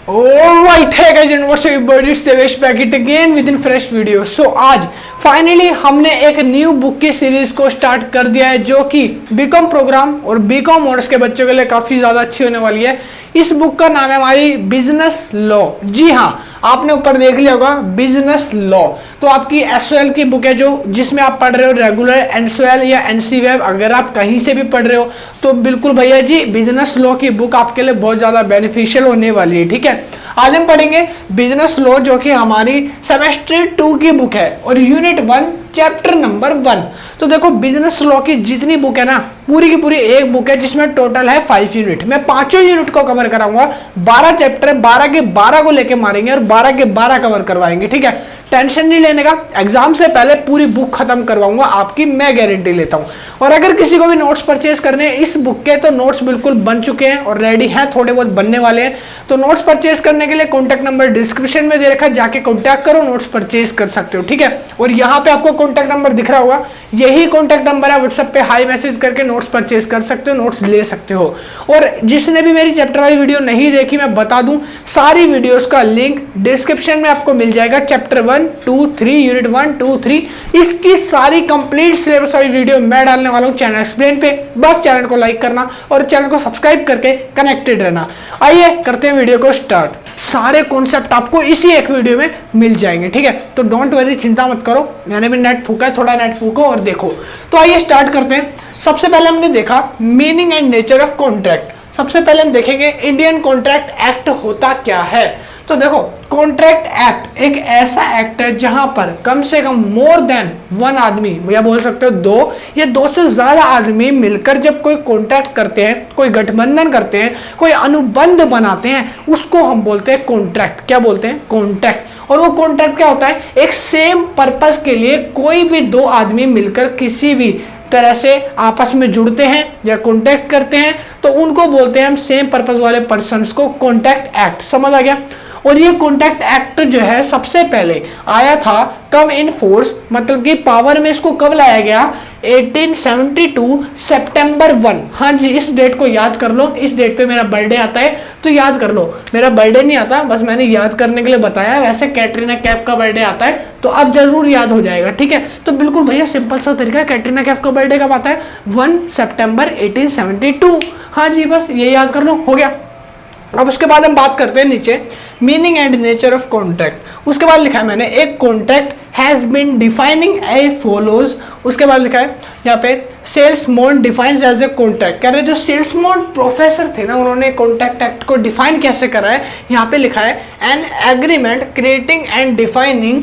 Alright, hey guys and what's up everybody, it's Devesh back it again with a fresh video. So आज finally हमने एक new book की series को start कर दिया है जो कि बीकॉम प्रोग्राम और बीकॉम ऑनर्स के बच्चों के लिए काफ़ी ज़्यादा अच्छी होने वाली है। इस बुक का नाम है हमारी बिजनेस लॉ। जी हाँ, आपने ऊपर देख लिया होगा बिजनेस लॉ। तो आपकी एसओएल की बुक है जो जिसमें आप पढ़ रहे हो रेगुलर एनएसओएल या एनसीवेब, अगर आप कहीं से भी पढ़ रहे हो तो बिल्कुल भैया जी बिजनेस लॉ की बुक आपके लिए बहुत ज़्यादा बेनिफिशियल होने वाली है। ठीक है, आज हम पढ़ेंगे बिजनेस लॉ जो कि हमारी सेमेस्टर 2 की बुक है और यूनिट 1 चैप्टर नंबर 1। तो देखो बिजनेस लॉ की जितनी बुक है ना पूरी की पूरी एक बुक है जिसमें टोटल है 5 यूनिट। मैं पांचों यूनिट को कवर कराऊंगा। 12 चैप्टर है, 12 के 12 को लेके मारेंगे और 12 के 12 कवर करवाएंगे। ठीक है, टेंशन नहीं लेने का, एग्जाम से पहले पूरी बुक खत्म करवाऊंगा आपकी, मैं गारंटी लेता हूं। और अगर किसी को भी नोट्स परचेज करने हैं इस बुक के तो नोट्स बिल्कुल बन चुके हैं और रेडी हैं, थोड़े बहुत बनने वाले हैं। तो नोट्स परचेज करने के लिए कॉन्टैक्ट नंबर डिस्क्रिप्शन में दे रखा है, जाके कॉन्टैक्ट करो, नोट्स परचेज कर सकते हो। ठीक है, और यहाँ पे आपको कॉन्टैक्ट नंबर दिख रहा होगा, यही कॉन्टैक्ट नंबर है। व्हाट्सएप पे हाई मैसेज करके नोट्स परचेज कर सकते हो, नोट्स ले सकते हो। और जिसने भी मेरी चैप्टर वाली वीडियो नहीं देखी मैं बता दूं, सारी वीडियोस का लिंक डिस्क्रिप्शन में आपको मिल जाएगा। चैप्टर 1, 2, 3, यूनिट 1, 2, 3 इसकी सारी कंप्लीट सिलेबस वाली वीडियो मैं डालने वाला हूं चैनल एक्सप्लेन पे। बस चैनल को लाइक करना और चैनल को सब्सक्राइब करके कनेक्टेड रहना। आइए करते हैं वीडियो को स्टार्ट। सारे कॉन्सेप्ट आपको इसी एक वीडियो में मिल जाएंगे। ठीक है, तो डोंट वरी, चिंता मत करो, मैंने भी नेट फूका है, थोड़ा नेट फूको और देखो। तो आइए स्टार्ट करते हैं। सबसे पहले हमने देखा meaning and nature of contract. सबसे पहले हम देखेंगे इंडियन कॉन्ट्रैक्ट एक्ट होता क्या है। तो देखो कॉन्ट्रैक्ट एक्ट एक ऐसा एक्ट है जहां पर कम से कम मोर देन वन आदमी, या बोल सकते हो दो या दो से ज्यादा आदमी मिलकर जब कोई कॉन्ट्रैक्ट करते हैं, कोई गठबंधन करते हैं, कोई अनुबंध बनाते हैं, उसको हम बोलते हैं कॉन्ट्रैक्ट। क्या बोलते हैं? कॉन्ट्रैक्ट। और वो कॉन्ट्रैक्ट क्या होता है? एक सेम पर्पस के लिए कोई भी दो आदमी मिलकर किसी भी तरह से आपस में जुड़ते हैं या कॉन्टैक्ट करते हैं तो उनको बोलते हैं हम सेम पर्पस वाले पर्सन्स को कॉन्ट्रैक्ट एक्ट। समझ आ गया? और ये कॉन्ट्रैक्ट एक्ट जो है सबसे पहले आया था कम इन फोर्स, मतलब कि पावर में इसको कब लाया गया? 1872 सितंबर 1। हाँ जी, इस डेट को याद कर लो। इस डेट पे मेरा बर्थडे आता है तो याद कर लो। मेरा बर्थडे नहीं आता, बस मैंने याद करने के लिए बताया। वैसे कैटरीना कैफ का बर्थडे आता है तो अब जरूर याद हो जाएगा। ठीक है, तो बिल्कुल भैया सिंपल सा तरीका है। कैटरीना कैफ का बर्थडे कब आता है? 1 सितंबर 1872। हाँ जी, बस ये याद कर लो, हो गया। अब उसके बाद हम बात करते हैं नीचे meaning and nature of contract. उसके बाद लिखा है मैंने एक contract has been defining a follows. उसके बाद लिखा है यहाँ पे salesman defines as a contract. कह रहे जो सेल्समैन प्रोफेसर थे ना, उन्होंने कॉन्ट्रैक्ट एक्ट को डिफाइन कैसे करा है। यहाँ पे लिखा है an agreement creating and defining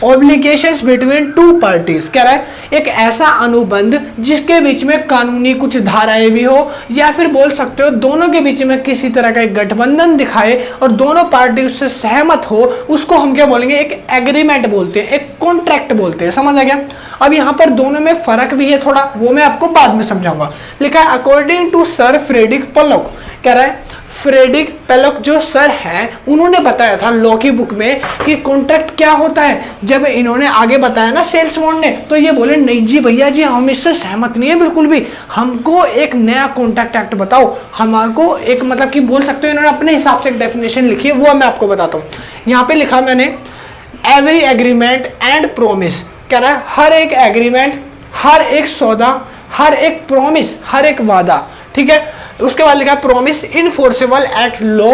obligations between two parties. कह रहा है एक ऐसा अनुबंध जिसके बीच में कानूनी कुछ धाराएं भी हो, या फिर बोल सकते हो दोनों के बीच में किसी तरह का एक गठबंधन दिखाए और दोनों पार्टी उससे सहमत हो, उसको हम क्या बोलेंगे? एक एग्रीमेंट बोलते हैं, एक कॉन्ट्रैक्ट बोलते हैं। समझ आ गया? अब यहाँ पर दोनों में फर्क भी है थोड़ा, वो मैं आपको बाद में समझाऊंगा। लिखा है according to sir Frederick Pollock. कह रहा है फ्रेडरिक पोलॉक जो सर हैं उन्होंने बताया था लॉ की बुक में कि कॉन्ट्रैक्ट क्या होता है। जब इन्होंने आगे बताया ना सेल्समैन ने, तो ये बोले नहीं जी भैया जी हम इससे सहमत नहीं है बिल्कुल भी, हमको एक नया कॉन्ट्रैक्ट एक्ट बताओ। हमको एक मतलब कि बोल सकते हो इन्होंने अपने हिसाब से एक डेफिनेशन लिखी है, वो मैं आपको बताता हूँ। यहाँ पे लिखा मैंने एवरी एग्रीमेंट एंड प्रोमिस। कह रहा है हर एक एग्रीमेंट, हर एक सौदा, हर एक प्रोमिस, हर एक वादा। ठीक है, उसके बाद लिखा promise enforceable at law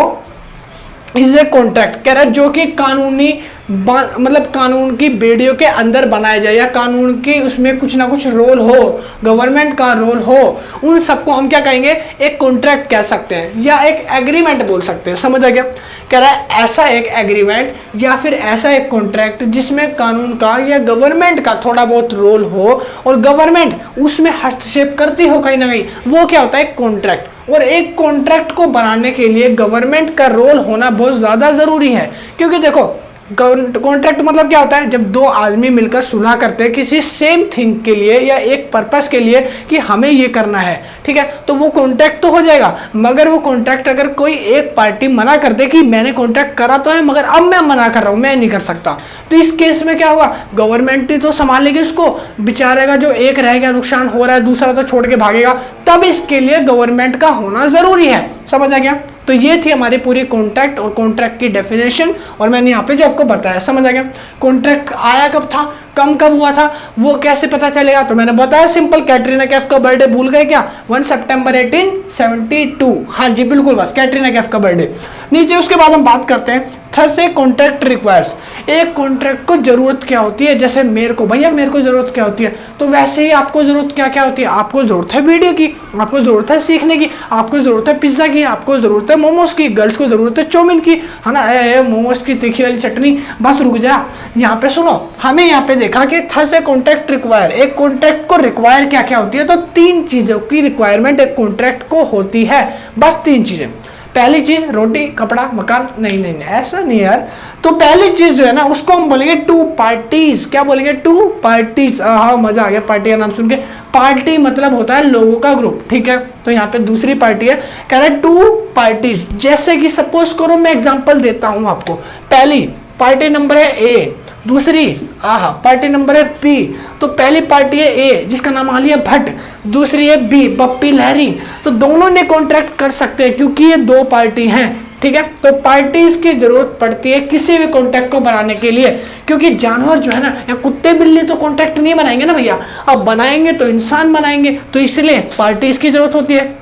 is a contract. कह रहा है जो कि कानूनी मतलब कानून की बेड़ियों के अंदर बनाया जाए या कानून की उसमें कुछ ना कुछ रोल हो, गवर्नमेंट का रोल हो, उन सबको हम क्या कहेंगे? एक कॉन्ट्रैक्ट कह सकते हैं या एक एग्रीमेंट बोल सकते हैं। समझ आ गया? कह रहा है ऐसा एक एग्रीमेंट या फिर ऐसा एक कॉन्ट्रैक्ट जिसमें कानून का या गवर्नमेंट का थोड़ा बहुत रोल हो और गवर्नमेंट उसमें हस्तक्षेप करती हो कहीं ना कहीं, वो क्या होता है? कॉन्ट्रैक्ट। और एक कॉन्ट्रैक्ट को बनाने के लिए गवर्नमेंट का रोल होना बहुत ज़्यादा ज़रूरी है, क्योंकि देखो कॉन्ट्रैक्ट मतलब क्या होता है? जब दो आदमी मिलकर सुलह करते हैं किसी सेम थिंग के लिए या एक पर्पस के लिए कि हमें ये करना है। ठीक है, तो वो कॉन्ट्रैक्ट तो हो जाएगा, मगर वो कॉन्ट्रैक्ट अगर कोई एक पार्टी मना कर दे कि मैंने कॉन्ट्रैक्ट करा तो है मगर अब मैं मना कर रहा हूँ, मैं नहीं कर सकता, तो इस केस में क्या होगा? गवर्नमेंट ही तो संभालेगी उसको, बेचारे का जो एक रहेगा नुकसान हो रहा है दूसरा तो छोड़ के भागेगा, तब इसके लिए गवर्नमेंट का होना जरूरी है। समझ आ गया। तो ये थी हमारी पूरी कॉन्ट्रैक्ट और कॉन्ट्रैक्ट की डेफिनेशन, और मैंने यहाँ पे जो आपको बताया, समझ आ गया। कॉन्ट्रैक्ट आया कब था, कब हुआ था, वो कैसे पता चलेगा, तो मैंने बताया सिंपल, कैटरीना कैफ का बर्थडे भूल गए क्या, 1 सितंबर 1872, हाँ जी बिल्कुल, बस कैटरीना कैफ का बर्थडे। नीचे उसके बाद हम बात करते हैं थस ए कॉन्ट्रैक्ट रिक्वायर्स, एक कॉन्ट्रैक्ट को जरूरत क्या होती है, जैसे मेरे को भैया मेरे को जरूरत क्या होती है, तो वैसे ही आपको जरूरत क्या क्या होती है, आपको जरूरत है वीडियो की, आपको जरूरत है सीखने की, आपको जरूरत है पिज्जा की, आपको जरूरत है मोमोज की, गर्ल्स को जरूरत है चाउमीन की, है ना, मोमोज की तीखी वाली चटनी। बस रुक जा, यहाँ पे सुनो, हमें यहाँ पे देखा कि थस ए कॉन्ट्रैक्ट रिक्वायर, एक कॉन्ट्रैक्ट को रिक्वायर क्या क्या होती है, तो 3 चीजों की रिक्वायरमेंट एक कॉन्ट्रैक्ट को होती है, बस 3 चीजें। पहली चीज रोटी कपड़ा मकान, नहीं नहीं नहीं ऐसा नहीं यार, तो पहली चीज जो है ना उसको हम बोलेंगे 2 पार्टीज, क्या बोलेंगे 2 पार्टीज। हाँ मजा आ गया पार्टी का नाम सुन के, पार्टी मतलब होता है लोगों का ग्रुप, ठीक है। तो यहाँ पे दूसरी पार्टी है, कह रहा है 2 पार्टीज, जैसे कि सपोज करो मैं एग्जांपल देता हूँ आपको, पहली पार्टी नंबर है ए, दूसरी पार्टी नंबर है बी, तो पहली पार्टी है ए जिसका नाम आलिया भट्ट, दूसरी है बी बप्पी लहरी, तो दोनों ने कॉन्ट्रैक्ट कर सकते हैं क्योंकि ये 2 पार्टी हैं, ठीक है। तो पार्टीज की जरूरत पड़ती है किसी भी कॉन्ट्रैक्ट को बनाने के लिए, क्योंकि जानवर जो है ना, या कुत्ते बिल्ली तो कॉन्ट्रैक्ट नहीं बनाएंगे ना भैया, अब बनाएंगे तो इंसान बनाएंगे, तो इसलिए पार्टीज की जरूरत होती है।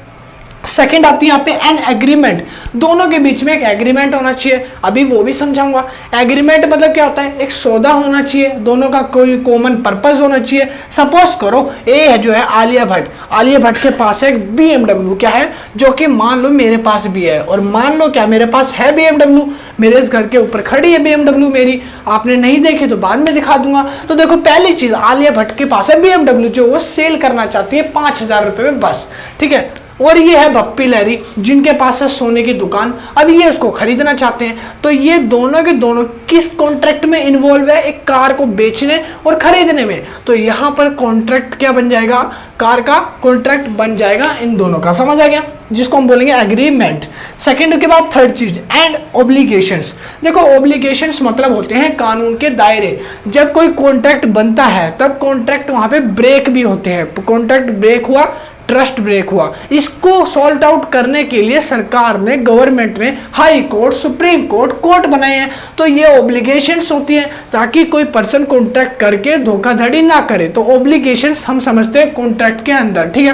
सेकंड आती है यहाँ पे एन एग्रीमेंट, दोनों के बीच में एक एग्रीमेंट होना चाहिए, अभी वो भी समझाऊंगा। एग्रीमेंट मतलब क्या होता है, एक सौदा होना चाहिए, दोनों का कोई कॉमन पर्पस होना चाहिए। सपोज करो ए है जो है आलिया भट्ट, आलिया भट्ट के पास है एक BMW, क्या है, जो कि मान लो मेरे पास भी है, और मान लो क्या मेरे पास है BMW, मेरे इस घर के ऊपर खड़ी है BMW मेरी, आपने नहीं देखी तो बाद में दिखा दूंगा। तो देखो पहली चीज, आलिया भट्ट के पास है BMW जो वो सेल करना चाहती है 5000 रुपए में बस, ठीक है। और ये है बप्पी लहरी जिनके पास है सोने की दुकान, अब ये उसको खरीदना चाहते हैं, तो ये दोनों के दोनों किस कॉन्ट्रैक्ट में इन्वॉल्व है, एक कार को बेचने और खरीदने में, तो यहाँ पर कॉन्ट्रैक्ट क्या बन जाएगा, कार का कॉन्ट्रैक्ट बन जाएगा इन दोनों का, समझ आ गया, जिसको हम बोलेंगे एग्रीमेंट। सेकंड के बाद थर्ड चीज एंड ऑब्लिगेशंस, देखो ऑब्लिगेशंस मतलब होते हैं कानून के दायरे, जब कोई कॉन्ट्रैक्ट बनता है तब कॉन्ट्रैक्ट वहां पे ब्रेक भी होते हैं, कॉन्ट्रैक्ट ब्रेक हुआ, ट्रस्ट ब्रेक हुआ, इसको सॉल्व आउट करने के लिए सरकार ने, गवर्नमेंट ने high court, supreme court, court बनाए हैं, तो ये ऑब्लिगेशंस होती हैं ताकि कोई पर्सन कॉन्ट्रैक्ट करके धोखाधड़ी ना करे, तो ऑब्लिगेशंस हम समझते हैं कॉन्ट्रैक्ट के अंदर, ठीक है।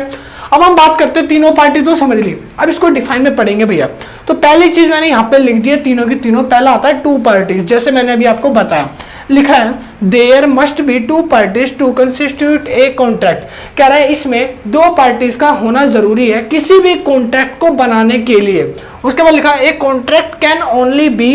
अब हम बात करते हैं, तीनों पार्टी तो समझ ली, अब इसको डिफाइन में पढ़ेंगे भैया। तो पहली चीज मैंने यहाँ पे लिख दी है तीनों की तीनों, पहला आता है 2 पार्टीज, जैसे मैंने अभी आपको बताया, लिखा है there must be 2 parties to constitute a contract, कह रहा है इसमें 2 पार्टीज का होना जरूरी है किसी भी कॉन्ट्रैक्ट को बनाने के लिए। उसके बाद लिखा है a contract can only be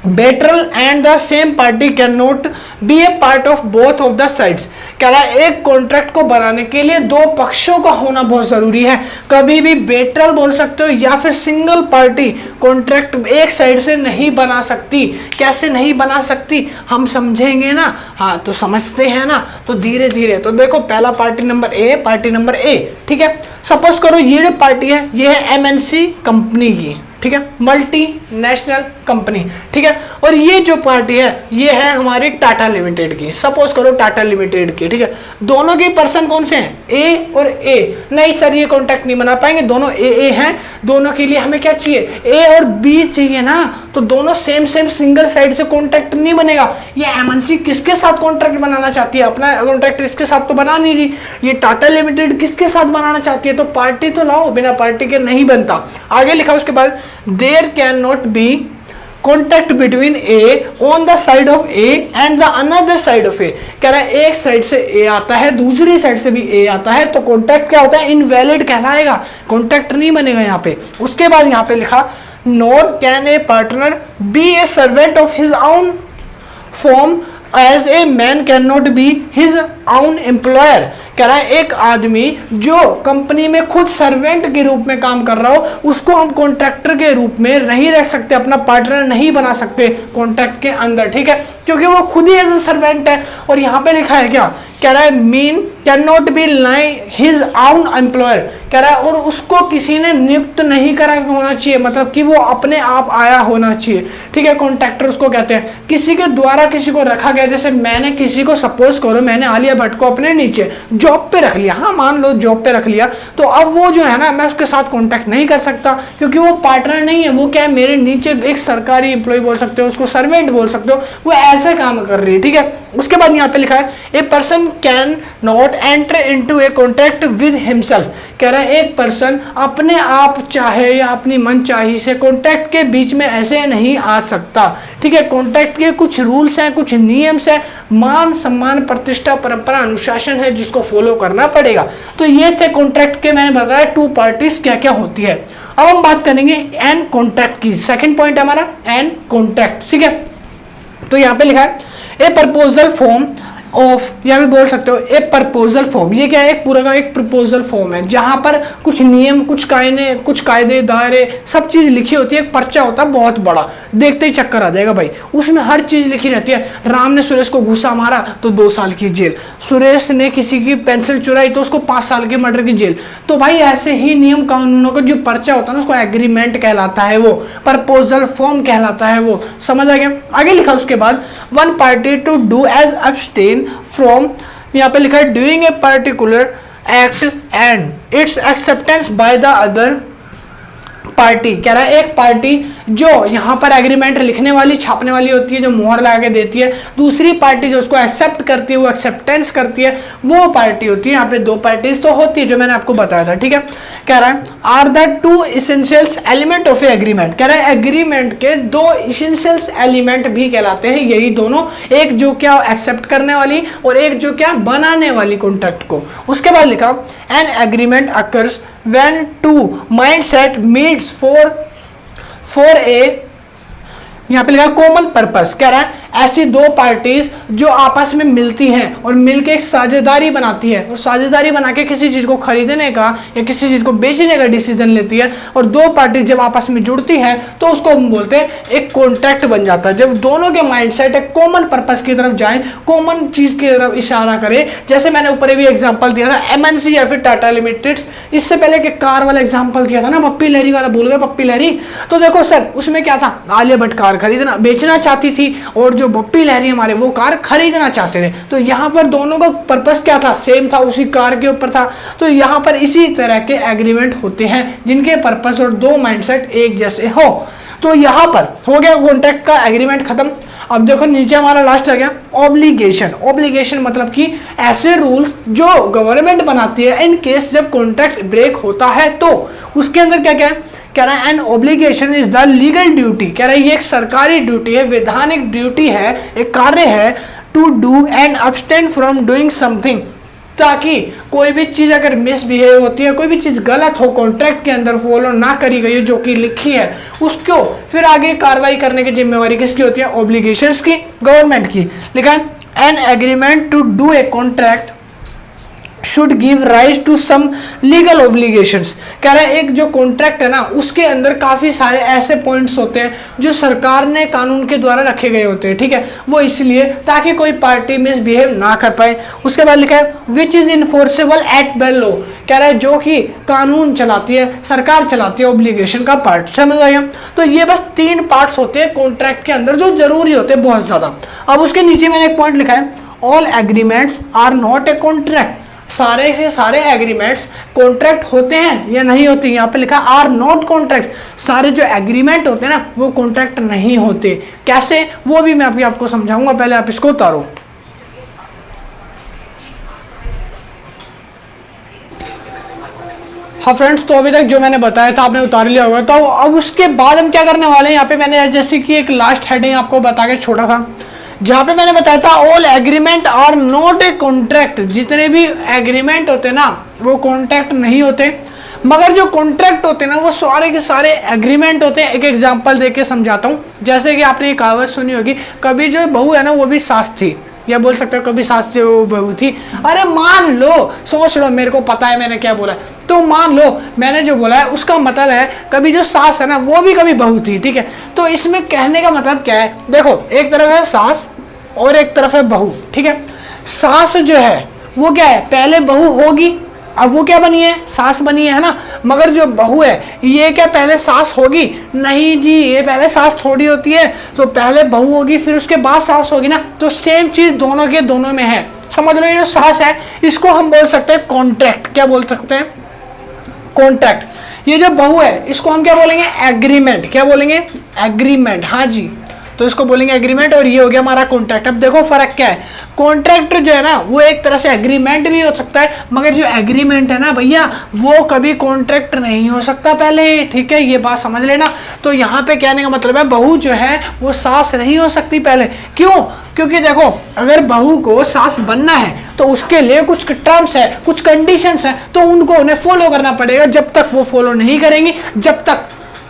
bilateral and the same party can not be a part of both of the sides, कह रहा है एक कॉन्ट्रैक्ट को बनाने के लिए 2 पक्षों का होना बहुत जरूरी है, कभी भी बेटरल बोल सकते हो या फिर सिंगल पार्टी कॉन्ट्रैक्ट एक साइड से नहीं बना सकती। कैसे नहीं बना सकती हम समझेंगे ना, हाँ तो समझते हैं ना, तो धीरे धीरे। तो देखो पहला party number A, party number A, ठीक है। सपोज करो ये जो पार्टी है ये है MNC कंपनी की, ठीक है, मल्टी नेशनल कंपनी, ठीक है। और ये जो पार्टी है ये है हमारी टाटा लिमिटेड की, सपोज करो टाटा लिमिटेड की, ठीक है। दोनों के पर्सन कौन से हैं, ए और ए, नहीं सर ये कॉन्ट्रैक्ट नहीं बना पाएंगे, दोनों ए हैं, दोनों के लिए हमें क्या चाहिए, ए और बी चाहिए ना, तो दोनों सेम सिंगल साइड से कॉन्ट्रैक्ट नहीं बनेगा। ये MNC किसके साथ कॉन्ट्रैक्ट बनाना चाहती है, अपना कॉन्ट्रैक्ट इसके साथ तो बना नहीं रही, ये टाटा लिमिटेड किसके साथ बनाना चाहती है, तो पार्टी तो लाओ, बिना पार्टी के नहीं बनता। आगे लिखा उसके बाद there can not be contract between A on the side of A and the another side of A, कह रहा है एक साइड से ए आता है दूसरी साइड से भी ए आता है, तो कॉन्टैक्ट क्या होता है, इनवैलिड कहलाएगा, कॉन्टैक्ट नहीं बनेगा यहाँ पे। उसके बाद यहाँ पे लिखा nor can a partner be a servant of his own form as a man can not be his own employer, कह रहा है एक आदमी जो कंपनी में खुद सर्वेंट के रूप में काम कर रहा हो उसको हम कॉन्ट्रैक्टर के रूप में नहीं रख सकते, अपना पार्टनर नहीं बना सकते कॉन्ट्रैक्ट के अंदर, ठीक है, क्योंकि वो खुद ही एज ए सर्वेंट है। और यहाँ पे लिखा है क्या, कह रहा है mean can not be his own employer, कह रहा है, और उसको किसी ने नियुक्त नहीं करा होना चाहिए, मतलब कि वो अपने आप आया होना चाहिए, ठीक है। कॉन्ट्रैक्टर उसको कहते हैं, किसी के द्वारा किसी को रखा गया, जैसे मैंने किसी को, सपोज करो मैंने आलिया भट्ट को अपने नीचे जॉब पे रख लिया, हाँ मान लो जॉब पे रख लिया, तो अब वो जो है ना, मैं उसके साथ कॉन्टैक्ट नहीं कर सकता क्योंकि वो पार्टनर नहीं है, वो क्या है, मेरे नीचे एक सरकारी एम्प्लॉय बोल सकते हो, उसको सर्वेंट बोल सकते हो, वो ऐसे काम कर रही है, ठीक है। उसके बाद यहाँ पे लिखा है a person can not enter into a contract with himself, कह रहा है एक पर्सन अपने आप चाहे या अपनी मनचाही से कॉन्ट्रैक्ट के बीच में ऐसे नहीं आ सकता, ठीक है। कॉन्ट्रैक्ट के कुछ रूल्स हैं, कुछ नियम्स हैं, मान सम्मान प्रतिष्ठा परंपरा अनुशासन है जिसको फॉलो करना पड़ेगा। तो ये थे कॉन्ट्रैक्ट के, मैंने बताया टू पार्टीज क्या क्या होती है। अब हम बात करेंगे एन कॉन्ट्रैक्ट की, सेकंड पॉइंट है हमारा एन कॉन्ट्रैक्ट, ठीक है। तो यहाँ पे लिखा है ए प्रपोजल फॉर्म ऑफ, या भी बोल सकते हो ए प्रपोजल फॉर्म, ये क्या है, एक पूरा का एक प्रपोजल फॉर्म है जहां पर कुछ नियम, कुछ कायदे दायरे, सब चीज लिखी होती है। एक पर्चा होता है बहुत बड़ा, देखते ही चक्कर आ जाएगा भाई, उसमें हर चीज लिखी रहती है। राम ने सुरेश को घुसा मारा तो 2 साल की जेल, सुरेश ने किसी की पेंसिल चुराई तो उसको 5 साल की मर्डर की जेल। तो भाई ऐसे ही नियम कानूनों का जो पर्चा होता है ना, उसको एग्रीमेंट कहलाता है, वो प्रपोजल फॉर्म कहलाता है, वो समझ आ गया। आगे लिखा उसके बाद one party to do as abstain from, यहाँ पे लिखा है doing a particular act and its acceptance by the other party, कह रहा है एक पार्टी जो यहाँ पर एग्रीमेंट लिखने वाली, छापने वाली होती है, जो मोहर लगा के देती है, दूसरी पार्टी जो उसको एक्सेप्ट करती है, वो एक्सेप्टेंस करती है, वो पार्टी होती है। यहाँ पे 2 पार्टीज तो होती है जो मैंने आपको बताया था, ठीक है। कह रहा है are the 2 essentials element of a agreement, कह रहा है एग्रीमेंट के 2 इसेंशियल्स एलिमेंट भी कहलाते हैं यही दोनों, एक जो क्या एक्सेप्ट करने वाली और एक जो क्या बनाने वाली कॉन्ट्रैक्ट को। उसके बाद लिखा an agreement occurs when two mindset meets for a, यहाँ पे लिखा कॉमन पर्पस, कह रहा है ऐसी 2 पार्टीज जो आपस में मिलती हैं और मिलके एक साझेदारी बनाती है, और साझेदारी बना के किसी चीज को खरीदने का या किसी चीज को बेचने का डिसीजन लेती है, और 2 पार्टी जब आपस में जुड़ती हैं तो उसको हम बोलते हैं एक कॉन्ट्रैक्ट बन जाता है। जब दोनों के माइंडसेट एक कॉमन पर्पस की तरफ जाएं, कॉमन चीज की तरफ इशारा करें, जैसे मैंने ऊपर भी एग्जाम्पल दिया था एमएनसी या फिर टाटा लिमिटेड, इससे पहले के कार वाला एग्जाम्पल दिया था ना, पप्पी लहरी वाला, भूल गए पप्पी लहरी। तो देखो सर उसमें क्या था, आलिया भट्ट कार खरीदना बेचना चाहती थी और जो पप्पी लहरी हमारे वो कार खरीदना चाहते थे, तो यहाँ पर दोनों का पर्पस क्या था, सेम था, उसी कार के ऊपर था। तो यहाँ पर इसी तरह के एग्रीमेंट होते हैं जिनके पर्पस और 2 माइंडसेट एक जैसे हो। तो यहाँ पर हो गया कॉन्ट्रैक्ट का एग्रीमेंट खत्म। अब देखो नीचे हमारा लास्ट आ गया ऑब्लिगेशन। ऑब्लिगेशन मतलब कि ऐसे रूल्स जो गवर्नमेंट बनाती है इन केस जब कॉन्ट्रैक्ट ब्रेक होता है, तो उसके अंदर क्या क्या है, कह रहा है an obligation is the legal duty, कह रहा है ये एक सरकारी ड्यूटी है, वैधानिक ड्यूटी है, एक कार्य है, to do and abstain from doing something, ताकि कोई भी चीज अगर मिसबिहेव होती है, कोई भी चीज गलत हो, कॉन्ट्रैक्ट के अंदर फॉलो ना करी गई जो कि लिखी है, उसको फिर आगे कार्रवाई करने की जिम्मेवारी किसकी होती है, ऑब्लिगेशंस की, गवर्नमेंट की। लिखा है an agreement to do a contract should give rise to some legal obligations, कह रहा है एक जो कॉन्ट्रैक्ट है ना उसके अंदर काफी सारे ऐसे पॉइंट्स होते हैं जो सरकार ने कानून के द्वारा रखे गए होते हैं, ठीक है, वो इसलिए ताकि कोई पार्टी मिसबिहेव ना कर पाए। उसके बाद लिखा है which is enforceable at by law, कह रहा है जो कि कानून चलाती है, सरकार चलाती है, ऑब्लिगेशन का पार्ट, समझ आएगा। तो ये बस 3 पार्ट्स होते हैं कॉन्ट्रैक्ट के अंदर जो जरूरी होते हैं बहुत ज्यादा। अब उसके नीचे मैंने एक पॉइंट लिखा है all agreements are not a contract, सारे से सारे एग्रीमेंट्स कॉन्ट्रैक्ट होते हैं या नहीं होते, यहाँ पे लिखा आर नॉट कॉन्ट्रैक्ट, सारे जो एग्रीमेंट होते हैं ना वो कॉन्ट्रैक्ट नहीं होते। कैसे, वो भी मैं अभी आपको समझाऊंगा, पहले आप इसको उतारो। हाँ फ्रेंड्स, तो अभी तक जो मैंने बताया था आपने उतार लिया होगा। तो अब उसके बाद हम क्या करने वाले हैं, यहाँ पे मैंने जैसे कि एक लास्ट हेडिंग आपको बता के छोड़ा था, जहां पे मैंने बताया था all agreement are not a contract, जितने भी एग्रीमेंट होते ना वो कॉन्ट्रैक्ट नहीं होते, मगर जो कॉन्ट्रैक्ट होते हैं ना वो सारे के सारे एग्रीमेंट होते हैं। एक एग्जांपल देके समझाता हूँ, जैसे कि आपने एक कहावत सुनी होगी, कभी जो बहू है ना वो भी सास थी, या बोल सकते हो कभी सास से वो बहू थी। अरे मान लो, सोच लो, मेरे को पता है मैंने क्या बोला, तो मान लो मैंने जो बोला है उसका मतलब है कभी जो सास है ना वो भी कभी बहू थी, ठीक है। तो इसमें कहने का मतलब क्या है, देखो एक तरफ है सास और एक तरफ है बहू, ठीक है। सास जो है वो क्या है, पहले बहू होगी, अब वो क्या बनी है, सास बनी है ना। मगर जो बहू है ये क्या पहले सास होगी, नहीं जी, ये पहले सास थोड़ी होती है। तो पहले बहू होगी फिर उसके बाद सास होगी ना। तो सेम चीज दोनों के दोनों में है। समझ लो, ये जो सास है इसको हम बोल सकते हैं कॉन्ट्रैक्ट। क्या बोल सकते हैं, कॉन्ट्रैक्ट। ये जो बहू है इसको हम क्या बोलेंगे, एग्रीमेंट। क्या बोलेंगे, एग्रीमेंट। हाँ जी, तो इसको बोलेंगे एग्रीमेंट और ये हो गया हमारा कॉन्ट्रैक्ट। अब देखो फर्क क्या है, कॉन्ट्रैक्ट जो है ना वो एक तरह से एग्रीमेंट भी हो सकता है, मगर जो एग्रीमेंट है ना भैया वो कभी कॉन्ट्रैक्ट नहीं हो सकता पहले, ठीक है, ये बात समझ लेना। तो यहाँ पे कहने का मतलब है बहू जो है वो सास नहीं हो सकती पहले। क्यों, क्योंकि देखो अगर बहू को सास बनना है तो उसके लिए कुछ टर्म्स है, कुछ कंडीशंस है, तो उनको उन्हें फॉलो करना पड़ेगा। जब तक वो फॉलो नहीं करेंगी जब तक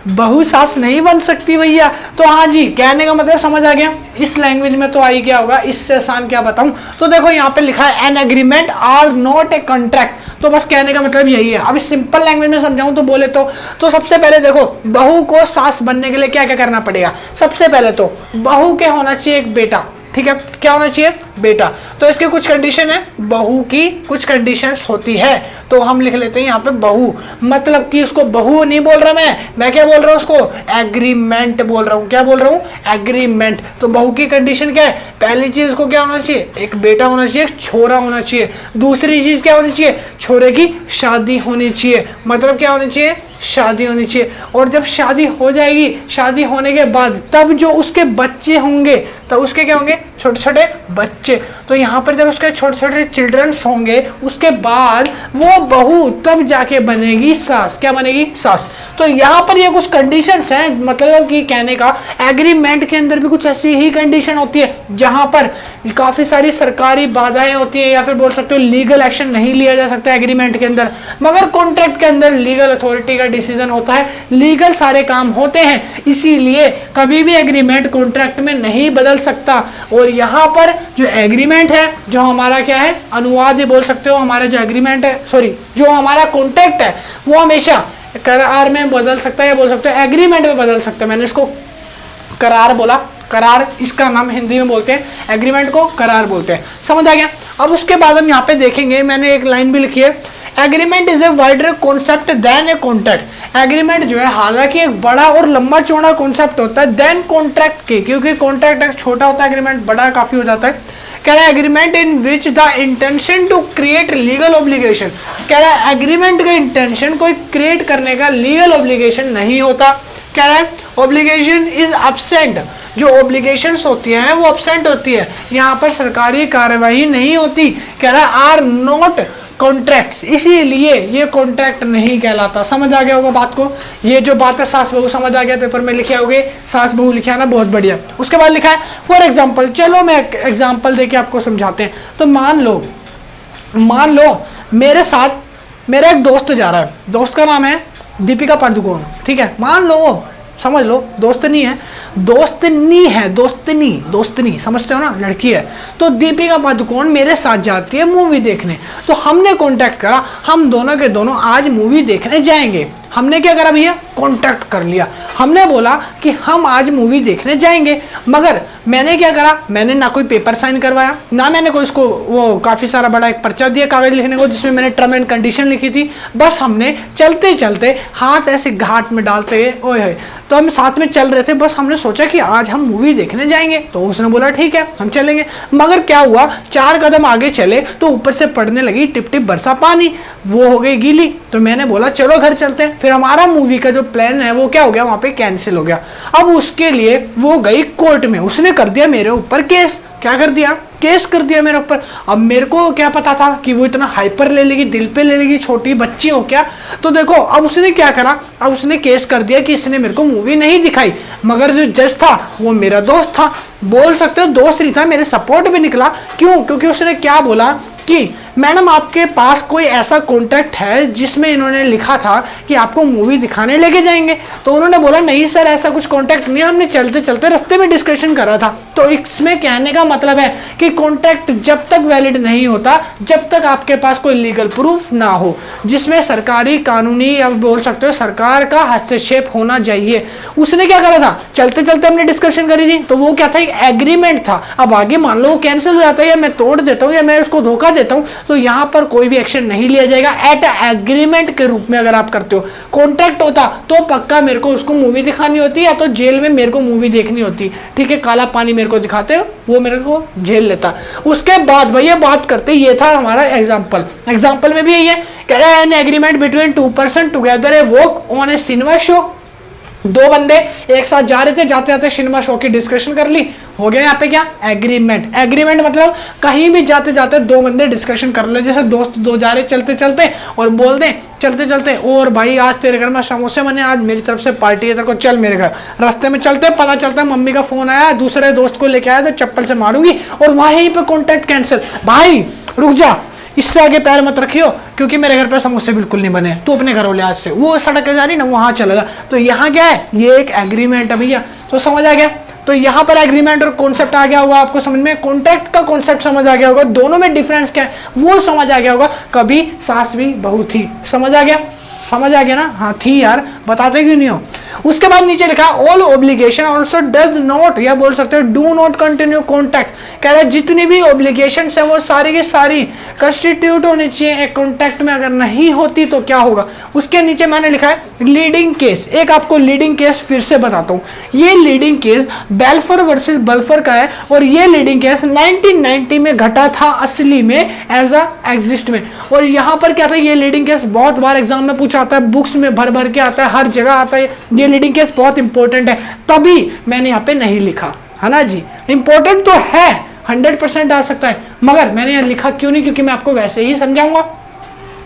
बहू सास नहीं बन सकती भैया। तो हाँ जी, कहने का मतलब समझ आ गया। इस लैंग्वेज में तो आई क्या होगा, इससे आसान क्या बताऊं। तो देखो यहाँ पे लिखा है an agreement are not a contract. तो बस कहने का मतलब यही है। अब सिंपल लैंग्वेज में समझाऊं तो बोले तो सबसे पहले देखो बहू को सास बनने के लिए क्या क्या करना पड़ेगा। सबसे पहले तो बहू के होना चाहिए एक बेटा, ठीक है, क्या होना चाहिए, बेटा। तो इसकी कुछ कंडीशन है, बहू की कुछ कंडीशंस होती है। तो हम लिख लेते हैं यहाँ पे बहू, मतलब कि उसको बहू नहीं बोल रहा मैं क्या बोल रहा हूँ, उसको एग्रीमेंट बोल रहा हूँ। क्या बोल रहा हूँ, एग्रीमेंट। तो बहू की कंडीशन क्या है, पहली चीज को क्या होना चाहिए, एक बेटा होना चाहिए, एक छोरा होना चाहिए। दूसरी चीज क्या होनी चाहिए, छोरे की शादी होनी चाहिए। मतलब क्या होनी चाहिए, शादी होनी चाहिए। और जब शादी हो जाएगी, शादी होने के बाद तब जो उसके बच्चे होंगे, तब उसके क्या होंगे, छोटे छोटे बच्चे। तो यहाँ पर जब उसके छोटे छोटे चिल्ड्रंस होंगे उसके बाद वो बहू तब जाके बनेगी सास। क्या बनेगी, सास। तो यहाँ पर ये कुछ कंडीशंस हैं, मतलब कि कहने का एग्रीमेंट के अंदर भी कुछ ऐसी ही कंडीशन होती है जहां पर काफी सारी सरकारी बाधाएं होती है, या फिर बोल सकते हो लीगल एक्शन नहीं लिया जा सकता एग्रीमेंट के अंदर। मगर कॉन्ट्रैक्ट के अंदर लीगल अथॉरिटी का डिसीजन होता है, लीगल सारे काम होते हैं, इसीलिए कभी भी एग्रीमेंट कॉन्ट्रैक्ट में नहीं बदल सकता। और यहाँ पर जो एग्रीमेंट है, जो हमारा क्या है, अनुवाद ही बोल सकते हो, हमारा जो एग्रीमेंट है, सॉरी जो हमारा कॉन्ट्रैक्ट है वो हमेशा करार में बदल सकता है, या बोल सकते हो एग्रीमेंट में बदल सकता है। मैंने इसको करार बोला, करार इसका नाम हिंदी में बोलते हैं, एग्रीमेंट को करार बोलते हैं। समझ आ गया। अब उसके बाद हम यहाँ पे देखेंगे, मैंने एक लाइन भी लिखी है, agreement is a wider concept than a contract. Agreement जो है हालांकि एक बड़ा और लंबा चौड़ा कॉन्सेप्ट होता है देन कॉन्ट्रैक्ट के, क्योंकि कॉन्ट्रैक्ट एक छोटा होता है, एग्रीमेंट बड़ा काफी हो जाता है। कह रहा है agreement in which the intention to create legal obligation. कह रहा है एग्रीमेंट का इंटेंशन कोई क्रिएट करने का लीगल ऑब्लिगेशन नहीं होता। कह रहा है ऑब्लिगेशन इज एब्सेंट, जो ऑब्लिगेशंस होती हैं वो एब्सेंट होती है, यहाँ पर सरकारी कार्यवाही नहीं होती। कह रहा है आर नॉट कॉन्ट्रैक्ट्स, इसीलिए ये कॉन्ट्रैक्ट नहीं कहलाता। समझ आ गया होगा बात को। ये जो बात है सास बहू समझ आ गया, पेपर में लिखे होगे सास बहू लिखा है ना, बहुत बढ़िया। उसके बाद लिखा है फॉर एग्जाम्पल, चलो मैं एग्जाम्पल देके आपको समझाते हैं। तो मान लो मेरे साथ मेरा एक दोस्त जा रहा है, दोस्त का नाम है दीपिका पादुकोण, ठीक है, मान लो, समझ लो दोस्तनी है, दोस्तनी समझते हो ना, लड़की है। तो दीपिका पादुकोण मेरे साथ जाती है मूवी देखने। तो हमने कॉन्टैक्ट करा, हम दोनों के दोनों आज मूवी देखने जाएंगे। हमने क्या करा भैया, कॉन्टैक्ट कर लिया। हमने बोला कि हम आज मूवी देखने जाएंगे, मगर मैंने क्या करा, मैंने ना कोई पेपर साइन करवाया, ना मैंने कोई इसको वो काफी सारा बड़ा एक पर्चा दिया कागज लिखने को जिसमें मैंने टर्म एंड कंडीशन लिखी थी। बस हमने चलते चलते हाथ ऐसे घाट में डालते हुए ओए, तो हम साथ में चल रहे थे। बस हमने सोचा कि आज हम मूवी देखने जाएंगे, तो उसने बोला ठीक है हम चलेंगे। मगर क्या हुआ, 4 कदम आगे चले तो ऊपर से पड़ने लगी टिप टिप बरसा पानी, वो हो गई गीली। तो मैंने बोला चलो घर चलते हैं। फिर हमारा मूवी का जो प्लान है वो क्या हो गया, वहां पे कैंसिल हो गया। अब उसके लिए वो गई कोर्ट में, उसने कर दिया मेरे ऊपर केस। क्या कर दिया, केस कर दिया मेरे ऊपर। अब मेरे को क्या पता था कि वो इतना हाइपर ले लेगी, दिल पे ले लेगी, छोटी बच्ची हो क्या। तो देखो अब उसने क्या करा, अब उसने केस कर दिया कि इसने मेरे को मूवी नहीं दिखाई। मगर जो जज था वो मेरा दोस्त था, बोल सकते हो दोस्त नहीं था, मेरे सपोर्ट भी निकला। क्यों, क्योंकि उसने क्या बोला कि मैडम आपके पास कोई ऐसा कॉन्ट्रैक्ट है जिसमें इन्होंने लिखा था कि आपको मूवी दिखाने लेके जाएंगे। तो उन्होंने बोला नहीं सर ऐसा कुछ कॉन्ट्रैक्ट नहीं, हमने चलते चलते रास्ते में डिस्कशन करा था। तो इसमें कहने का मतलब है कि कॉन्ट्रैक्ट जब तक वैलिड नहीं होता जब तक आपके पास कोई लीगल प्रूफ ना हो जिसमें सरकारी कानूनी या बोल सकते हो सरकार का हस्तक्षेप होना चाहिए। उसने क्या करा था, चलते चलते हमने डिस्कशन करी थी, तो वो क्या था, एक एग्रीमेंट था। अब आगे मान लो वो कैंसिल हो जाता है, या मैं तोड़ देता हूँ या मैं उसको धोखा देता हूँ, तो यहाँ पर कोई भी एक्शन नहीं लिया जाएगा एट एग्रीमेंट के रूप में। अगर आप करते हो कॉन्ट्रैक्ट होता तो पक्का मेरे को उसको मूवी दिखानी होती या तो जेल में मेरे को मूवी देखनी होती, ठीक है, काला पानी मेरे को दिखाते हो वो मेरे को जेल लेता। उसके बाद भैया बात करते, ये था हमारा एग्जाम्पल में भी यही है, कह रहा है an agreement between 2 person together A work on A cinema show. दो बंदे एक साथ जा रहे थे, जाते जाते सिनेमा शो की डिस्कशन कर ली, हो गया यहाँ पे क्या एग्रीमेंट। एग्रीमेंट मतलब कहीं भी जाते जाते दो बंदे डिस्कशन कर ले, जैसे दोस्त दो जा रहे चलते चलते और बोल दे चलते चलते और भाई आज तेरे घर में समोसे बने, आज मेरी तरफ से पार्टी है, तेरे को चल मेरे घर। रास्ते में चलते पता चलता है मम्मी का फोन आया, दूसरे दोस्त को लेके आया तो चप्पल से मारूंगी और वहीं पे कॉन्टैक्ट कैंसिल। भाई रुक जा, इससे आगे पैर मत रखियो क्योंकि मेरे घर पे समोसे बिल्कुल नहीं बने, तू अपने घर ले आज से, वो सड़क जा रही ना वहां चला जा। तो यहाँ क्या है, ये एक एग्रीमेंट है भैया, तो समझ आ गया। तो यहाँ पर एग्रीमेंट और कॉन्सेप्ट आ गया होगा आपको समझ में, कॉन्ट्रैक्ट का कॉन्सेप्ट समझ आ गया होगा, दोनों में डिफरेंस क्या है वो समझ आ गया होगा। कभी सास भी बहू थी, समझ आ गया, समझ आ गया ना, हाँ थी यार, बताते क्यों नहीं हो। उसके बाद नीचे लिखा all obligation also does not, या बोल सकते हो डू नॉट कंटिन्यू कॉन्टैक्ट। कह रहा है जितनी भी ऑब्लिगेशन है वो सारी की सारी कंस्टिट्यूट होनी चाहिए एक कॉन्टैक्ट में, अगर नहीं होती तो क्या होगा। उसके नीचे मैंने लिखा है लीडिंग केस। एक आपको लीडिंग केस फिर से बताता हूँ, ये लीडिंग केस बेल्फोर वर्सेस बल्फोर का है और ये लीडिंग केस 1990 में घटा था असली में एज अ एग्जिस्ट में। और यहाँ पर क्या था, ये लीडिंग केस बहुत बार एग्जाम में पूछा आता है, बुक्स में भर भर के आता है, हर जगह आता है, ये लीडिंग केस बहुत इंपॉर्टेंट है, तभी मैंने यहाँ पे नहीं लिखा है ना जी। इंपॉर्टेंट तो है, 100% आ सकता है, मगर मैंने यहाँ लिखा क्यों नहीं, क्योंकि मैं आपको वैसे ही समझाऊंगा।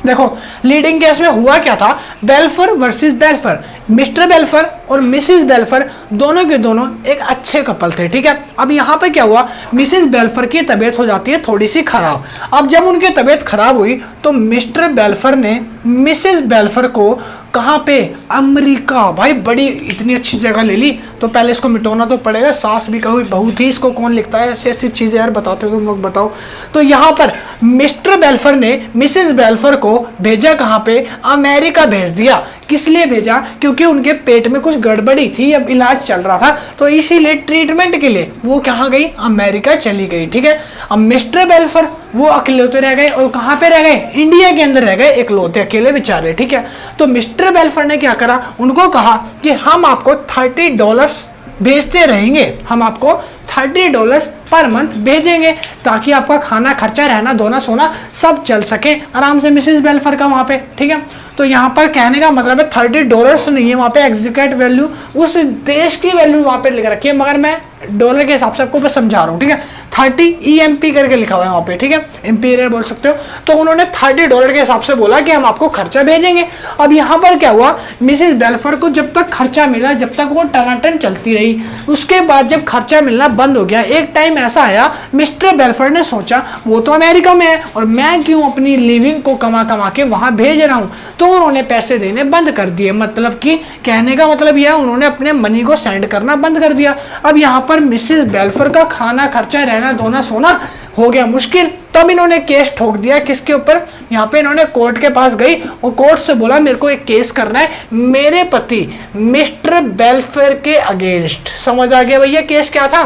देखो लीडिंग केस में हुआ क्या था, Balfour versus Balfour, mister Balfour और मिसेस बेल्फोर दोनों के दोनों एक अच्छे कपल थे, ठीक है। अब यहाँ पे क्या हुआ, मिसेस बेल्फोर की तबीयत हो जाती है थोड़ी सी खराब। अब जब उनकी तबीयत खराब हुई तो मिस्टर बेल्फोर ने मिसेस बेल्फोर को कहाँ पे, अमेरिका, भाई बड़ी इतनी अच्छी जगह ले ली, तो पहले इसको मिटाना तो पड़ेगा, सास भी कभी बहू थी, इसको कौन लिखता है ऐसी ऐसी चीजें यार, बताते हो तुम लोग बताओ। तो यहाँ पर मिस्टर बेल्फोर ने मिसेस बेल्फोर को भेजा कहाँ पे, अमेरिका भेज दिया। किस लिए भेजा, क्योंकि उनके पेट में कुछ गड़बड़ी थी, अब इलाज चल रहा था, तो इसीलिए ट्रीटमेंट के लिए वो कहाँ गई, अमेरिका चली गई, ठीक है। अब मिस्टर बेल्फोर वो अकेले रह गए, और कहाँ पे रह गए, इंडिया के अंदर रह गए इकलौते अकेले बेचारे, ठीक है। तो मिस्टर बेल्फोर ने क्या करा, उनको कहा कि हम आपको $30 भेजते रहेंगे, हम आपको $30 पर मंथ भेजेंगे ताकि आपका खाना खर्चा रहना धोना सोना सब चल सके आराम से मिसेस बेल्फोर का वहां पे, ठीक है। तो यहाँ पर कहने का मतलब है $30 नहीं है वहाँ पे, एग्जीक्यूट वैल्यू उस देश की वैल्यू वहाँ पे लिख रखी है, मगर मैं डॉलर के हिसाब से आपको बस समझा रहा हूँ, ठीक है। 30 EMP करके लिखा हुआ है वहाँ पे, ठीक है, इंपीरियल बोल सकते हो। तो उन्होंने $30 के हिसाब से बोला कि हम आपको खर्चा भेजेंगे। अब यहाँ पर क्या हुआ, मिसेस बेल्फोर को जब तक खर्चा मिला, जब तक वो टनाटन चलती रही, उसके बाद जब खर्चा मिलना बंद हो गया, एक टाइम ऐसा आया मिस्टर बेल्फोर ने सोचा वो तो अमेरिका में है और मैं क्यों अपनी लिविंग को कमा कमा के वहां भेज रहा हूँ, तो उन्होंने पैसे देने बंद कर दिए। मतलब कि कहने का मतलब यह उन्होंने अपने मनी को सेंड करना बंद कर दिया। अब यहाँ पर मिसेस बेल्फोर का खाना खर्चा रहना धोना सोना हो गया मुश्किल, तब इन्होंने केस ठोक दिया किसके ऊपर, यहाँ पे इन्होंने कोर्ट के पास गई और कोर्ट से बोला मेरे को एक केस करना है मेरे पति मिस्टर बेल्फोर के अगेंस्ट। समझ आ गया भैया केस क्या था,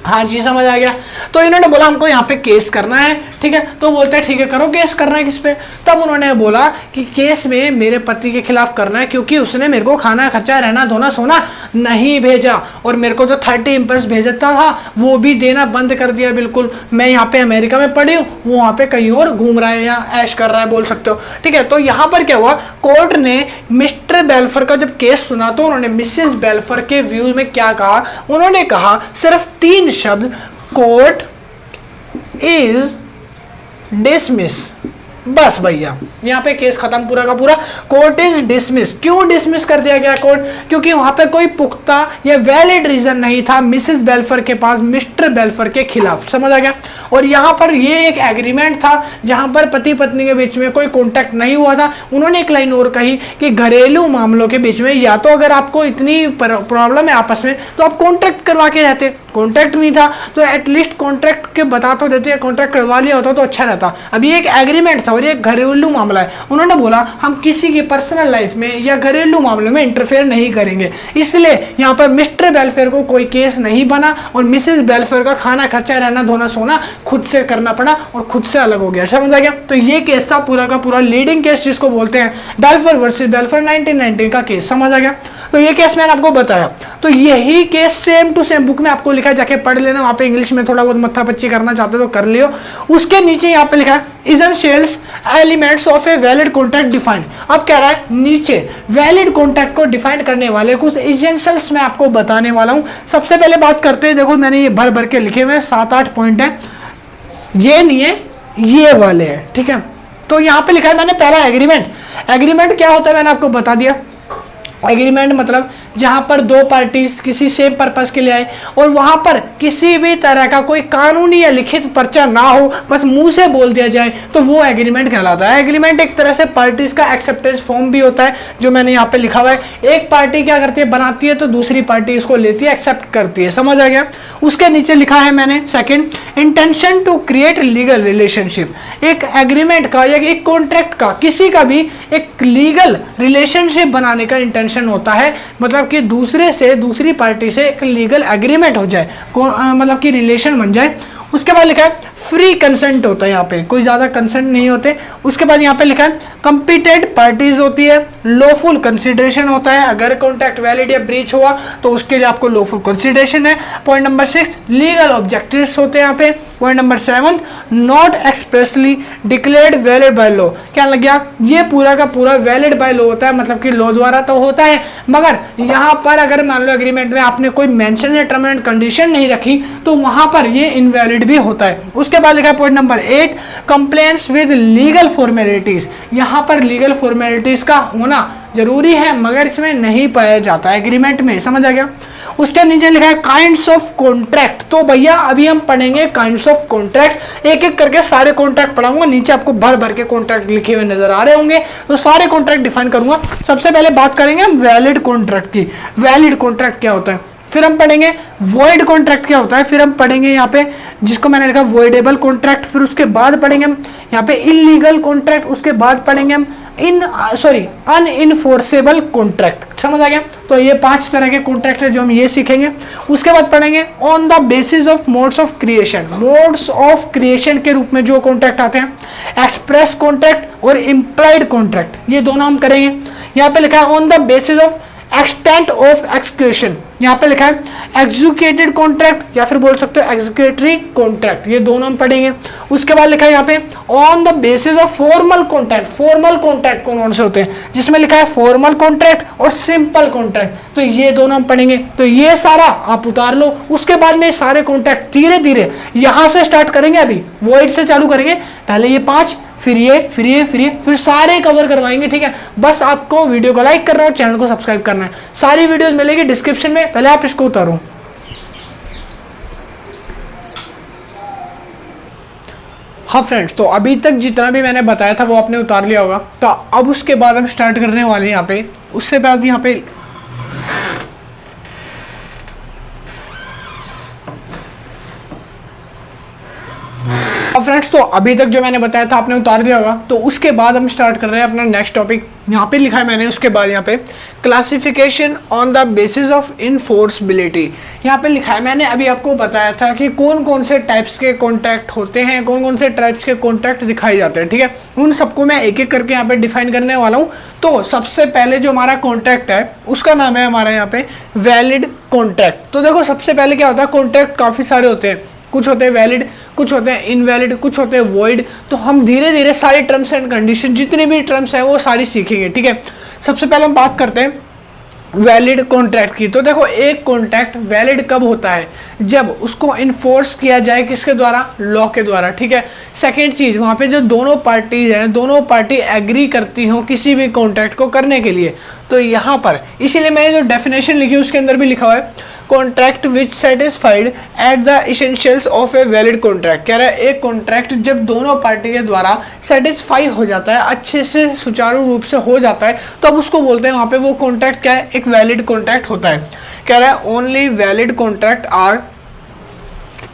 हाँ जी समझ आ गया। तो इन्होंने बोला हमको यहाँ पे केस करना है, ठीक है। तो बोलते हैं ठीक है करो, केस करना है किस पे, तब उन्होंने बोला कि केस में मेरे पति के खिलाफ करना है क्योंकि उसने मेरे को खाना खर्चा रहना धोना सोना नहीं भेजा, और मेरे को जो 30 इम्पल्स भेजता था वो भी देना बंद कर दिया बिल्कुल। मैं यहाँ पे अमेरिका में पड़ी हूँ, वो वहाँ पे कहीं और घूम रहा है या ऐश कर रहा है बोल सकते हो, ठीक है। तो यहाँ पर क्या हुआ, कोर्ट ने मिस्टर बेल्फोर का जब केस सुना तो उन्होंने मिसेस बेल्फोर के व्यू में क्या कहा, उन्होंने कहा सिर्फ 3 शब्द, कोर्ट इज डिसमिस, बस भैया यहाँ पे केस खत्म पूरा का पूरा, कोर्ट इज डिसमिस। क्यों डिसमिस कर दिया गया कोर्ट, क्योंकि वहां पे कोई पुख्ता या वैलिड रीजन नहीं था मिसेस बेल्फोर के पास मिस्टर बेल्फोर के खिलाफ। समझ आ गया। और यहाँ पर ये एक एग्रीमेंट था जहां पर पति पत्नी के बीच में कोई कॉन्टैक्ट नहीं हुआ था। उन्होंने एक लाइन और कही कि घरेलू मामलों के बीच में या तो अगर आपको इतनी प्रॉब्लम है आपस में तो आप कॉन्ट्रैक्ट करवा के रहते, कॉन्ट्रैक्ट नहीं था तो एटलीस्ट कॉन्ट्रैक्ट के बता तो देते, कॉन्ट्रैक्ट करवा लिया होता तो अच्छा रहता। अभी एक एग्रीमेंट था और ये घरेलू मामला है, उन्होंने बोला हम किसी की पर्सनल लाइफ में या घरेलू मामले में इंटरफेयर नहीं करेंगे, इसलिए यहाँ पर मिस्टर बेलफेयर को कोई केस नहीं बना और मिसेज बेलफेयर का खाना खर्चा रहना धोना सोना खुद से करना पड़ा और खुद से अलग हो गया। समझ आ गया? तो ये केस था पूरा का पूरा लीडिंग केस जिसको बोलते हैं बेलफेयर वर्सेस बेलफेयर 1919 का केस। समझ आ गया? तो ये केस मैंने आपको बताया, तो यही case same to same book में आपको लिखा है, जाके पढ़ लेना, वहां पे इंग्लिश में थोड़ा बहुत मत्थापच्ची करना चाहते हो तो कर लियो। उसके नीचे यहाँ पे लिखा है essentials elements of a valid contract defined. अब कह रहा है नीचे वैलिड कॉन्ट्रैक्ट को डिफाइन करने वाले कुछ इसेंशियल्स मैं आपको बताने वाला हूं। सबसे पहले बात करते हैं, देखो मैंने ये भर भर के लिखे हुए 7-8 पॉइंट है, ये नहीं है ये वाले हैं, ठीक है। तो यहाँ पे लिखा है मैंने पहला एग्रीमेंट। एग्रीमेंट क्या होता है मैंने आपको बता दिया। एग्रीमेंट मतलब जहां पर दो पार्टीज किसी सेम पर्पस के लिए आए और वहां पर किसी भी तरह का कोई कानूनी या लिखित पर्चा ना हो, बस मुंह से बोल दिया जाए, तो वो एग्रीमेंट कहलाता है। एग्रीमेंट एक तरह से पार्टीज का एक्सेप्टेंस फॉर्म भी होता है, जो मैंने यहाँ पे लिखा हुआ है। एक पार्टी क्या करती है, बनाती है, तो दूसरी पार्टी इसको लेती है, एक्सेप्ट करती है। समझ आ गया? उसके नीचे लिखा है मैंने second, intention to create legal relationship. एक एग्रीमेंट का या एक कॉन्ट्रैक्ट का, किसी का भी एक लीगल रिलेशनशिप बनाने का इंटेंशन होता है, मतलब कि दूसरे से दूसरी पार्टी से एक लीगल एग्रीमेंट हो जाए, मतलब कि रिलेशन बन जाए। उसके बाद लिखा है फ्री कंसेंट होता है, यहाँ पे कोई ज्यादा कंसेंट नहीं होते। उसके बाद यहाँ पे लिखा है कंपीटेंट पार्टीज होती है, लॉफुल कंसिडरेशन होता है, अगर कॉन्ट्रैक्ट वैलिड या ब्रीच हुआ तो उसके लिए आपको लॉफुल कंसिडरेशन है। पॉइंट नंबर 6 लीगल ऑब्जेक्टिव्स होते हैं यहाँ पे। Point number 7 not expressly declared valid by law. क्या लग गया? ये पूरा का पूरा वैलिड बाय लॉ होता है, मतलब कि लॉ द्वारा तो होता है, मगर यहाँ पर अगर मान लो एग्रीमेंट में आपने कोई मेंशन या टर्म एंड कंडीशन नहीं रखी तो वहां पर ये इनवैलिड भी होता है। उसके बाद लिखा है point number 8 complaints with legal formalities. यहाँ पर लीगल फॉर्मेलिटीज का होना जरूरी है, मगर इसमें नहीं पाया जाता एग्रीमेंट में। समझ आ गया? उसके नीचे लिखा है काइंड्स ऑफ कॉन्ट्रैक्ट। तो भैया अभी हम पढ़ेंगे काइंड्स ऑफ कॉन्ट्रैक्ट, एक एक करके सारे कॉन्ट्रैक्ट पढ़ाऊंगा। नीचे आपको भर भर के कॉन्ट्रैक्ट लिखे हुए नजर आ रहे होंगे, तो सारे कॉन्ट्रैक्ट डिफाइन करूंगा। सबसे पहले बात करेंगे हम वैलिड कॉन्ट्रैक्ट की। वैलिड कॉन्ट्रैक्ट क्या होता है, फिर हम पढ़ेंगे वॉइड कॉन्ट्रैक्ट क्या होता है, फिर हम पढ़ेंगे यहाँ पे जिसको मैंने लिखा वॉइडेबल कॉन्ट्रैक्ट, फिर उसके बाद पढ़ेंगे हम यहाँ पे इलीगल कॉन्ट्रैक्ट, उसके बाद पढ़ेंगे हम अनइनफोर्सेबल कॉन्ट्रैक्ट। समझ आ गया? तो ये 5 तरह के कॉन्ट्रैक्ट है जो हम ये सीखेंगे। उसके बाद पढ़ेंगे on the basis of modes of creation. Modes of creation के रूप में जो कॉन्ट्रैक्ट आते हैं, एक्सप्रेस कॉन्ट्रैक्ट और इम्प्लाइड कॉन्ट्रैक्ट, ये दोनों हम करेंगे। यहाँ पे लिखा है on the basis of extent of execution, यहाँ पे लिखा है एग्जीक्यूटेड कॉन्ट्रैक्ट या फिर बोल सकते हो एग्जीक्यूटरी कॉन्ट्रैक्ट, ये दोनों हम पढ़ेंगे। उसके बाद लिखा है यहाँ पे on the basis of formal contract. Formal contract कौन से होते हैं, जिसमें लिखा है फॉर्मल कॉन्ट्रैक्ट और सिंपल कॉन्ट्रैक्ट, तो ये दोनों हम पढ़ेंगे। तो ये सारा आप उतार लो। उसके बाद में सारे कॉन्ट्रैक्ट धीरे धीरे यहाँ से स्टार्ट करेंगे, अभी वॉइड से चालू करेंगे, पहले ये 5, फिर ये, फिर ये, फिर ये, फिर सारे कवर करवाएंगे। ठीक है, बस आपको वीडियो को लाइक करना है और चैनल को सब्सक्राइब करना है। सारी वीडियोस मिलेगी डिस्क्रिप्शन में, पहले आप इसको उतारो। हाँ फ्रेंड्स, तो अभी तक जितना भी मैंने बताया था वो आपने उतार लिया होगा। तो अब उसके बाद हम स्टार्ट करने वाले हैं यहाँ पे। उससे बाद यहाँ पे अब फ्रेंड्स, तो अभी तक जो मैंने बताया था आपने उतार दिया होगा। तो उसके बाद हम स्टार्ट कर रहे हैं अपना नेक्स्ट टॉपिक। यहाँ पे लिखा है मैंने, उसके बाद यहाँ पे classification on the basis of enforceability. यहाँ पे लिखा है मैंने, अभी आपको बताया था कि कौन कौन से टाइप्स के कॉन्ट्रैक्ट होते हैं, कौन कौन से टाइप्स के कॉन्ट्रैक्ट दिखाए जाते हैं। ठीक है, उन सबको मैं एक एक करके यहाँ पे डिफाइन करने वाला हूँ। तो सबसे पहले जो हमारा कॉन्ट्रैक्ट है उसका नाम है हमारा यहाँ पे वैलिड कॉन्ट्रैक्ट। तो देखो सबसे पहले क्या होता है, कॉन्ट्रैक्ट काफ़ी सारे होते हैं, कुछ होते हैं वैलिड, कुछ होते हैं इनवैलिड, कुछ होते हैं वॉइड। तो हम धीरे धीरे सारे टर्म्स एंड कंडीशन जितनी भी टर्म्स हैं वो सारी सीखेंगे। ठीक है, सबसे पहले हम बात करते हैं वैलिड कॉन्ट्रैक्ट की। तो देखो एक कॉन्ट्रैक्ट वैलिड कब होता है, जब उसको इन्फोर्स किया जाए किसके द्वारा, लॉ के द्वारा। ठीक है, सेकेंड चीज, वहां पे जो दोनों पार्टीज हैं, दोनों पार्टी एग्री करती हो किसी भी कॉन्ट्रैक्ट को करने के लिए। तो यहाँ पर इसीलिए मैंने जो डेफिनेशन लिखी उसके अंदर भी लिखा हुआ है contract which satisfied at the essentials of a valid contract. कह रहा है एक कॉन्ट्रैक्ट जब दोनों पार्टी के द्वारा सेटिस्फाई हो जाता है, अच्छे से सुचारू रूप से हो जाता है, तो अब उसको बोलते हैं वहां पे वो कॉन्ट्रैक्ट क्या है, एक वैलिड कॉन्ट्रैक्ट होता है। कह रहा है only valid contract are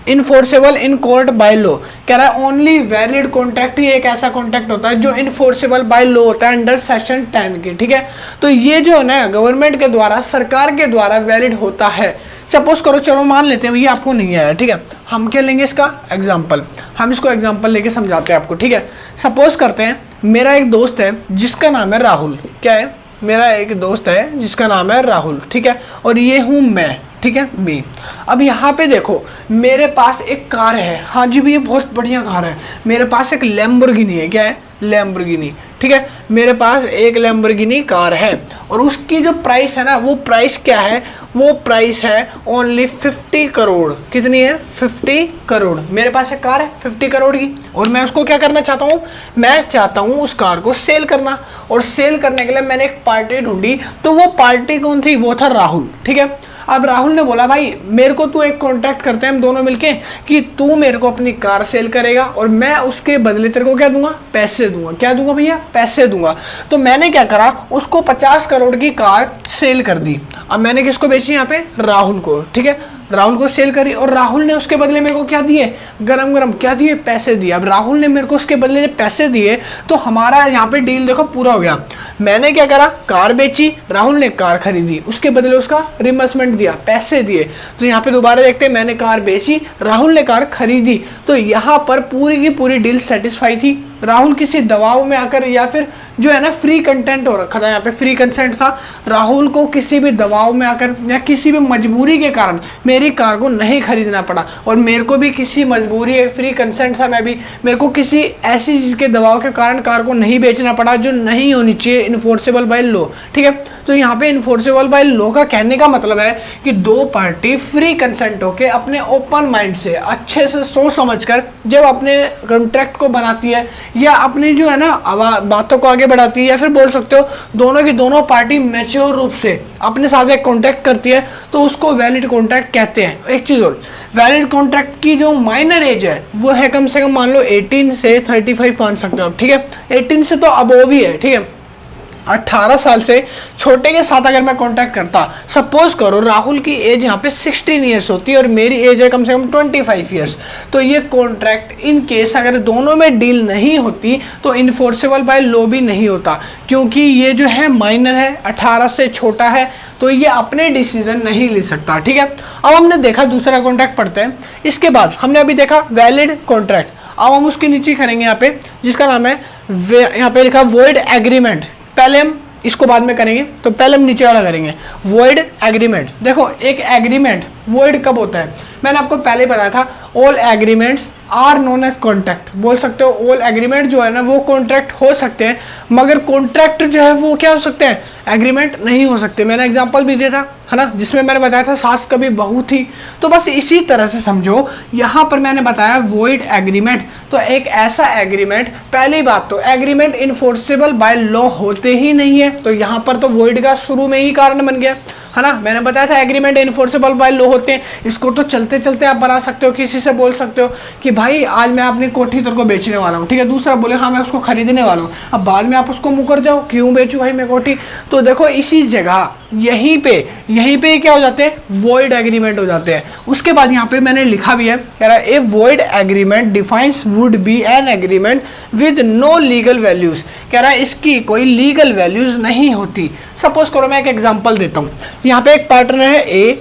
enforceable in court by law. कह रहा है ओनली वैलिड कॉन्ट्रैक्ट ही एक ऐसा कॉन्ट्रैक्ट होता है जो इनफोर्सेबल बाय लॉ होता है अंडर सेक्शन 10 के, ठीक है। तो ये जो है ना गवर्नमेंट के द्वारा, सरकार के द्वारा वैलिड होता है। सपोज करो, चलो मान लेते हैं भैया आपको नहीं आया, ठीक है, हम क्या लेंगे इसका एग्जाम्पल, हम इसको एग्जाम्पल लेके समझाते हैं आपको, ठीक है। सपोज करते हैं मेरा एक दोस्त है जिसका नाम है राहुल, क्या है, मेरा एक दोस्त है जिसका नाम है राहुल, ठीक है, और ये हूँ मैं, ठीक है, मी। अब यहाँ पे देखो मेरे पास एक कार है, हाँ जी भैया बहुत बढ़िया कार है, मेरे पास एक लैम्बोर्गिनी है, क्या है, लैम्बोर्गिनी, ठीक है, मेरे पास एक लैम्बोर्गिनी कार है और उसकी जो प्राइस है ना, वो प्राइस क्या है, वो प्राइस है ओनली 50 करोड़। कितनी है, 50 करोड़। मेरे पास एक कार है 50 करोड़ की और मैं उसको क्या करना चाहता हूँ, मैं चाहता हूँ उस कार को सेल करना, और सेल करने के लिए मैंने एक पार्टी ढूंढी। तो वो पार्टी कौन थी, वो था राहुल, ठीक है। अब राहुल ने बोला भाई मेरे को तू एक कॉन्ट्रैक्ट करते हैं हम दोनों मिलके कि तू मेरे को अपनी कार सेल करेगा और मैं उसके बदले तेरे को क्या दूंगा, पैसे दूंगा। क्या दूंगा भैया, पैसे दूंगा। तो मैंने क्या करा, उसको 50 करोड़ की कार सेल कर दी। अब मैंने किसको बेची, यहाँ पे राहुल को, ठीक है, राहुल को सेल करी और राहुल ने उसके बदले मेरे को क्या दिए, गरम गरम क्या दिए, पैसे दिए। अब राहुल ने मेरे को उसके बदले पैसे दिए तो हमारा यहाँ पे डील देखो पूरा हो गया। मैंने क्या करा, कार बेची, राहुल ने कार खरीदी, उसके बदले उसका रिइंबर्समेंट दिया, पैसे दिए। तो यहाँ पे दोबारा देखते हैं, मैंने कार बेची, राहुल ने कार खरीदी, तो यहाँ पर पूरी की पूरी डील सेटिस्फाई थी। राहुल किसी दबाव में आकर या फिर जो है ना फ्री कंटेंट हो रखा था, यहाँ पे फ्री कंसेंट था, राहुल को किसी भी दबाव में आकर या किसी भी मजबूरी के कारण मेरी कार को नहीं खरीदना पड़ा, और मेरे को भी किसी मजबूरी, फ्री कंसेंट था, मैं भी, मेरे को किसी ऐसी चीज के दबाव के कारण कार को नहीं बेचना पड़ा जो नहीं होनी चाहिए, इनफोर्सेबल बाय लॉ, ठीक है। तो यहाँ पे इनफोर्सेबल बाय लॉ का कहने का मतलब है कि दो पार्टी फ्री कंसेंट होके अपने ओपन माइंड से अच्छे से सोच समझकर जब अपने कॉन्ट्रैक्ट को बनाती है या अपनी जो है ना बातों को आगे बढ़ाती है, या फिर बोल सकते हो दोनों की दोनों पार्टी मैच्योर रूप से अपने साथ एक कॉन्ट्रैक्ट करती है, तो उसको वैलिड कॉन्ट्रैक्ट कहते हैं। एक चीज और, वैलिड कॉन्ट्रैक्ट की जो माइनर एज है वो है कम से कम मान लो 18 से 35 मान सकते हो, ठीक है। 18 से तो अबोव ही है, ठीक है। 18 साल से छोटे के साथ अगर मैं कॉन्टैक्ट करता, सपोज करो राहुल की एज यहाँ पे 16 ईयर्स होती है और मेरी एज है कम से कम 25 ईयर्स, तो ये कॉन्ट्रैक्ट इन केस अगर दोनों में डील नहीं होती तो इनफोर्सेबल बाय लॉ भी नहीं होता, क्योंकि ये जो है माइनर है, 18 से छोटा है, तो ये अपने डिसीजन नहीं ले सकता, ठीक है। अब हमने देखा दूसरा कॉन्ट्रैक्ट पढ़ते हैं, इसके बाद हमने अभी देखा वैलिड कॉन्ट्रैक्ट। अब हम उसके नीचे करेंगे यहाँ पे, जिसका नाम है, यहाँ पे लिखा वॉइड एग्रीमेंट। पहले हम इसको बाद में करेंगे, तो पहले हम नीचे वाला करेंगे, वॉइड एग्रीमेंट। देखो एक एग्रीमेंट वॉइड कब होता है, मैंने आपको पहले बताया था, all agreements are known as contract. बोल सकते हो ऑल एग्रीमेंट जो है ना वो कॉन्ट्रैक्ट हो सकते हैं, मगर कॉन्ट्रैक्ट जो है वो क्या हो सकते हैं, एग्रीमेंट नहीं हो सकते। मैंने एग्जांपल भी दिया था, है ना, जिसमें मैंने बताया था सास कभी बहू थी। तो बस इसी तरह से समझो, यहाँ पर मैंने बताया वॉइड एग्रीमेंट, तो एक ऐसा एग्रीमेंट, पहली बात तो एग्रीमेंट इनफोर्सेबल बाय लॉ होते ही नहीं है, तो यहाँ पर तो वॉइड का शुरू में ही कारण बन गया, है ना। मैंने बताया था एग्रीमेंट इनफोर्सेबल बाय लॉ होते हैं, इसको तो चलते चलते आप बना सकते हो, किसी से बोल सकते हो कि भाई आज मैं अपनी कोठी तेरे को बेचने वाला हूँ, ठीक है, दूसरा बोले हाँ मैं उसको खरीदने वाला हूँ, अब बाद में आप उसको मुकर जाओ क्यों बेचूं भाई मैं कोठी। तो देखो इसी जगह यहीं पे क्या हो जाते हैं, वॉइड एग्रीमेंट हो जाते हैं। उसके बाद यहाँ पे मैंने लिखा भी है, कह रहा है a void agreement defines would be an agreement with no legal values. कह रहा है इसकी कोई लीगल वैल्यूज नहीं होती। सपोज करो मैं एक एग्जांपल देता हूँ, यहाँ पे एक पार्टनर है ए,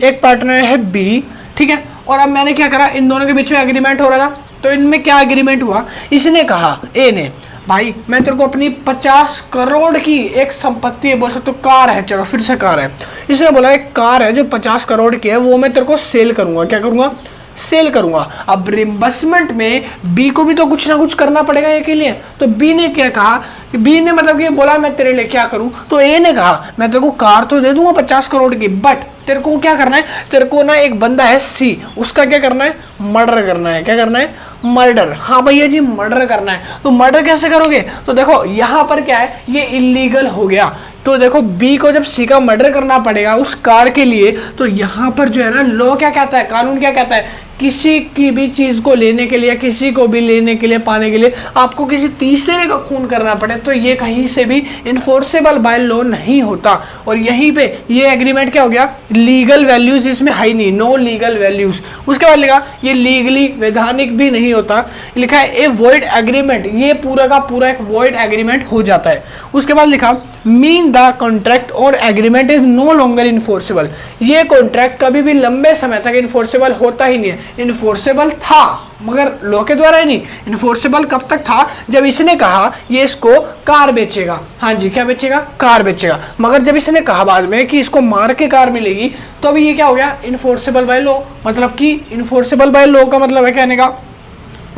एक पार्टनर है बी, ठीक है, और अब मैंने क्या करा, इन दोनों के बीच में एग्रीमेंट हो रहा था, तो इनमें क्या एग्रीमेंट हुआ, इसने कहा, ए ने, भाई मैं तेरे को अपनी 50 करोड़ की एक संपत्ति है, बोल सकते हो कार है, चलो फिर से कार है, इसने बोला एक कार है जो 50 करोड़ की है, वो मैं तेरे को सेल करूंगा। क्या करूंगा, सेल करूंगा। अब रिम्बर्समेंट में बी को भी तो कुछ ना कुछ करना पड़ेगा ए के लिए, तो बी ने क्या कहा, बी ने मतलब कि बोला मैं तेरे लिए क्या करूं, तो ए ने कहा मैं तेरे को कार तो दे दूंगा 50 करोड़ की, बट तेरे को क्या करना है, तेरे को ना एक बंदा है सी, उसका क्या करना है, मर्डर करना है। क्या करना है, मर्डर। हाँ भैया जी मर्डर करना है, तो मर्डर कैसे करोगे, तो देखो यहाँ पर क्या है, ये इलीगल हो गया। तो देखो बी को जब सी का मर्डर करना पड़ेगा उस कार के लिए, तो यहाँ पर जो है ना लॉ क्या कहता है, कानून क्या कहता है किसी की भी चीज को लेने के लिए, किसी को भी लेने के लिए, पाने के लिए आपको किसी तीसरे का खून करना पड़े तो ये कहीं से भी इन्फोर्सेबल बाय लॉ नहीं होता। और यहीं पे ये एग्रीमेंट क्या हो गया, लीगल वैल्यूज इसमें है ही नहीं, नो लीगल वैल्यूज। उसके बाद लिखा ये लीगली वैधानिक भी नहीं होता, लिखा है ए वॉइड एग्रीमेंट, ये पूरा का पूरा एक वॉइड एग्रीमेंट हो जाता है। उसके बाद लिखा मीन द कॉन्ट्रैक्ट और agreement is no longer enforceable, ये कॉन्ट्रैक्ट कभी भी लंबे समय तक इन्फोर्सेबल होता ही नहीं है। इन्फोर्सेबल था मगर लॉ के द्वारा ही नहीं, इन्फोर्सेबल कब तक था, जब इसने कहा ये इसको कार बेचेगा, हाँ जी क्या बेचेगा, कार बेचेगा, मगर जब इसने कहा बाद में कि इसको मार के कार मिलेगी तो अभी ये क्या हो गया, इन्फोर्सेबल बाय लॉ। मतलब कि इन्फोर्सेबल बाय लॉ का मतलब है कहने का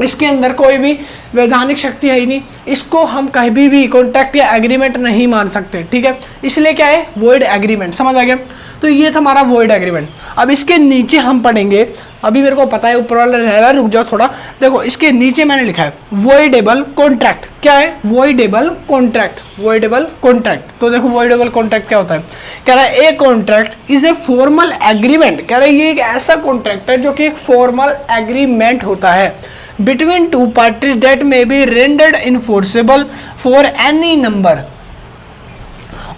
इसके अंदर कोई भी वैधानिक शक्ति है ही नहीं, इसको हम कहीं भी कॉन्ट्रैक्ट या एग्रीमेंट नहीं मान सकते, ठीक है, इसलिए क्या है वॉइड एग्रीमेंट। समझ आ गया। तो ये था हमारा वॉइड एग्रीमेंट। अब इसके नीचे हम पढ़ेंगे, अभी मेरे को पता है ऊपर वाला रह रहा है, रुक जाओ थोड़ा, देखो इसके नीचे मैंने लिखा है वॉइडेबल कॉन्ट्रैक्ट। क्या है वॉइडेबल कॉन्ट्रैक्ट, वॉइडेबल कॉन्ट्रैक्ट। तो देखो वॉइडेबल कॉन्ट्रैक्ट क्या होता है, कह रहा है a contract is a formal agreement, कह रहा है ये एक ऐसा कॉन्ट्रैक्ट है जो कि एक फॉर्मल एग्रीमेंट होता है between two parties that may be rendered enforceable for any number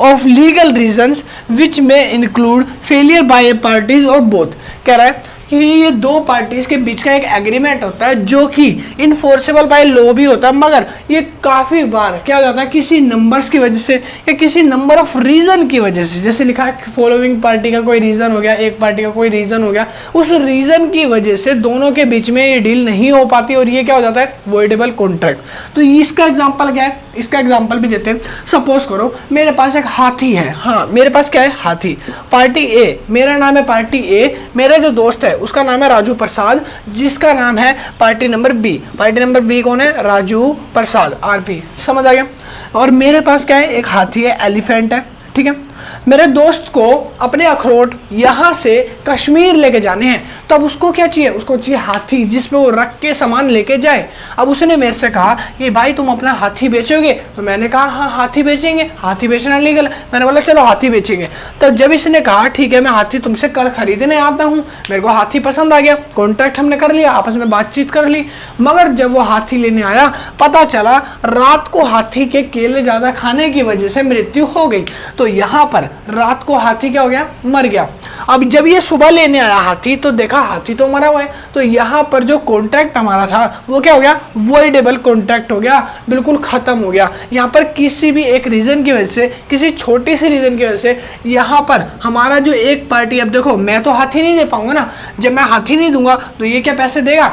of legal reasons which may include failure by a parties or both। कह रहा है कि ये दो पार्टीज के बीच का एक एग्रीमेंट होता है जो कि इन्फोर्सेबल बाय लॉ भी होता है, मगर ये काफ़ी बार क्या हो जाता है किसी नंबर्स की वजह से या किसी नंबर ऑफ रीज़न की वजह से, जैसे लिखा है फॉलोइंग पार्टी का कोई रीज़न हो गया, एक पार्टी का कोई रीज़न हो गया, उस रीज़न की वजह से दोनों के बीच में ये डील नहीं हो पाती और ये क्या हो जाता है वॉइडेबल कॉन्ट्रैक्ट। तो इसका एग्जाम्पल क्या है, इसका एग्जाम्पल भी देते हैं। सपोज करो मेरे पास एक हाथी है, हाँ मेरे पास क्या है हाथी, पार्टी ए, मेरा नाम है पार्टी ए, मेरा जो दोस्त है उसका नाम है राजू प्रसाद, जिसका नाम है party number B. Party number B कौन है, राजू प्रसाद, आरपी। समझ आ गया। और मेरे पास क्या है एक हाथी है, एलिफेंट है, ठीक है। मेरे दोस्त को अपने अखरोट यहाँ से कश्मीर लेके जाने हैं, तो अब उसको क्या चाहिए, उसको चाहिए हाथी जिसपे वो रख के सामान लेके जाए। अब उसने मेरे से कहा कि भाई तुम अपना हाथी बेचोगे, तो मैंने कहा हाँ हाथी बेचेंगे, हाथी बेचना लीगल है, मैंने बोला चलो हाथी बेचेंगे। तब जब इसने कहा ठीक है मैं हाथी तुमसे कल खरीदने आता हूँ, मेरे को हाथी पसंद आ गया, कॉन्ट्रैक्ट हमने कर लिया, आपस में बातचीत कर ली, मगर जब वो हाथी लेने आया पता चला रात को हाथी के केले ज़्यादा खाने की वजह से मृत्यु हो गई। तो यहाँ पर रात को हाथी क्या हो गया, मर गया। अब जब ये सुबह लेने आया हाथी तो देखा हाथी तो मरा हुआ है, तो यहाँ पर जो कॉन्ट्रैक्ट हमारा था वो क्या हो गया, वॉइडेबल कॉन्ट्रैक्ट हो गया, बिल्कुल खत्म हो गया। यहाँ पर किसी भी एक रीजन की वजह से, किसी छोटी सी रीजन की वजह से यहाँ पर हमारा जो एक पार्टी, अब देखो मैं तो हाथी नहीं दे पाऊंगा ना, जब मैं हाथी नहीं दूंगा तो ये क्या पैसे देगा,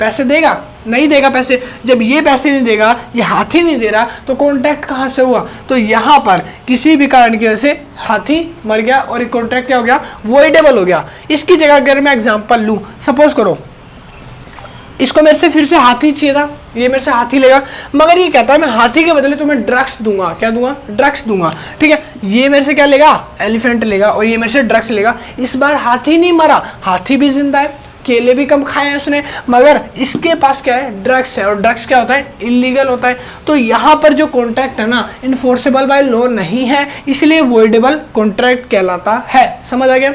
पैसे देगा नहीं देगा पैसे, जब ये पैसे नहीं देगा, ये हाथी नहीं दे रहा, तो कॉन्ट्रैक्ट कहाँ से हुआ। तो यहाँ पर किसी भी कारण की वजह से हाथी मर गया और एक कॉन्ट्रैक्ट क्या हो गया, वॉइडेबल हो गया। इसकी जगह अगर मैं एग्जांपल लूँ, सपोज करो इसको मेरे से फिर से हाथी चाहिए था, ये मेरे से हाथी लेगा, मगर ये कहता है मैं हाथी के बदले तुम्हें ड्रग्स दूंगा, क्या दूंगा, ड्रग्स दूंगा, ठीक है। ये मेरे से क्या लेगा, एलिफेंट लेगा, और ये मेरे से ड्रग्स लेगा। इस बार हाथी नहीं मरा, हाथी भी जिंदा है, केले भी कम खाए हैं उसने, मगर इसके पास क्या है, ड्रग्स है, और ड्रग्स क्या होता है, इलीगल होता है। तो यहाँ पर जो कॉन्ट्रैक्ट है ना, इन्फोर्सेबल बाय लॉ नहीं है, इसलिए वॉइडेबल कॉन्ट्रैक्ट कहलाता है। समझ आ गया।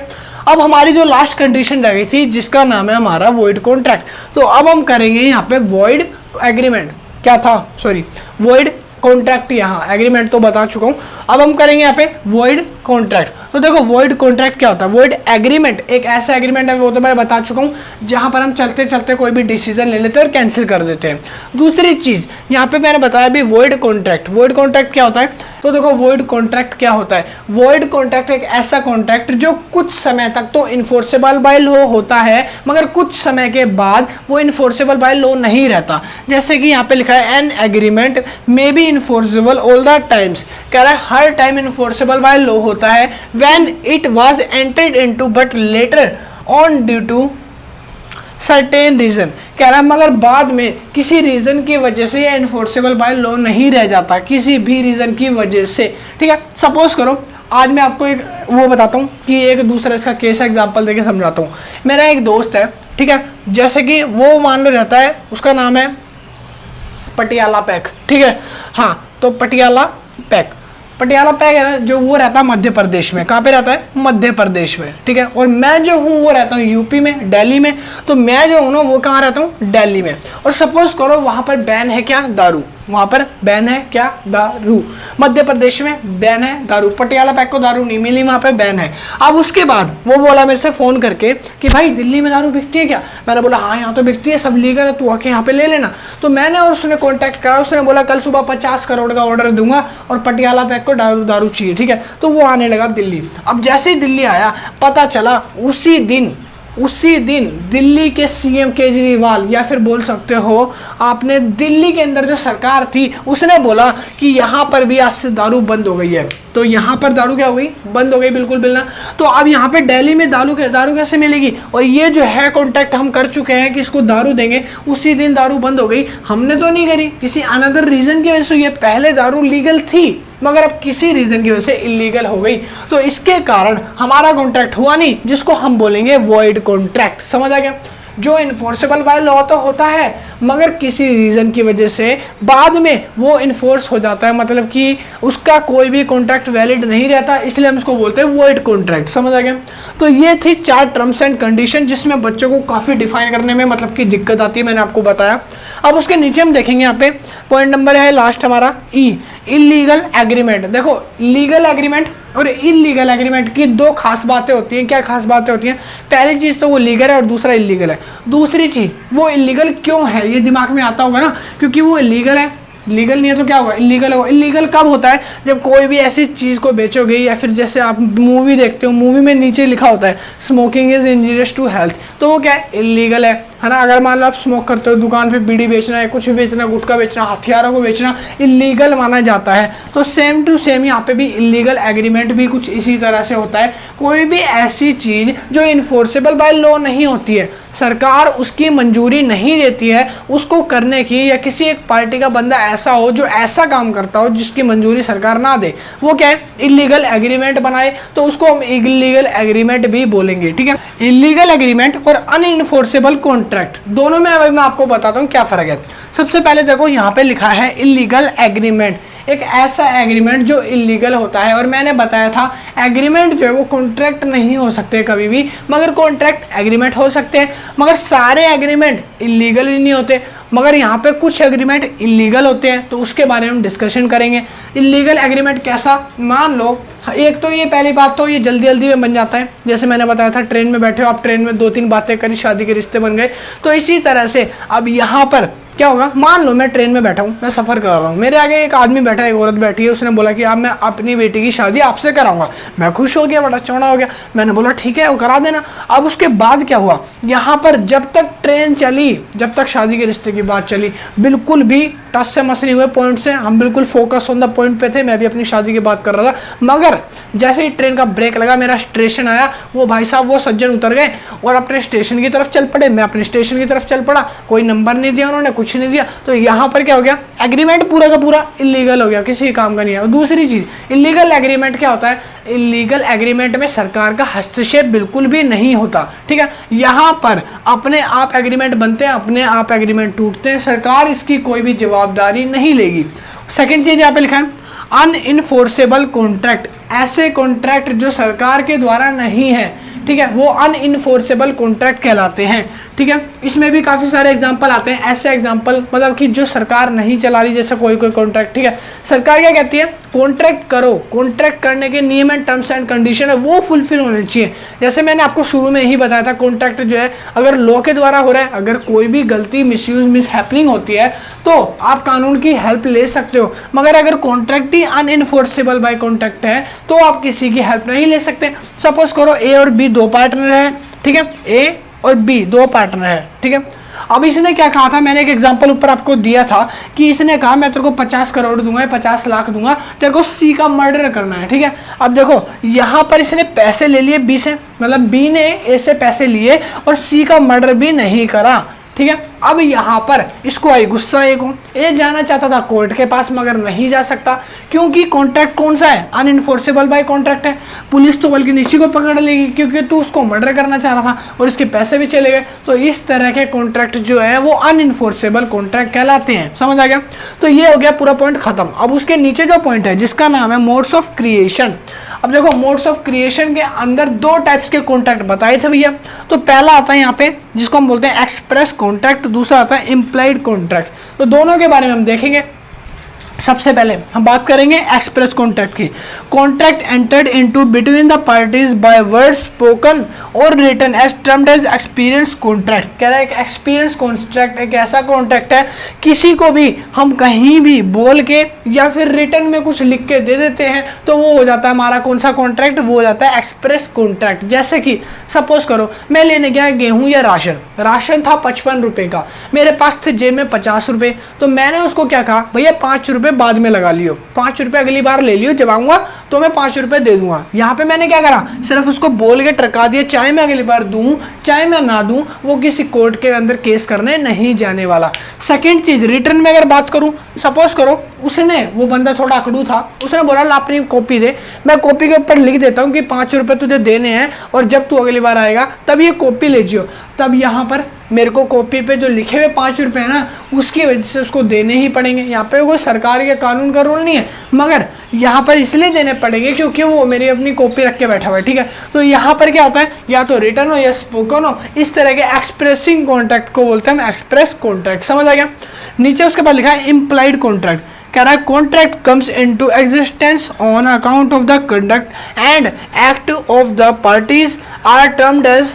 अब हमारी जो लास्ट कंडीशन रह गई थी जिसका नाम है हमारा वॉइड कॉन्ट्रैक्ट, तो अब हम करेंगे यहाँ पे वॉइड एग्रीमेंट, क्या था, सॉरी वॉइड कॉन्ट्रैक्ट, यहाँ एग्रीमेंट तो बता चुका हूँ, अब हम करेंगे यहाँ पे वॉइड कॉन्ट्रैक्ट। तो देखो वॉइड कॉन्ट्रैक्ट क्या होता है, वॉइड एग्रीमेंट एक ऐसा एग्रीमेंट है, वो तो मैं बता चुका हूँ, जहाँ पर हम चलते चलते कोई भी डिसीजन ले लेते हैं और कैंसिल कर देते हैं। दूसरी चीज यहाँ पे मैंने बताया भी वॉइड कॉन्ट्रैक्ट, वॉइड कॉन्ट्रैक्ट क्या होता है, तो देखो वॉइड कॉन्ट्रैक्ट क्या होता है, वॉइड कॉन्ट्रैक्ट एक ऐसा कॉन्ट्रैक्ट जो कुछ समय तक तो इन्फोर्सेबल बाय लॉ होता है, मगर कुछ समय के बाद वो इन्फोर्सेबल बाय लॉ नहीं रहता। जैसे कि यहाँ पे लिखा है an agreement may be enforceable all the times, कह रहा है हर टाइम इन्फोर्सेबल बाय लॉ होता है when it was entered into but later on due to certain reason, कह रहा है मगर बाद में किसी रीजन की वजह से ये इन्फोर्सेबल बाय लॉ नहीं रह जाता, किसी भी रीजन की वजह से, ठीक है। सपोज करो आज मैं आपको एक वो बताता हूँ कि एक दूसरा इसका केस एग्जांपल देके समझाता हूँ। मेरा एक दोस्त है, ठीक है, जैसे कि वो मान लो रहता है, उसका नाम है पटियाला पैक, ठीक है, हाँ तो पटियाला पैक। पटियाला पैग है ना जो, वो रहता है मध्य प्रदेश में। कहाँ पे रहता है? मध्य प्रदेश में, ठीक है। और मैं जो हूँ वो रहता हूँ यूपी में, दिल्ली में। तो मैं जो हूँ ना वो कहाँ रहता हूँ? दिल्ली में। और सपोज करो वहां पर बैन है क्या? दारू। वहां पर बैन है क्या? दारू। मध्य प्रदेश में बैन है दारू। पटियाला पैग को दारू नहीं मिली, वहां पे बैन है। अब उसके बाद वो बोला मेरे से फोन करके कि भाई दिल्ली में दारू बिकती है क्या? मैंने बोला हाँ यहाँ तो बिकती है, सब लीगल है, तू आके यहाँ पे ले लेना। तो मैंने और उसने कॉन्टैक्ट करा, उसने बोला कल सुबह 50 करोड़ का ऑर्डर दूंगा और पटियाला पैग को दारू चाहिए, ठीक है। तो वो आने लगा दिल्ली। अब जैसे ही दिल्ली आया, पता चला उसी दिन दिल्ली के सीएम केजरीवाल, या फिर बोल सकते हो आपने दिल्ली के अंदर जो सरकार थी, उसने बोला कि यहाँ पर भी आज से दारू बंद हो गई है। तो यहाँ पर दारू क्या हो गई? बंद हो गई, बिल्कुल मिलना। तो अब यहाँ पे दिल्ली में दारू कैसे मिलेगी? और ये जो है कॉन्टैक्ट हम कर चुके हैं कि इसको दारू देंगे, उसी दिन दारू बंद हो गई। हमने तो नहीं करी, किसी अनदर रीजन की वजह से। ये पहले दारू लीगल थी मगर अब किसी रीजन की वजह से इलीगल हो गई, तो इसके कारण हमारा कॉन्ट्रैक्ट हुआ नहीं, जिसको हम बोलेंगे वॉइड कॉन्ट्रैक्ट। समझ आ गया? जो इन्फोर्सेबल बाय लॉ तो होता है मगर किसी रीजन की वजह से बाद में वो इन्फोर्स हो जाता है, मतलब कि उसका कोई भी कॉन्ट्रैक्ट वैलिड नहीं रहता, इसलिए हम इसको बोलते हैं वॉइड कॉन्ट्रैक्ट। समझ आ गया? तो ये थी 4 टर्म्स एंड कंडीशन जिसमें बच्चों को काफी डिफाइन करने में मतलब कि दिक्कत आती है, मैंने आपको बताया। अब उसके नीचे हम देखेंगे, यहाँ पे पॉइंट नंबर है लास्ट हमारा ई, इलीगल एग्रीमेंट। देखो लीगल एग्रीमेंट और इलीगल एग्रीमेंट की 2 खास बातें होती हैं। क्या खास बातें होती हैं? पहली चीज तो वो लीगल है और दूसरा इलीगल है। दूसरी चीज वो इलीगल क्यों है, ये दिमाग में आता होगा ना, क्योंकि वो इलीगल है। लीगल नहीं है तो क्या होगा? इलीगल होगा। इलीगल कब होता है? जब कोई भी ऐसी चीज को बेचोगे, या फिर जैसे आप मूवी देखते हो, मूवी में नीचे लिखा होता है smoking is injurious to health, तो वो क्या है? इलीगल है ना। अगर मान लो आप स्मोक करते हो, दुकान पे बीड़ी बेचना है, कुछ भी बेचना, गुटखा बेचना, हथियारों को बेचना इलीगल माना जाता है। तो सेम टू सेम यहाँ पे भी इलीगल एग्रीमेंट भी कुछ इसी तरह से होता है। कोई भी ऐसी चीज जो इन्फोर्सेबल बाय लॉ नहीं होती है, सरकार उसकी मंजूरी नहीं देती है उसको करने की, या किसी एक पार्टी का बंदा ऐसा हो जो ऐसा काम करता हो जिसकी मंजूरी सरकार ना दे, वो क्या है? इलीगल एग्रीमेंट बनाए, तो उसको हम इलीगल एग्रीमेंट भी बोलेंगे, ठीक है। इलीगल एग्रीमेंट और अनइन्फोर्सेबल कॉन्ट्रैक्ट, दोनों में अभी मैं आपको बताता हूँ क्या फर्क है। सबसे पहले देखो यहाँ पे लिखा है इलीगल एग्रीमेंट, एक ऐसा एग्रीमेंट जो इलीगल होता है। और मैंने बताया था एग्रीमेंट जो है वो कॉन्ट्रैक्ट नहीं हो सकते कभी भी, मगर कॉन्ट्रैक्ट एग्रीमेंट हो सकते हैं। मगर सारे एग्रीमेंट इलीगल ही नहीं होते, मगर यहाँ पे कुछ एग्रीमेंट इलीगल होते हैं, तो उसके बारे में हम डिस्कशन करेंगे। इलीगल एग्रीमेंट कैसा? मान लो एक तो ये पहली बात तो ये जल्दी जल्दी में बन जाता है, जैसे मैंने बताया था ट्रेन में बैठे हो आप, ट्रेन में 2-3 बातें करी, शादी के रिश्ते बन गए। तो इसी तरह से अब यहाँ पर क्या होगा? मान लो मैं ट्रेन में बैठा हूँ, मैं सफर कर रहा हूँ, मेरे आगे एक आदमी बैठा है, एक औरत बैठी है, उसने बोला कि अब मैं अपनी बेटी की शादी आपसे कराऊंगा। मैं खुश हो गया, बड़ा चौड़ा हो गया, मैंने बोला ठीक है वो करा देना। अब उसके बाद क्या हुआ? यहाँ पर जब तक ट्रेन चली, जब तक शादी के रिश्ते की बात चली, बिल्कुल भी टच से मस नहीं हुए पॉइंट से, हम बिल्कुल फोकस ऑन द पॉइंट पे थे। मैं भी अपनी शादी की बात कर रहा था, मगर जैसे ही ट्रेन का ब्रेक लगा, मेरा स्टेशन आया, वो भाई साहब वो सज्जन उतर गए और अपने स्टेशन की तरफ चल पड़े, मैं अपने स्टेशन की तरफ चल पड़ा। कोई नंबर नहीं दिया उन्होंने, कुछ नहीं दिया। तो यहाँ पर क्या हो गया? एग्रीमेंट पूरा का पूरा इलीगल हो गया, किसी काम का नहीं है। और दूसरी चीज, इलीगल एग्रीमेंट क्या होता है? इलीगल एग्रीमेंट में सरकार का हस्तक्षेप बिल्कुल भी नहीं होता, ठीक है। यहाँ पर अपने आप एग्रीमेंट बनते हैं, अपने आप एग्रीमेंट टूटते हैं, सरकार इसकी कोई भी जवाबदारी नहीं लेगी। सेकंड चीज यहाँ पे लिखा है अनइन्फोर्सेबल कॉन्ट्रैक्ट, ऐसे कॉन्ट्रैक्ट जो सरकार के द्वारा नहीं है, ठीक है, वो अनइन्फोर्सेबल कॉन्ट्रैक्ट कहलाते हैं, ठीक है। इसमें भी काफी सारे एग्जांपल आते हैं, ऐसे एग्जांपल मतलब कि जो सरकार नहीं चला रही, जैसे कोई कॉन्ट्रैक्ट, ठीक है। सरकार क्या कहती है? कॉन्ट्रैक्ट करो, कॉन्ट्रैक्ट करने के नियम एंड टर्म्स एंड कंडीशन है वो फुलफिल होने चाहिए। जैसे मैंने आपको शुरू में ही बताया था, कॉन्ट्रैक्ट जो है अगर लॉ के द्वारा हो रहा है, अगर कोई भी गलती, मिसयूज, मिसहैपनिंग होती है तो आप कानून की हेल्प ले सकते हो, मगर अगर कॉन्ट्रैक्ट ही अनइन्फोर्सेबल बाय कॉन्ट्रैक्ट है तो आप किसी की हेल्प नहीं ले सकते। सपोज करो ए और बी 2 पार्टनर है, ठीक है, ए और बी 2 पार्टनर है, ठीक है। अब इसने क्या कहा था? मैंने एक एग्जांपल ऊपर आपको दिया था कि इसने कहा मैं तेरे को 50 करोड़ दूंगा, 50 लाख दूंगा, तेरे को सी का मर्डर करना है, ठीक है। अब देखो यहाँ पर इसने पैसे ले लिए बी से, मतलब बी ने ए से पैसे लिए और सी का मर्डर भी नहीं करा, ठीक है। अब यहाँ पर इसको आई गुस्सा, एक ये जाना चाहता था कोर्ट के पास मगर नहीं जा सकता क्योंकि कॉन्ट्रैक्ट कौन सा है, अनइन्फोर्सेबल बाय कॉन्ट्रैक्ट है। पुलिस तो बल्कि इसी को पकड़ लेगी क्योंकि तू उसको मर्डर करना चाह रहा था और इसके पैसे भी चले गए। तो इस तरह के कॉन्ट्रैक्ट जो है वो अनइन्फोर्सेबल कॉन्ट्रैक्ट कहलाते हैं। समझ आ गया? तो ये हो गया पूरा पॉइंट खत्म। अब उसके नीचे जो पॉइंट है जिसका नाम है मोड्स ऑफ क्रिएशन। अब देखो मोड्स ऑफ क्रिएशन के अंदर दो टाइप्स के कॉन्ट्रैक्ट बताए थे भैया। तो पहला आता है यहाँ पे जिसको हम बोलते हैं एक्सप्रेस कॉन्ट्रैक्ट, दूसरा आता है इम्प्लाइड कॉन्ट्रैक्ट। तो दोनों के बारे में हम देखेंगे। सबसे पहले हम बात करेंगे एक्सप्रेस कॉन्ट्रैक्ट की। Contract entered into between the parties by word spoken और written as termed as experience contract. कह रहा है एक एक्सपीरियंस कॉन्ट्रैक्ट एक ऐसा कॉन्ट्रैक्ट है किसी को भी हम कहीं भी बोल के या फिर रिटन में कुछ लिख के दे देते हैं तो वो हो जाता है हमारा कौन सा कॉन्ट्रैक्ट, वो हो जाता है एक्सप्रेस कॉन्ट्रैक्ट। जैसे कि सपोज करो मैं लेने गया गेहूं या राशन था 55 रुपए का, मेरे पास थे जेब में 50 रुपए। तो मैंने उसको क्या कहा, भैया 5 रुपए बाद में लगा लियो, 5 रुपए अगली बार ले लियो, जब आऊंगा तो मैं 5 रुपए दे दूंगा। यहाँ पे मैंने क्या करा, सिर्फ उसको बोल के टरका दिया, चाहे मैं अगली बार दूं चाहे मैं ना दूं, वो किसी कोर्ट के अंदर केस करने नहीं जाने वाला। सेकंड चीज, रिटर्न में अगर बात करूं, सपोज करो उसने, वो बंदा थोड़ा अकड़ू था, उसने बोला ला अपनी कॉपी दे, मैं कॉपी के ऊपर लिख देता हूं कि 5 रुपए तुझे देने हैं और जब तू अगली बार आएगा तब ये कॉपी ले जियो। तब यहाँ पर मेरे को कॉपी पे जो लिखे हुए 5 रुपए है ना, उसकी वजह से उसको देने ही पड़ेंगे। यहाँ पे कोई सरकार के कानून का रूल नहीं है, मगर यहाँ पर इसलिए देने पड़ेंगे क्योंकि वो मेरी अपनी कॉपी रख के बैठा हुआ है, ठीक है। तो यहाँ पर क्या होता है, या तो रिटर्न हो या स्पोकन हो, इस तरह के एक्सप्रेसिंग कॉन्ट्रैक्ट को बोलते हैं हम एक्सप्रेस कॉन्ट्रैक्ट। समझ आ गया? नीचे उसके बाद लिखा है इम्प्लाइड कॉन्ट्रैक्ट। कह रहा है contract comes into existence on account of the conduct and act of the parties are termed as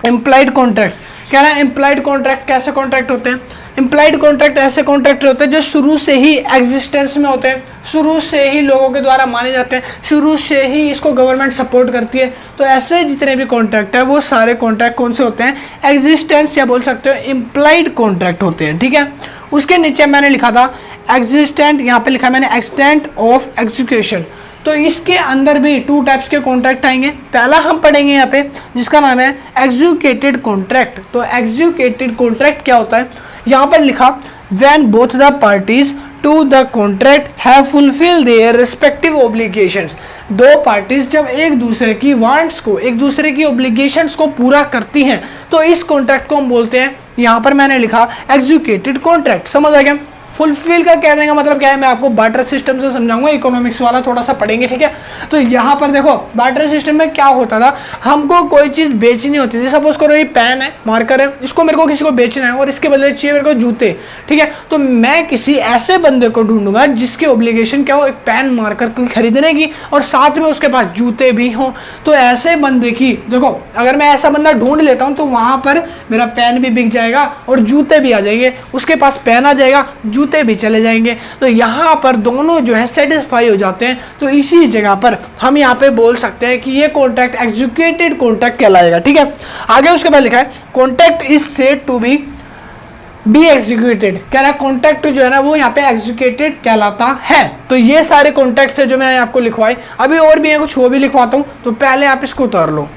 implied contract. कह रहा है इम्प्लाइड कॉन्ट्रैक्ट कैसे कॉन्ट्रैक्ट होते हैं, इम्प्लाइड कॉन्ट्रैक्ट ऐसे कॉन्ट्रैक्ट होते हैं जो शुरू से ही एग्जिस्टेंस में होते हैं, शुरू से ही लोगों के द्वारा माने जाते हैं, शुरू से ही इसको गवर्नमेंट सपोर्ट करती है। तो ऐसे जितने भी कॉन्ट्रैक्ट है वो सारे कॉन्ट्रैक्ट कौन से होते हैं, एग्जिस्टेंस या बोल सकते हो इम्प्लाइड कॉन्ट्रैक्ट होते हैं, ठीक है। उसके नीचे मैंने लिखा था एग्जिस्टेंट, यहाँ पे लिखा मैंने एक्सटेंट ऑफ एग्जीक्यूशन। तो इसके अंदर भी 2 टाइप्स के कॉन्ट्रैक्ट आएंगे। पहला हम पढ़ेंगे यहाँ पे जिसका नाम है एग्जीक्यूटेड कॉन्ट्रैक्ट। तो एग्जीक्यूटेड कॉन्ट्रैक्ट क्या होता है, यहाँ पर लिखा when both the parties to the contract have fulfil their respective obligations. दो पार्टीज जब एक दूसरे की वांट्स को, एक दूसरे की ऑब्लिगेशंस को पूरा करती हैं तो इस कॉन्ट्रैक्ट को हम बोलते हैं, यहाँ पर मैंने लिखा एग्जीक्यूटेड कॉन्ट्रैक्ट। समझ आ गया? फुलफिल का कहने का मतलब क्या है, मैं आपको बार्टर सिस्टम से समझाऊंगा, इकोनॉमिक्स वाला थोड़ा सा पढ़ेंगे, ठीक है। तो यहाँ पर देखो बार्टर सिस्टम में क्या होता था, हमको कोई चीज़ बेचनी होती थी। सपोज करो ये पेन है, मार्कर है, इसको मेरे को किसी को बेचना है और इसके बदले चाहिए मेरे को जूते, ठीक है। तो मैं किसी ऐसे बंदे को ढूंढूंगा जिसकी ऑब्लिगेशन क्या हो, एक पेन मार्कर को खरीदने की और साथ में उसके पास जूते भी हों। तो ऐसे बंदे की देखो, अगर मैं ऐसा बंदा ढूंढ लेता हूँ तो वहाँ पर मेरा पेन भी बिक जाएगा और जूते भी आ जाएंगे, उसके पास पेन आ जाएगा, जूते भी चले जाएंगे। तो यहाँ पर दोनों जो है सेटिस्फाई हो जाते हैं। तो इसी जगह पर हम यहाँ पे बोल सकते हैं कि ये कॉन्ट्रैक्ट एग्जीक्यूटेड कॉन्ट्रैक्ट कहलाएगा, ठीक है। आगे उसके बाद लिखा है contract is said to be executed. कह रहा है कॉन्ट्रैक्ट जो है ना वो यहाँ पे एग्जीक्यूटेड कहलाता है। तो ये सारे कॉन्ट्रैक्ट थे जो मैंने आपको लिखवाए। अभी और भी है कुछ, वो भी लिखवाता हूँ, तो पहले आप इसको उतार लो।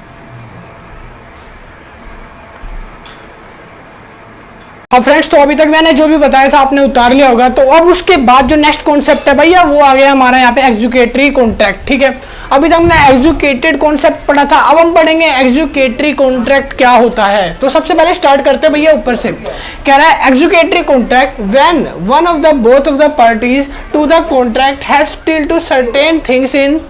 अब फ्रेंड्स, तो अभी तक मैंने जो भी बताया था आपने उतार लिया होगा। तो अब उसके बाद जो नेक्स्ट कॉन्सेप्ट है भैया वो आ गया हमारा यहाँ पे एग्जीक्यूटरी कॉन्ट्रैक्ट, ठीक है। अभी तक हमने एग्जीक्यूटेड कॉन्सेप्ट पढ़ा था, अब हम पढ़ेंगे एग्जीक्यूटरी कॉन्ट्रैक्ट क्या होता है। तो सबसे पहले स्टार्ट करते हैं भैया ऊपर से। कह रहा है executory contract when one of the both of the parties to the contract has still to certain things in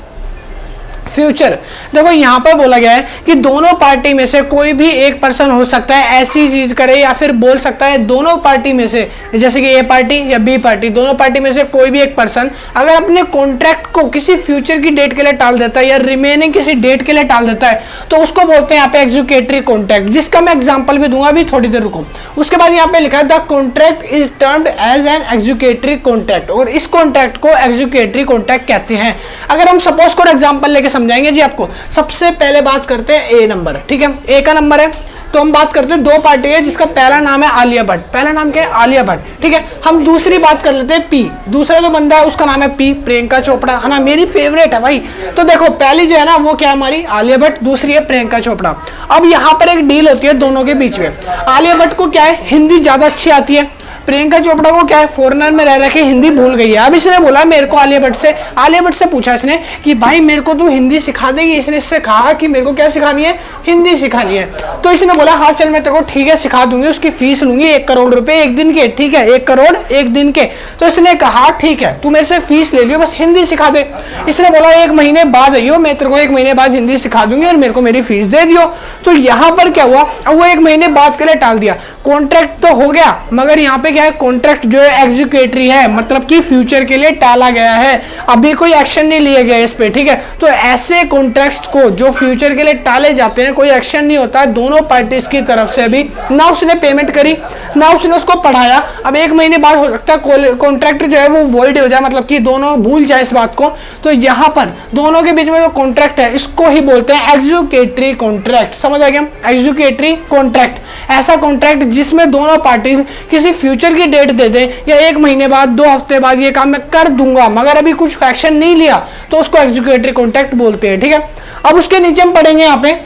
future. देखो यहाँ पर बोला गया है कि दोनों पार्टी में से कोई भी एक पर्सन हो सकता है ऐसी चीज करे, या फिर बोल सकता है दोनों पार्टी में से, जैसे कि ए पार्टी या बी पार्टी, दोनों पार्टी में से कोई भी एक पर्सन अगर अपने कॉन्ट्रैक्ट को किसी फ्यूचर की डेट के लिए टाल देता है या रिमेनिंग किसी डेट के लिए टाल देता है तो उसको बोलते हैं यहाँ पे एग्जीक्यूटरी कॉन्ट्रैक्ट, जिसका मैं एग्जाम्पल भी दूंगा, अभी थोड़ी देर रुको। उसके बाद यहाँ पे लिखा है the contract is termed as an executory contract, और इस कॉन्ट्रैक्ट को एग्जीक्यूटरी कॉन्ट्रैक्ट कहते हैं। अगर हम सपोज को एग्जाम्पल लेके समझाएंगे जी आपको, सबसे पहले बात करते हैं ए नंबर, ठीक है। ए का नंबर है तो हम बात करते हैं दो पार्टी है जिसका पहला नाम है आलिया भट्ट। पहला नाम क्या है? आलिया भट्ट, ठीक है। हम दूसरी बात कर लेते हैं पी। दूसरा जो बंदा है उसका नाम है पी, प्रियंका चोपड़ा, है ना, मेरी फेवरेट है भाई। तो देखो पहली जो है ना वो क्या है हमारी आलिया भट्ट, दूसरी है प्रियंका चोपड़ा। अब यहाँ पर एक डील होती है दोनों के बीच में। आलिया भट्ट को क्या है, हिंदी ज्यादा अच्छी आती है। प्रियंका चोपड़ा को क्या है, फॉरेनर में रह के हिंदी भूल गई है। अब इसने बोला मेरे को आलिया भट्ट से पूछा इसने कि भाई मेरे को तू हिंदी सिखा देगी। इसने इससे कहा कि मेरे को क्या सिखानी है, हिंदी सिखानी है। तो इसने बोला हाँ चल मैं तेरे को ठीक है सिखा दूंगी, उसकी फीस लूंगी 1 करोड़ रुपए एक दिन के, ठीक है, 1 करोड़ एक दिन के। तो इसने कहा ठीक है तू मेरे से फीस ले लियो, बस हिंदी सिखा दे। इसने बोला 1 महीने बाद आइयो, मैं तेरे को 1 महीने बाद हिंदी सिखा दूंगी और मेरे को मेरी फीस दे दियो। तो यहाँ पर क्या हुआ, अब वो 1 महीने बाद के लिए टाल दिया। कॉन्ट्रैक्ट तो हो गया मगर यहाँ पे क्या है, कॉन्ट्रैक्ट जो है एग्जीक्यूटरी है, मतलब कि फ्यूचर के लिए टाला गया है, अभी कोई एक्शन नहीं लिया गया इस पे, ठीक है। तो ऐसे कॉन्ट्रैक्ट को जो फ्यूचर के लिए टाले जाते हैं कोई एक्शन नहीं होता है दोनों पार्टीज की तरफ से। भी ना उसने पेमेंट करी ना उसने उसको पढ़ाया। अब 1 महीने बाद हो सकता है कॉन्ट्रैक्ट जो है वो वॉइड हो जाए, मतलब कि दोनों भूल जाए इस बात को। तो यहाँ पर दोनों के बीच में जो कॉन्ट्रैक्ट है इसको ही बोलते हैं एग्जीक्यूटरी कॉन्ट्रैक्ट। समझ आ गया? एग्जीक्यूटरी कॉन्ट्रैक्ट, ऐसा कॉन्ट्रैक्ट जिसमें दोनों पार्टीज किसी फ्यूचर की डेट दे दें या 1 महीने बाद 2 हफ्ते बाद ये काम मैं कर दूंगा मगर अभी कुछ एक्शन नहीं लिया तो उसको एग्जीक्यूटरी कॉन्ट्रैक्ट बोलते हैं, ठीक है। अब उसके नीचे हम पढ़ेंगे यहाँ पे,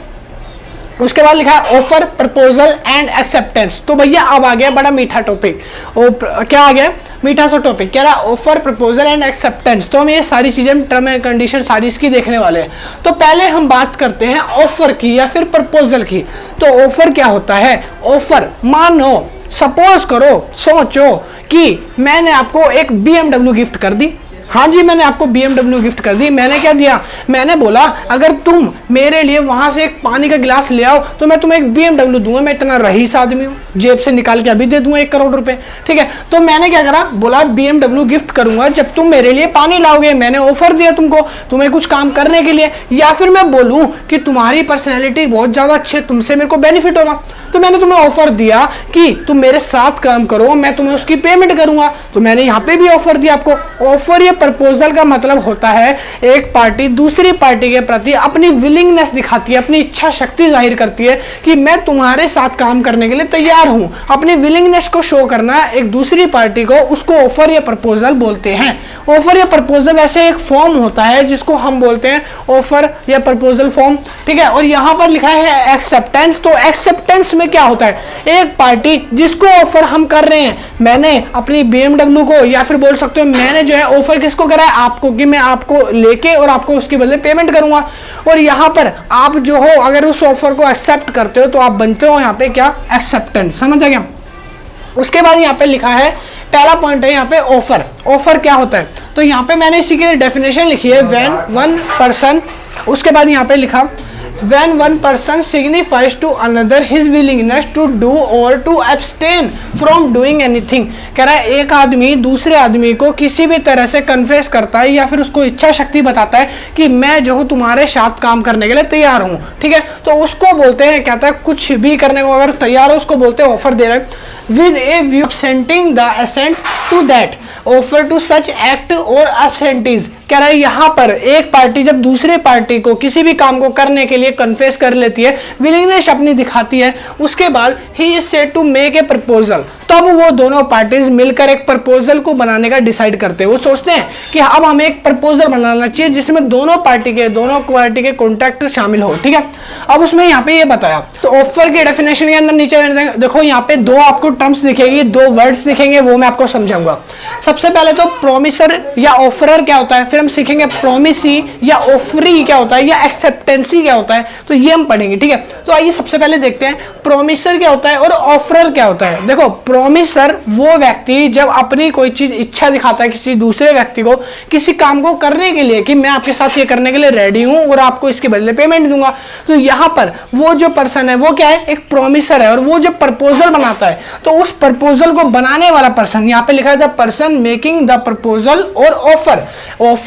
उसके बाद लिखा है ऑफर, प्रपोजल एंड एक्सेप्टेंस। तो भैया अब आ गया बड़ा मीठा टॉपिक। क्या आ गया? मीठा सा टॉपिक। क्या रहा? Offer, proposal and acceptance. तो हम ये सारी चीजें टर्म एंड कंडीशन सारी इसकी देखने वाले हैं। तो पहले हम बात करते हैं ऑफर की या फिर प्रपोजल की। तो ऑफर क्या होता है? ऑफर, मानो सपोज करो, सोचो कि मैंने आपको एक BMW गिफ्ट कर दी। हाँ जी मैंने आपको BMW गिफ्ट कर दी। मैंने क्या दिया? मैंने बोला अगर तुम मेरे लिए वहां से एक पानी का गिलास ले आओ तो मैं तुम्हें एक BMW दूंगा। मैं इतना रईस आदमी हूँ, जेब से निकाल के अभी दे दूंगा 1 करोड़ रुपए, ठीक है। तो मैंने क्या करा, बोला BMW गिफ्ट करूंगा जब तुम मेरे लिए पानी लाओगे। मैंने ऑफर दिया तुमको, तुम्हें कुछ काम करने के लिए। या फिर मैं बोलूं कि तुम्हारी पर्सनैलिटी बहुत ज्यादा अच्छी है, तुमसे मेरे को बेनिफिट होगा, तो मैंने तुम्हें ऑफर दिया कि तुम मेरे साथ काम करो, मैं तुम्हें उसकी पेमेंट करूंगा। तो मैंने यहाँ पे भी ऑफर दिया आपको। ऑफर या प्रपोजल का मतलब होता है एक पार्टी दूसरी पार्टी के प्रति अपनी विलिंगनेस दिखाती है, अपनी इच्छा शक्ति जाहिर करती है कि मैं तुम्हारे साथ काम करने के लिए तैयार हूं। अपनी विलिंगनेस को शो करना एक दूसरी पार्टी को, उसको ऑफर या प्रपोजल बोलते हैं। ऑफर या प्रपोजल ऐसे एक फॉर्म होता है जिसको हम बोलते हैं ऑफर या प्रपोजल फॉर्म, ठीक है। और यहां पर लिखा है एक्सेप्टेंस। तो एक्सेप्टेंस में क्या होता है, एक पार्टी जिसको ऑफर हम कर रहे हैं, मैंने अपनी BMW को, या फिर बोल सकते हो मैंने जो है ऑफर किसको करा है, आपको, कि मैं आपको लेके और आपको उसके बदले पेमेंट करूंगा। और यहां पर आप जो हो अगर उस ऑफर को एक्सेप्ट करते हो तो आप बनते हो यहाँ पे क्या, एक्सेप्टेंस। समझ आ गया? उसके बाद यहाँ पे लिखा है, पहला पॉइंट है यहाँ पे ऑफर। ऑफर क्या होता है? तो यहाँ पे मैंने इसी की डेफिनेशन लिखी है, व्हेन वन पर्सन, उसके बाद यहाँ पे लिखा when one person signifies to another his willingness to do or to abstain from doing anything। कह रहा है एक आदमी दूसरे आदमी को किसी भी तरह से कन्फेस करता है या फिर उसको इच्छा शक्ति बताता है कि मैं जो हूँ तुम्हारे साथ काम करने के लिए तैयार हूँ, ठीक है। तो उसको बोलते हैं, कहता है कुछ भी करने को अगर तैयार हो उसको बोलते हैं ऑफर दे रहे हैं। with a view absenting the assent to that offer to such act or absentees। कह रहा है यहाँ पर एक पार्टी जब दूसरे पार्टी को किसी भी काम को करने के लिए कन्फेस कर लेती है, विलिंगनेस अपनी दिखाती है, उसके बाद he is said to make a proposal. तब वो दोनों पार्टीज मिलकर एक प्रपोजल को बनाने का डिसाइड करते हैं। वो सोचते हैं कि अब हमें एक प्रपोजल बनाना चाहिए जिसमें दोनों पार्टी के कॉन्ट्रैक्ट शामिल हो, ठीक है। अब उसमें यहाँ पे ये बताया, तो ऑफर के डेफिनेशन के अंदर नीचे देखो यहाँ पे 2 आपको टर्म्स दिखेगी, 2 वर्ड्स दिखेंगे, वो मैं आपको समझाऊंगा। सबसे पहले तो प्रोमिसर या ऑफरर क्या होता है, फिर हम सीखेंगे प्रोमिसी या ऑफरी क्या होता है, या एक्सेप्टेंसी क्या होता है, तो ये हम पढ़ेंगे, ठीक है। तो आइए सबसे पहले देखते हैं प्रोमिसर क्या होता है और ऑफरर क्या होता है। देखो प्रोमिसर वो व्यक्ति जब अपनी कोई चीज इच्छा दिखाता है किसी दूसरे व्यक्ति को किसी काम को करने के लिए कि मैं आपके साथ ये करने के लिए रेडी हूं और आपको इसके बदले पेमेंट दूंगा। तो यहाँ पर वो जो पर्सन है वो क्या है, एक प्रोमिसर है। और वो जो प्रपोजल बनाता है तो उस प्रपोजल को बनाने वाला पर्सन, यहाँ पे लिखा है the person making the proposal और ऑफर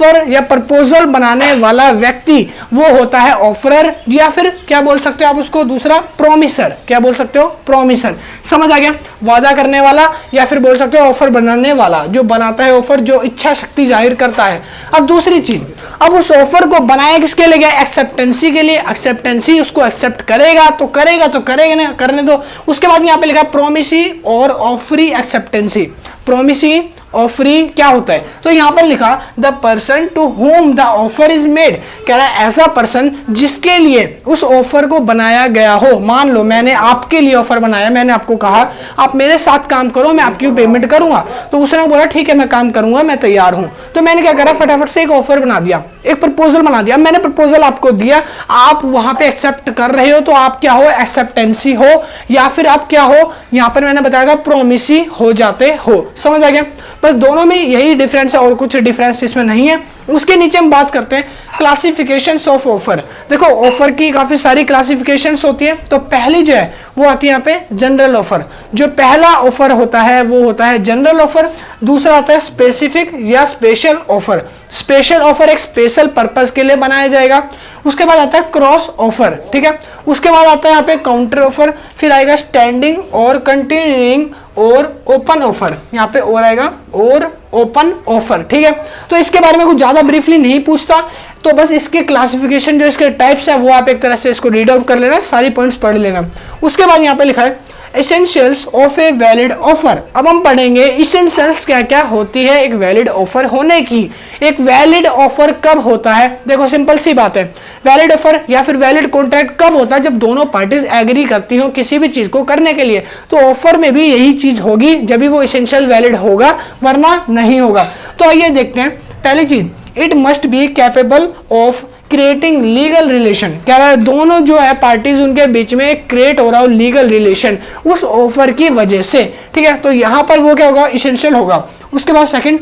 ऑफर या प्रपोजल बनाने वाला व्यक्ति वो होता है ऑफरर, या फिर क्या बोल सकते हो आप उसको दूसरा प्रोमिसर। क्या बोल सकते हो? प्रोमिसर। समझ आ गया? वादा करने वाला या फिर बोल सकते हो ऑफर बनाने वाला, जो बनाता है ऑफर, जो इच्छा शक्ति जाहिर करता है। अब दूसरी चीज, अब उस ऑफर को बनाया किसके लिए गया? एक्सेप्टेंसी के लिए। एक्सेप्टेंसी उसको एक्सेप्ट करेगा तो करेगा ना, करने दो। उसके बाद यहाँ पे लिखा प्रोमिसी और ऑफरी एक्सेप्टेंसी। प्रोमिसी ऑफरी क्या होता है? तो यहां पर लिखा the person to whom the offer is made. कह रहा है ऐसा पर्सन जिसके लिए उस ऑफर को बनाया गया हो। मान लो मैंने आपके लिए ऑफर बनाया, मैंने आपको कहा आप मेरे साथ काम करो, मैं आपकी पेमेंट करूंगा। तो उसने बोला ठीक है मैं काम करूंगा, मैं तैयार हूं। तो मैंने क्या करा, फटाफट से एक ऑफर बना दिया, एक प्रपोजल बना दिया। मैंने प्रपोजल आपको दिया, आप वहां पे एक्सेप्ट कर रहे हो, तो आप क्या हो? एक्सेप्टेंसी हो, या फिर आप क्या हो? यहां पर मैंने बताया था प्रोमिसी हो जाते हो। समझ आ गया? बस दोनों में यही डिफरेंस है और कुछ डिफरेंस इसमें नहीं है। उसके नीचे हम बात करते हैं क्लासिफिकेशंस ऑफ ऑफर। देखो ऑफर की काफी सारी क्लासिफिकेशंस होती है। तो पहली जो है वो आती है यहाँ पे जनरल ऑफर। जो पहला ऑफर होता है वो होता है जनरल ऑफर। दूसरा आता है स्पेसिफिक या स्पेशल ऑफर। स्पेशल ऑफर एक स्पेशल पर्पस के लिए बनाया जाएगा। उसके बाद आता है क्रॉस ऑफर, ठीक है। उसके बाद आता है यहाँ पे काउंटर ऑफर, फिर आएगा स्टैंडिंग और कंटिन्यूइंग और ओपन ऑफर। यहाँ पे और आएगा और ओपन ऑफर, ठीक है। तो इसके बारे में कुछ ज्यादा ब्रीफली नहीं पूछता, तो बस इसके क्लासिफिकेशन जो इसके टाइप्स है वो आप एक तरह से इसको रीड आउट कर लेना, सारी पॉइंट्स पढ़ लेना। उसके बाद यहाँ पे लिखा है essentials of a valid offer. अब हम पढ़ेंगे एसेंशियल्स क्या क्या होती है एक वैलिड ऑफर होने की। एक वैलिड ऑफर कब होता है? देखो सिंपल सी बात है, वैलिड ऑफर या फिर वैलिड कॉन्ट्रैक्ट कब होता है? जब दोनों पार्टीज एग्री करती हो किसी भी चीज को करने के लिए। तो ऑफर में भी यही चीज होगी, जब भी वो एसेंशियल वैलिड होगा, वरना नहीं होगा। तो आइए देखते हैं। पहली चीज, it must be capable of creating legal relation. कह रहा है दोनों जो है पार्टीज उनके बीच में क्रिएट हो रहा हो लीगल रिलेशन उस ऑफर की वजह से, ठीक है। तो यहां पर वो क्या होगा? एसेंशियल होगा। उसके बाद second,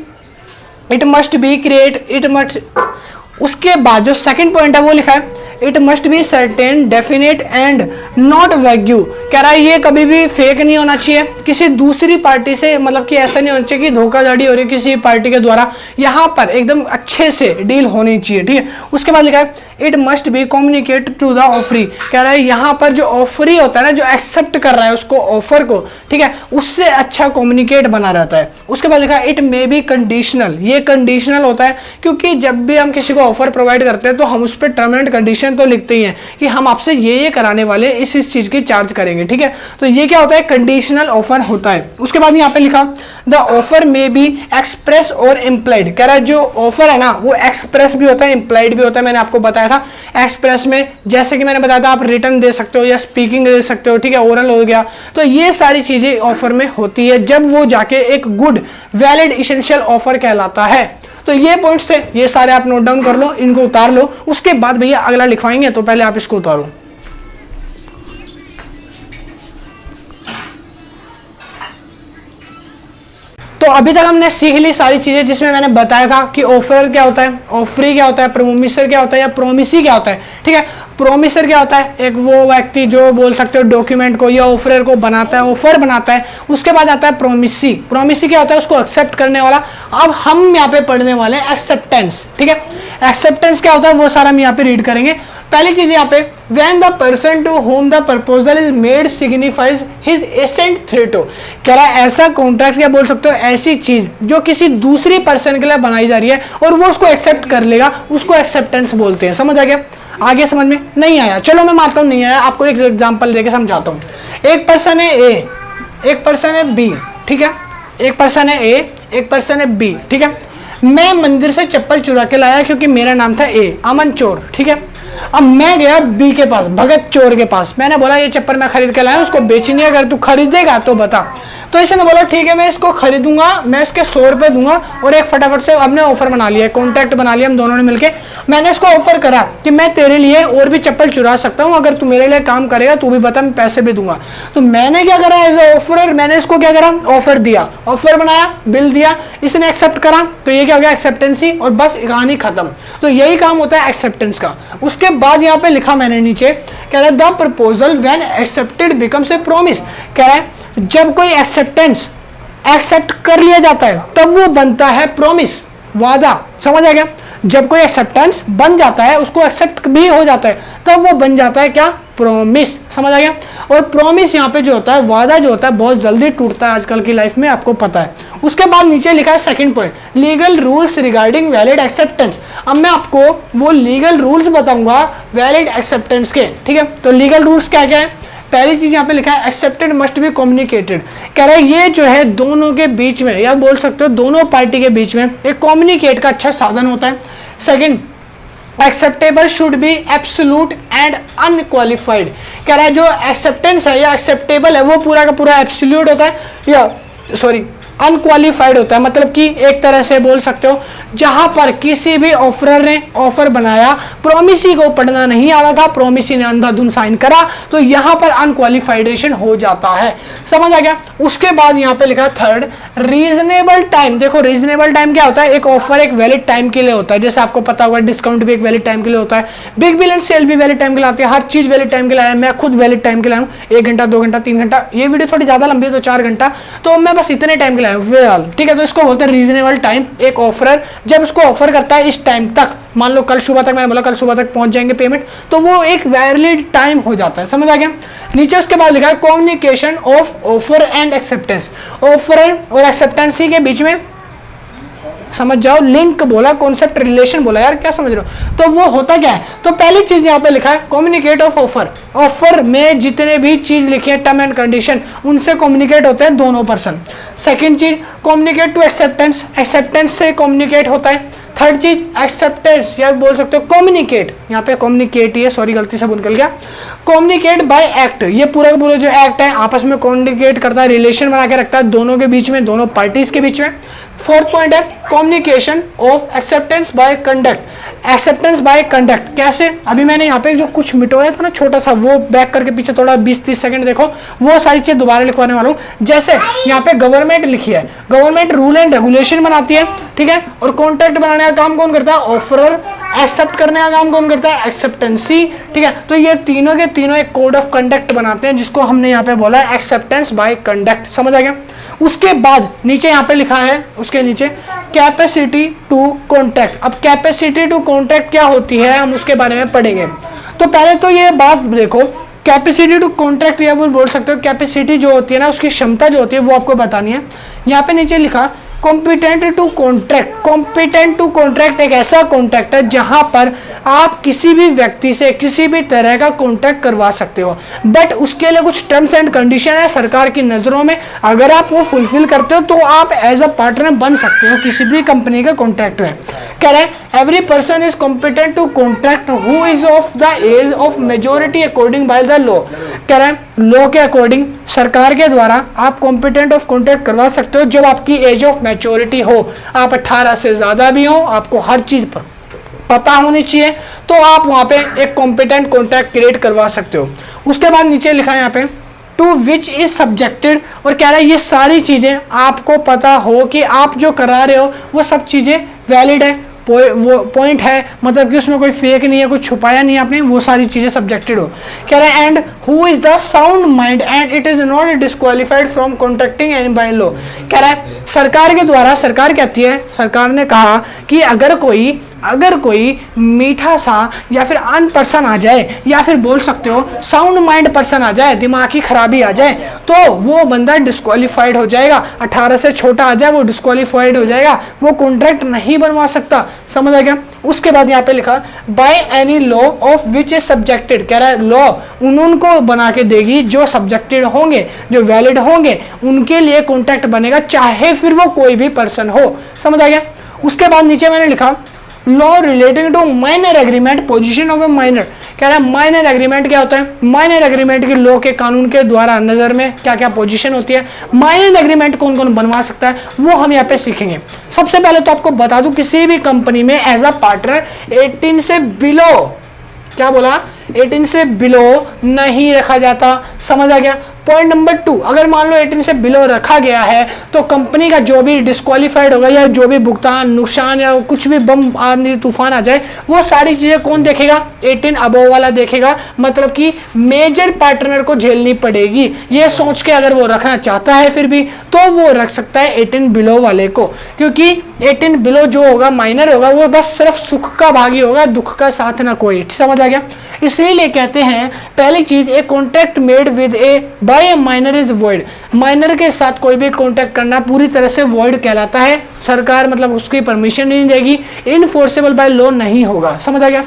it must be create, it must, उसके बाद जो सेकंड पॉइंट है वो लिखा है it must be certain definite and not wagyu. कह रहा है ये कभी भी फेक नहीं होना चाहिए किसी दूसरी पार्टी से, मतलब कि ऐसा नहीं होना चाहिए कि धोखाधड़ी हो रही है किसी पार्टी के द्वारा। यहाँ पर एकदम अच्छे से डील होनी चाहिए, ठीक है। उसके बाद लिखा है it must be communicate to the offeree. कह रहा है यहाँ पर जो ऑफरी होता है ना, जो एक्सेप्ट कर रहा है उसको ऑफर को, ठीक है, उससे अच्छा कम्युनिकेट बना रहता है। उसके बाद लिखा है इट मे बी कंडीशनल। ये कंडीशनल होता है क्योंकि जब भी हम किसी को ऑफर प्रोवाइड करते हैं तो हम उस पर टर्म एंड कंडीशन तो लिखते ही हैं कि हम आपसे ये कराने वाले इस चीज की चार्ज करेंगे, ठीक है। तो ये क्या होता है? कंडीशनल ऑफर होता है। उसके बाद यहाँ पे लिखा द ऑफर में बी एक्सप्रेस और इम्प्लाइड। कह रहा है जो ऑफर है ना वो एक्सप्रेस भी होता है, इम्प्लाइड भी होता है। मैंने आपको बताया था एक्सप्रेस में, जैसे कि मैंने बताया था आप रिटर्न दे सकते हो या स्पीकिंग दे सकते हो, ठीक है, ओरल हो गया। तो ये सारी चीजें ऑफर में होती है जब वो जाके एक गुड वैलिड एसेंशियल ऑफर कहलाता है। तो ये पॉइंट्स थे, ये सारे आप नोट डाउन कर लो, इनको उतार लो। उसके बाद भैया अगला लिखवाएंगे, तो पहले आप इसको उतारो। तो अभी तक हमने सीख ली सारी चीजें जिसमें मैंने बताया था कि ऑफर क्या होता है, ऑफरी क्या होता है, प्रोमिसर क्या होता है या प्रोमिसी क्या होता है, ठीक है। प्रोमिसर क्या होता है? एक वो व्यक्ति जो बोल सकते हो डॉक्यूमेंट को या ऑफर को बनाता है, ऑफर बनाता है। उसके बाद आता है प्रोमिसी। प्रोमिसी क्या होता है? उसको एक्सेप्ट करने वाला। अब हम यहाँ पे पढ़ने वाले हैं एक्सेप्टेंस, ठीक है। एक्सेप्टेंस क्या होता है वो सारा हम यहाँ पे रीड करेंगे। पहली चीज यहाँ पे when the person to whom the proposal is made signifies his assent thereto। कह रहा है ऐसा कॉन्ट्रैक्ट क्या बोल सकते हो? ऐसी चीज जो किसी दूसरी पर्सन के लिए बनाई जा रही है और वो उसको एक्सेप्ट कर लेगा, उसको एक्सेप्टेंस बोलते हैं। समझ आ गया? आगे समझ में नहीं आया? चलो मैं मानता हूं नहीं आया, आपको एक एग्जांपल देके समझाता हूं। एक पर्सन है ए, एक पर्सन है बी, ठीक है। एक पर्सन है ए, एक पर्सन है बी, ठीक है। मैं मंदिर से चप्पल चुरा के लाया क्योंकि मेरा नाम था ए, अमन चोर, ठीक है। अब मैं गया बी के पास, भगत चोर के पास। मैंने बोला ये चप्पल मैं खरीद के लाया, उसको बेचनी है, अगर तू खरीदेगा तो बता। तो इसने बोला ठीक है मैं इसको खरीदूंगा, मैं इसके 100 रुपए दूंगा। और एक फटाफट से हमने ऑफर बना लिया, कॉन्ट्रैक्ट बना लिया हम दोनों ने मिलके। मैंने इसको ऑफर करा कि मैं तेरे लिए और भी चप्पल चुरा सकता हूँ, अगर तू मेरे लिए काम करेगा तू भी बता, मैं पैसे भी दूंगा। तो मैंने क्या करा एज ए ऑफर, मैंने इसको क्या करा? ऑफर दिया, ऑफर बनाया, बिल दिया, इसने एक्सेप्ट करा। तो ये क्या हो गया? एक्सेप्टेंसी। और बस कहानी खत्म। तो यही काम होता है एक्सेप्टेंस का। उसके बाद यहाँ पे लिखा मैंने नीचे, कह रहा है the proposal when accepted becomes a promise. कह रहा है जब कोई एक्सेप्टेंस एक्सेप्ट कर लिया जाता है तब वो बनता है प्रॉमिस, वादा। समझ आ गया? जब कोई एक्सेप्टेंस बन जाता है, उसको एक्सेप्ट भी हो जाता है, तब वो बन जाता है क्या, प्रॉमिस। समझ आ गया। और प्रॉमिस यहाँ पे जो होता है, वादा जो होता है, बहुत जल्दी टूटता है आजकल की लाइफ में, आपको पता है। उसके बाद नीचे लिखा है second point, legal rules regarding valid acceptance. अब मैं आपको वो लीगल रूल्स बताऊंगा वैलिड एक्सेप्टेंस के, ठीक है। तो लीगल रूल्स क्या क्या है। पहली चीज यहाँ पे लिखा है एक्सेप्टेड मस्ट बी कम्युनिकेटेड। कह रहा है ये जो है दोनों के बीच में, या बोल सकते हो दोनों पार्टी के बीच में एक कम्युनिकेट का अच्छा साधन होता है। Second, acceptable should be absolute and unqualified. कह रहा है जो एक्सेप्टेंस है या एक्सेप्टेबल है वो पूरा का पूरा एब्सोल्यूट होता है, या सॉरी अनक्वालिफाइड होता है। मतलब कि एक तरह से बोल सकते हो जहां पर किसी भी ऑफरर ने ऑफर बनाया, प्रोमिसी को पढ़ना नहीं आ रहा था, प्रोमिसी ने अंधाधुन साइन करा, तो यहां पर अनक्वालिफाइडेशन हो जाता है। समझ आ गया। उसके बाद यहां पे लिखा थर्ड, रीजनेबल टाइम। देखो रीजनेबल टाइम क्या होता है, एक ऑफर एक वैलिड टाइम के लिए होता है, जैसे आपको पता होगा डिस्काउंट भी एक वैलिड टाइम के लिए होता है, बिग बिलियन सेल भी वैलिड टाइम के लिए आती है, हर चीज वैलिड टाइम के लिए आया। मैं खुद वैलिड टाइम के लिए हूं, 1 घंटा 2 घंटा 3 घंटा, ये वीडियो थोड़ी ज्यादा लंबी है तो 4 घंटा, तो मैं बस इतने टाइम के लिए फिलहाल, ठीक है। तो इसको बोलते हैं रीजनेबल टाइम। एक ऑफरर जब इसको ऑफर करता है इस टाइम तक, मान लो कल सुबह तक, मैंने बोला कल सुबह तक पहुंच जाएंगे पेमेंट, तो वो एक वैलिड टाइम हो जाता है। समझ आ गया। नीचे उसके बाद लिखा है communication of offer and acceptance. Offer और एक्सेप्टेंस के बीच में समझ जाओ, लिंक बोला, कॉन्सेप्ट रिलेशन बोला, यार क्या समझ रहे हो। तो वो होता क्या है, तो पहली चीज यहाँ पे लिखा है कम्युनिकेट ऑफ ऑफर। ऑफर में जितने भी चीज लिखी है टर्म एंड कंडीशन, उनसे कम्युनिकेट होते हैं दोनों पर्सन। सेकंड चीज कम्युनिकेट टू एक्सेप्टेंस, एक्सेप्टेंस से कम्युनिकेट होता है। थर्ड चीज एक्सेप्टेंस, या बोल सकते हो कम्युनिकेट, यहाँ पे कम्युनिकेट ही है, सॉरी गलती से निकल गया, कम्युनिकेट बाय एक्ट। ये पूरा का पूरा जो एक्ट है आपस में कम्युनिकेट करता है, रिलेशन बना के रखता है दोनों के बीच में, दोनों पार्टीज के बीच में। फोर्थ पॉइंट है communication of acceptance by conduct. Acceptance by conduct कैसे, अभी मैंने यहाँ पे जो कुछ मिटोया था ना छोटा सा, वो बैक करके पीछे थोड़ा 20-30 सेकंड देखो, वो सारी चीज दोबारा लिखवाने वाला हूँ। जैसे यहाँ पे गवर्नमेंट लिखी है, गवर्नमेंट रूल एंड रेगुलेशन बनाती है, ठीक है। और कॉन्ट्रैक्ट बनाने का काम कौन करता है, ऑफरर। एक्सेप्ट करने का काम कौन करता है, एक्सेप्टेंसी, ठीक है। तो ये तीनों के तीनों एक कोड ऑफ कंडक्ट बनाते हैं, जिसको हमने यहाँ पे बोला है एक्सेप्टेंस बाय कंडक्ट। समझ आ गया। उसके बाद नीचे यहाँ पे लिखा है, उसके नीचे कैपेसिटी टू कॉन्ट्रैक्ट। अब कैपेसिटी टू कॉन्ट्रैक्ट क्या होती है, हम उसके बारे में पढ़ेंगे। तो पहले तो ये बात देखो, कैपेसिटी टू कॉन्ट्रैक्ट या बोल सकते हो कैपेसिटी जो होती है ना, उसकी क्षमता जो होती है वो आपको बतानी है। यहाँ पे नीचे लिखा competent to contract. Competent to contract एक ऐसा कॉन्ट्रैक्ट है जहां पर आप किसी भी व्यक्ति से किसी भी तरह का कॉन्ट्रैक्ट करवा सकते हो, बट उसके लिए कुछ टर्म्स एंड कंडीशन है सरकार की नजरों में। अगर आप वो फुलफिल करते हो तो आप एज अ पार्टनर बन सकते हो किसी भी कंपनी के कॉन्ट्रैक्ट में। कह रहे हैं every person is competent to contract who is of the age of majority according by the law. कह रहे हैं लॉ के अकॉर्डिंग, सरकार के द्वारा आप कॉम्पिटेंट ऑफ कॉन्ट्रैक्ट करवा सकते हो जब आपकी एज ऑफ मैच्योरिटी हो, आप 18 से ज्यादा भी हो, आपको हर चीज पर पता होनी चाहिए, तो आप वहां पे एक कॉम्पिटेंट कॉन्ट्रैक्ट क्रिएट करवा सकते हो। उसके बाद नीचे लिखा है यहाँ पे टू विच इज सब्जेक्टेड, और कह रहा है ये सारी चीजें आपको पता हो कि आप जो करा रहे हो वो सब चीजें वैलिड है, वो पॉइंट है, मतलब कि उसमें कोई फेक नहीं है, कुछ छुपाया नहीं है आपने, वो सारी चीजें सब्जेक्टेड हो। कह रहे हैं and who is the sound mind and it is not disqualified from contracting any bye law. कह रहा है सरकार के द्वारा, सरकार कहती है, सरकार ने कहा कि अगर कोई मीठा सा या फिर अन पर्सन आ जाए, या फिर बोल सकते हो साउंड माइंड पर्सन आ जाए, दिमाग की खराबी आ जाए, तो वो बंदा डिस्क्वालीफाइड हो जाएगा। 18 से छोटा आ जाए वो डिस्क्वालीफाइड हो जाएगा, वो कॉन्ट्रैक्ट नहीं बनवा सकता। समझ आ गया। उसके बाद यहाँ पे लिखा by any law of which is subjected. कह रहा है लॉ उनको बना के देगी जो सब्जेक्टेड होंगे, जो वैलिड होंगे, उनके लिए कॉन्ट्रैक्ट बनेगा, चाहे फिर वो कोई भी पर्सन हो। समझ आ गया। उसके बाद नीचे मैंने लिखा law relating to minor agreement, position of a minor. कह रहा है माइनर एग्रीमेंट क्या होता है, माइनर एग्रीमेंट की लॉ के कानून के द्वारा नजर में क्या क्या पोजीशन होती है, माइनर एग्रीमेंट कौन कौन बनवा सकता है, वो हम यहाँ पे सीखेंगे। सबसे पहले तो आपको बता दूं किसी भी कंपनी में एज अ पार्टनर 18 से बिलो, क्या बोला, 18 से बिलो नहीं रखा जाता। समझ आ गया। पॉइंट नंबर 2, अगर मान लो 18 से बिलो रखा गया है तो कंपनी का जो भी डिस्क्वालीफाइड होगा या जो भी भुगतान, नुकसान या कुछ भी बम आने तूफान आ जाए, वो सारी चीजें कौन देखेगा? 18 अबोव वाला देखेगा। मतलब कि मेजर पार्टनर को झेलनी पड़ेगी। ये सोच के अगर वो रखना चाहता है फिर भी, तो वो रख सकता है 18 बिलो वाले को, क्योंकि 18 बिलो जो होगा माइनर होगा, वो बस सिर्फ सुख का भागी होगा, दुख का साथ ना कोई। समझ आ गया? इसलिए कहते हैं पहली चीज, a contract made with a by a minor is void. Minor के साथ कोई भी कॉन्ट्रैक्ट करना पूरी तरह से वॉइड कहलाता है। सरकार मतलब उसकी परमिशन नहीं देगी, इनफोर्सेबल बाय लॉ नहीं होगा। समझ आ गया?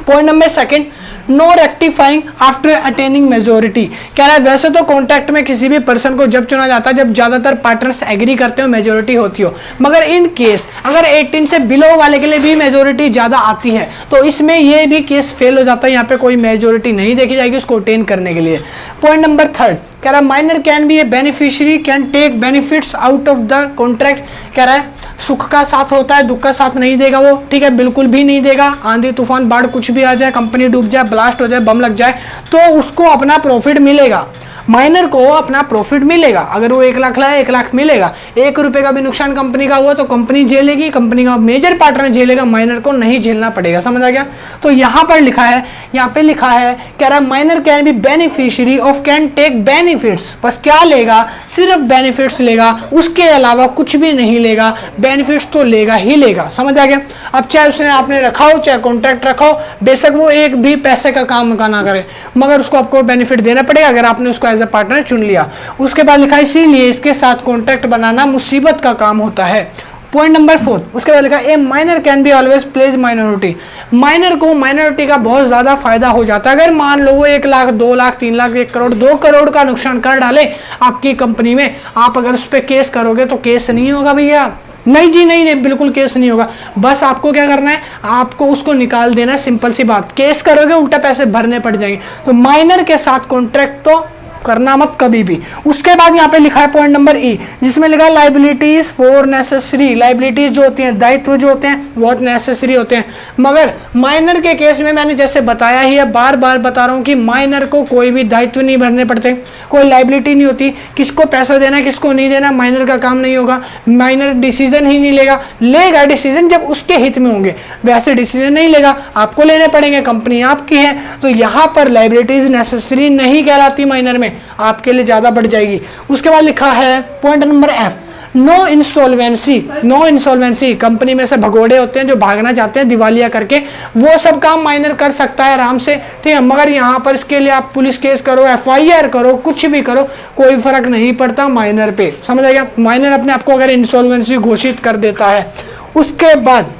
Point number 2, no rectifying after attaining majority. कह रहा है वैसे तो कॉन्ट्रैक्ट में किसी भी पर्सन को जब चुना जाता है जब ज्यादातर पार्टनर्स एग्री करते हो, मेजोरिटी होती हो, मगर इन केस अगर 18 से बिलो वाले के लिए भी मेजोरिटी ज्यादा आती है तो इसमें ये भी केस फेल हो जाता है। यहाँ पे कोई मेजोरिटी नहीं देखी जाएगी उसको अटेन करने के लिए। पॉइंट नंबर 3, कह रहा है minor can be a beneficiary can take benefits out of the contract. कह रहा है सुख का साथ होता है, दुख का साथ नहीं देगा वो, ठीक है, बिल्कुल भी नहीं देगा। आंधी तूफान बाढ़ कुछ भी आ जाए, कंपनी डूब जाए, ब्लास्ट हो जाए, बम लग जाए, तो उसको अपना प्रॉफिट मिलेगा। माइनर को अपना प्रॉफिट मिलेगा। अगर वो 1 लाख लाए 1 लाख मिलेगा। 1 रुपए का भी नुकसान कंपनी का हुआ तो कंपनी झेलेगी, कंपनी का मेजर पार्टनर झेलेगा, माइनर को नहीं झेलना पड़ेगा। समझ आ गया? तो यहाँ पर लिखा है, यहाँ पे लिखा है, कह रहा है minor can be beneficiary of can take benefits. बस क्या लेगा? सिर्फ बेनिफिट्स लेगा, उसके अलावा कुछ भी नहीं लेगा। बेनिफिट्स तो लेगा ही लेगा। समझ आ गया? अब चाहे उसने आपने रखा हो चाहे कॉन्ट्रैक्ट रखा हो, बेशक वो एक भी पैसे का काम ना करे, मगर उसको आपको बेनिफिट देना पड़ेगा अगर आपने उसको एज ए पार्टनर चुन लिया। उसके बाद लिखा है इसीलिए इसके साथ कॉन्ट्रैक्ट बनाना मुसीबत का काम होता है। पॉइंट नंबर 4, उसके बाद लिखा a minor can be always pledge minority. Minor को माइनॉरिटी का बहुत ज्यादा फायदा हो जाता है। अगर मान लो वो 1 लाख 2 लाख 3 लाख 1 करोड़ 2 करोड़ का नुकसान कर डाले आपकी कंपनी में, आप अगर उस पर केस करोगे तो केस नहीं होगा भैया। नहीं जी, नहीं बिल्कुल केस नहीं होगा। बस आपको क्या करना है? आपको उसको निकाल देना है, सिंपल सी बात। केस करोगे उल्टा पैसे भरने पड़ जाएंगे। तो माइनर के साथ कॉन्ट्रैक्ट तो करना मत कभी भी। उसके बाद यहाँ पे लिखा है पॉइंट नंबर ई, जिसमें लिखा है लाइबिलिटीज फॉर नेसेसरी। लाइबिलिटीज जो होती हैं, दायित्व जो होते हैं, बहुत नेसेसरी होते हैं। मगर माइनर के केस में मैंने जैसे बताया ही है, बार बार बता रहा हूँ कि माइनर को कोई भी दायित्व नहीं भरने पड़ते, कोई लाइबिलिटी नहीं होती। किसको पैसा देना किसको नहीं देना माइनर का काम नहीं होगा। माइनर डिसीजन ही नहीं लेगा डिसीजन जब उसके हित में होंगे, वैसे डिसीजन नहीं लेगा, आपको लेने पड़ेंगे, कंपनी आपकी है। तो यहाँ पर लाइबिलिटीज नेसेसरी नहीं कहलाती, माइनर में आपके लिए ज्यादा बढ़ जाएगी। उसके बाद लिखा है point number F, no insolvency. No insolvency, company में से भगोड़े होते हैं जो भागना चाहते हैं दिवालिया करके, वो सब काम माइनर कर सकता है आराम से, ठीक है। मगर यहाँ पर इसके लिए आप पुलिस केस करो, FIR करो, कुछ भी करो, कोई फर्क नहीं पड़ता माइनर पे। समझ आएगा? माइनर अपने आप को अगर इंसॉल्वेंसी घोषित कर देता है। उसके बाद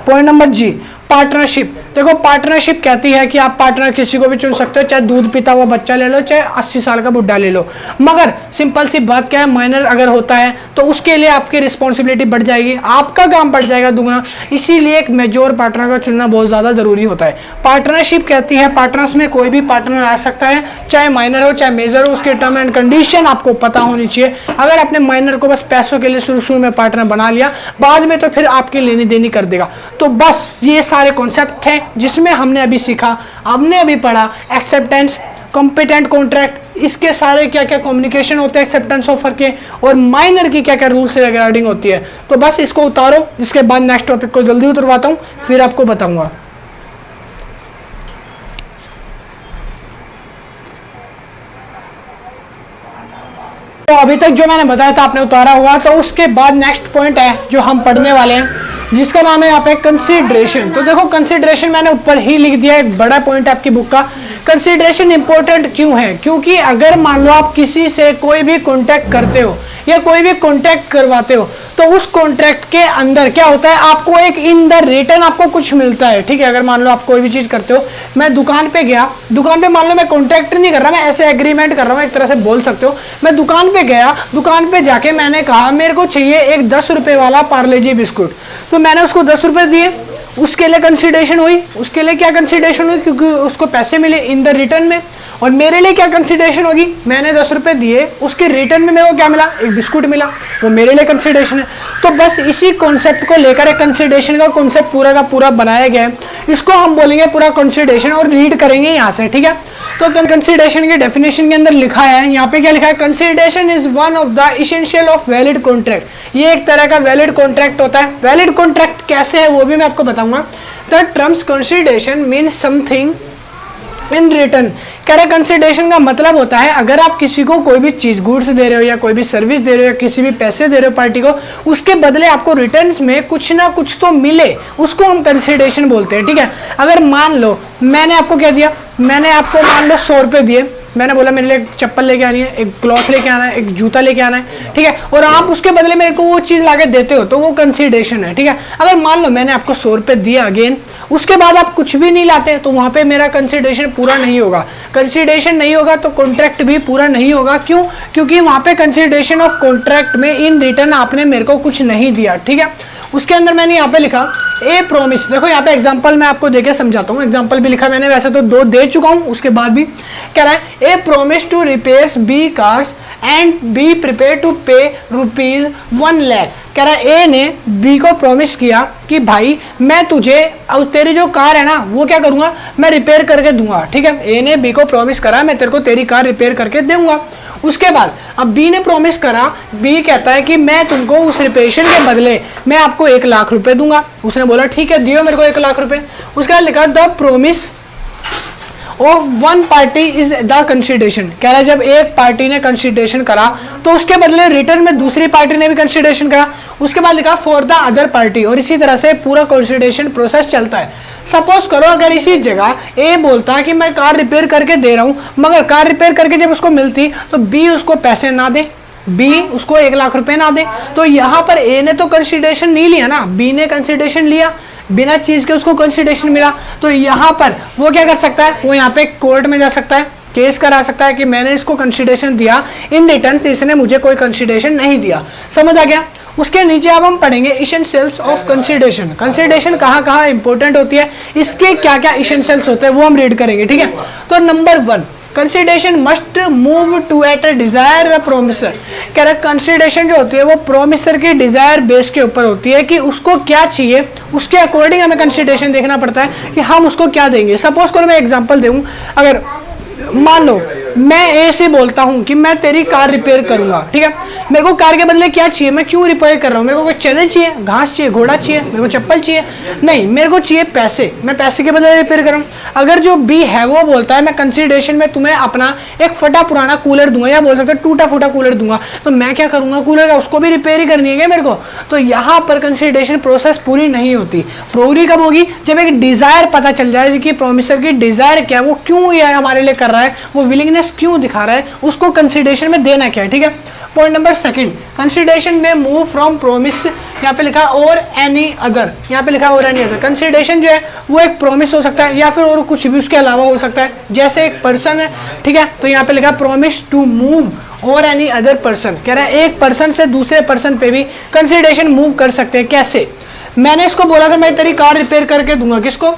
पॉइंट नंबर जी, पार्टनरशिप। देखो पार्टनरशिप कहती है कि आप पार्टनर किसी को भी चुन सकते हो, चाहे दूध पीता हुआ बच्चा ले लो, चाहे 80 साल का बुढ़ा ले लो। मगर सिंपल सी बात क्या है, माइनर अगर होता है तो उसके लिए आपकी रिस्पॉन्सिबिलिटी बढ़ जाएगी, आपका काम बढ़ जाएगा दुगना। इसीलिए एक मेजोर पार्टनर का चुनना बहुत ज्यादा जरूरी होता है। पार्टनरशिप कहती है पार्टनर्स में कोई भी पार्टनर आ सकता है, चाहे माइनर हो चाहे मेजर हो, उसके टर्म एंड कंडीशन आपको पता होनी चाहिए। अगर आपने माइनर को बस पैसों के लिए शुरू में पार्टनर बना लिया, बाद में तो फिर आपकी लेनी देनी कर देगा। तो बस ये सारे कॉन्सेप्ट थे जिसमें हमने अभी सीखा, हमने अभी पढ़ा एक्सेप्टेंस, कॉम्पिटेंट कॉन्ट्रैक्ट, इसके सारे क्या क्या कम्युनिकेशन होते हैं एक्सेप्टेंस ऑफर के, और माइनर की क्या क्या रूल्स रिगार्डिंग होती है। तो बस इसको उतारो, इसके बाद नेक्स्ट टॉपिक को जल्दी उतरवाता हूं, फिर आपको बताऊंगा। तो अभी तक जो मैंने बताया था आपने उतारा होगा। तो उसके बाद नेक्स्ट पॉइंट है जो हम पढ़ने वाले हैं, जिसका नाम है यहाँ पे कंसीडरेशन। तो देखो कंसीडरेशन मैंने ऊपर ही लिख दिया, एक बड़ा पॉइंट है आपकी बुक का। कंसीडरेशन इंपॉर्टेंट क्यों है? क्योंकि अगर मान लो आप किसी से कोई भी कॉन्टैक्ट करते हो या कोई भी कॉन्टैक्ट करवाते हो, तो उस कॉन्ट्रैक्ट के अंदर क्या होता है, आपको एक इन द रिटर्न आपको कुछ मिलता है, ठीक है। अगर मान लो आप कोई भी चीज करते हो, मैं दुकान पे गया, दुकान पे मान लो मैं कॉन्ट्रैक्ट नहीं कर रहा, मैं ऐसे एग्रीमेंट कर रहा हूँ, एक तरह से बोल सकते हो। मैं दुकान पे गया, दुकान पे जाके मैंने कहा मेरे को चाहिए एक 10 रुपए वाला पार्ले जी बिस्कुट, तो मैंने उसको 10 रुपए दिए, उसके लिए कंसीडरेशन हुई। उसके लिए क्या कंसीडरेशन हुई? क्योंकि उसको पैसे मिले इन द रिटर्न में। और मेरे लिए क्या कंसीडरेशन होगी? मैंने 10 रुपए दिए, उसके रिटर्न में मेरे को क्या मिला? एक बिस्कुट मिला, वो मेरे लिए कंसीडरेशन है। तो बस इसी कॉन्सेप्ट को लेकर एक कंसीडरेशन का कॉन्सेप्ट पूरा का पूरा बनाया गया है। इसको हम बोलेंगे पूरा कंसीडरेशन और रीड करेंगे यहाँ से, ठीक है। तो कंसिडरेशन की डेफिनेशन के अंदर लिखा है, यहाँ पे क्या लिखा है, consideration is one of the essential of valid contract. ये एक तरह का वैलिड कॉन्ट्रैक्ट होता है। वैलिड कॉन्ट्रैक्ट कैसे है वो भी मैं आपको बताऊंगा। The terms consideration means something in return. कह रहा कंसिडरेशन का मतलब होता है अगर आप किसी को कोई भी चीज गुड्स दे रहे हो या कोई भी सर्विस दे रहे हो या किसी भी पैसे दे रहे हो पार्टी को, उसके बदले आपको रिटर्न्स में कुछ ना कुछ तो मिले, उसको हम कंसिडरेशन बोलते हैं। ठीक है, अगर मान लो मैंने आपको क्या दिया, मैंने आपको मान लो 100 रुपये दिए, मैंने बोला मेरे लिए एक चप्पल लेके आनी है, एक क्लॉथ लेके आना है, एक जूता लेके आना है, ठीक है, और आप उसके बदले मेरे को वो चीज लाके देते हो तो वो कंसिडरेशन है। ठीक है, अगर मान लो मैंने आपको 100 रुपये दिया अगेन, उसके बाद आप कुछ भी नहीं लाते तो वहां पे मेरा कंसिडरेशन पूरा नहीं होगा। कंसिडरेशन नहीं होगा तो कॉन्ट्रैक्ट भी पूरा नहीं होगा। क्यों? क्योंकि वहां पे कंसिडरेशन ऑफ कॉन्ट्रैक्ट में इन रिटर्न आपने मेरे को कुछ नहीं दिया। ठीक है, उसके अंदर मैंने यहाँ पे लिखा ए प्रोमिस। देखो यहाँ पे एग्जांपल मैं आपको देके समझाता हूँ, एग्जांपल भी लिखा मैंने, वैसे तो 2 दे चुका हूँ, उसके बाद भी कह रहा है a promise to repairs B cars and B prepare to pay ₹1 lakh. कह रहा है ए ने बी को प्रॉमिस किया कि भाई मैं तुझे और तेरी जो कार है ना वो क्या करूंगा, मैं रिपेयर करके दूंगा। ठीक है, ए ने बी को प्रॉमिस करा मैं तेरे को तेरी कार रिपेयर करके दूंगा। उसके बाद अब बी ने प्रॉमिस करा, बी कहता है कि मैं तुमको उस रिपेयरेशन के बदले मैं आपको 1 लाख रुपए दूंगा। उसने बोला ठीक है दियो मेरे को 1 लाख रुपए। उसके बाद लिखा the promise of one party is the consideration. कह रहा है जब एक पार्टी ने कंसिडरेशन करा तो उसके बदले रिटर्न में दूसरी पार्टी ने भी कंसिडरेशन करा। उसके बाद लिखा फॉर द अदर पार्टी, और इसी तरह से पूरा कंसिडरेशन प्रोसेस चलता है। सपोज करो अगर इसी जगह ए बोलता है कि मैं कार रिपेयर करके दे रहा हूं, मगर कार रिपेयर करके जब उसको मिलती तो बी उसको पैसे ना दे, बी उसको 1 लाख रुपए ना दे, तो यहाँ पर ए ने तो कंसिडरेशन नहीं लिया ना, बी ने कंसिडरेशन लिया, बिना चीज के उसको कंसिडरेशन मिला। तो यहाँ पर वो क्या कर सकता है, वो यहाँ पे कोर्ट में जा सकता है, केस करा सकता है कि मैंने इसको कंसिडरेशन दिया, इन रिटर्न से इसने मुझे कोई कंसिडरेशन नहीं दिया। समझ आ गया? उसके नीचे अब हम पढ़ेंगे इसेंशियल्स ऑफ कंसिडरेशन। कंसिडरेशन कहाँ कहाँ इंपॉर्टेंट होती है, इसके क्या क्या इसेंशियल्स होते हैं वो हम रीड करेंगे। ठीक है, तो number 1, consideration must move to at desire the promisor. कह रहा कंसिडरेशन जो होती है वो प्रोमिसर की डिजायर बेस के ऊपर होती है कि उसको क्या चाहिए, उसके अकॉर्डिंग हमें कंसिडरेशन देखना पड़ता है कि हम उसको क्या देंगे। सपोज करो मैं एग्जांपल दूं, अगर मान लो मैं ए से बोलता हूं कि मैं तेरी कार रिपेयर करूंगा, ठीक है, मेरे को कार के बदले क्या चाहिए, मैं क्यों रिपेयर कर रहा हूं, मेरे को कोई चैनल चाहिए, घास चाहिए, घोड़ा चाहिए, मेरे को चप्पल चाहिए, नहीं मेरे को चाहिए पैसे, मैं पैसे के बदले रिपेयर कर रहा हूं। अगर जो बी है वो बोलता है मैं कंसिडरेशन में तुम्हें अपना एक फटा पुराना कूलर दूंगा, या बोल सकते टूटा फूटा कूलर दूंगा, तो मैं क्या करूंगा, कूलर का उसको भी रिपेयर ही करनी है क्या मेरे को, तो यहाँ पर कंसिडरेशन प्रोसेस पूरी नहीं होती। पूरी कब होगी, जब एक डिजायर पता चल जाए कि प्रोमिसर की डिजायर क्या है, वो क्यों ये हमारे लिए कर रहा है, वो विलिंगनेस क्यों दिखा रहा है, उसको कंसिडरेशन में देना क्या है। ठीक है, पॉइंट नंबर 2, कंसिडरेशन में मूव फ्रॉम प्रोमिस, यहाँ पे लिखा और एनी अदर, यहाँ पे लिखा और एनी अदर। कंसिडरेशन जो है वो एक प्रोमिस हो सकता है या फिर और कुछ भी उसके अलावा हो सकता है, जैसे एक पर्सन है, ठीक है, तो यहाँ पे लिखा प्रोमिस टू मूव और एनी अदर पर्सन। कह रहा है एक पर्सन से दूसरे पर्सन पे भी कंसिडरेशन मूव कर सकते हैं। कैसे, मैंने इसको बोला था मैं तेरी कार रिपेयर करके दूंगा, किसको,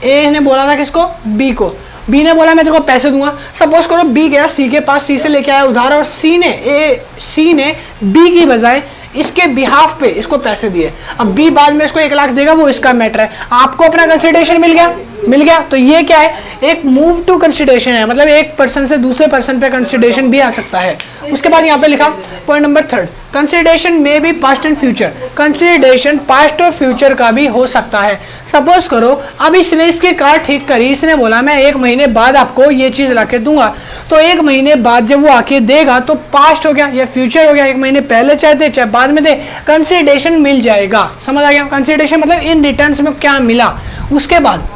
ए ने बोला था किसको, बी को, बी ने बोला मैं तेरे को पैसे दूंगा। सपोज करो बी गया सी के पास, सी से लेके आया उधार, और सी ने बी की बजाय इसके बिहाफ पे इसको पैसे दिए। अब बी बाद में इसको 1 लाख देगा, वो इसका मैटर है, आपको अपना कंसिडरेशन मिल गया। तो ये क्या है, एक मूव टू कंसिडरेशन है, मतलब एक पर्सन से दूसरे पर्सन पे कंसिडरेशन भी आ सकता है। उसके बाद यहाँ पे लिखा पॉइंट नंबर 3, कंसिडरेशन में भी past and future. Consideration past और फ्यूचर का भी हो सकता है। सपोज करो अब इसने इसकी कार ठीक करी, इसने बोला मैं 1 महीने बाद आपको ये चीज ला के दूंगा, तो 1 महीने बाद जब वो आके देगा तो पास्ट हो गया या फ्यूचर हो गया, 1 महीने पहले चाहे दे चाहे बाद में दे, कंसिडरेशन मिल जाएगा। समझ आ गया, कंसिडरेशन मतलब इन रिटर्न्स में क्या मिला। उसके बाद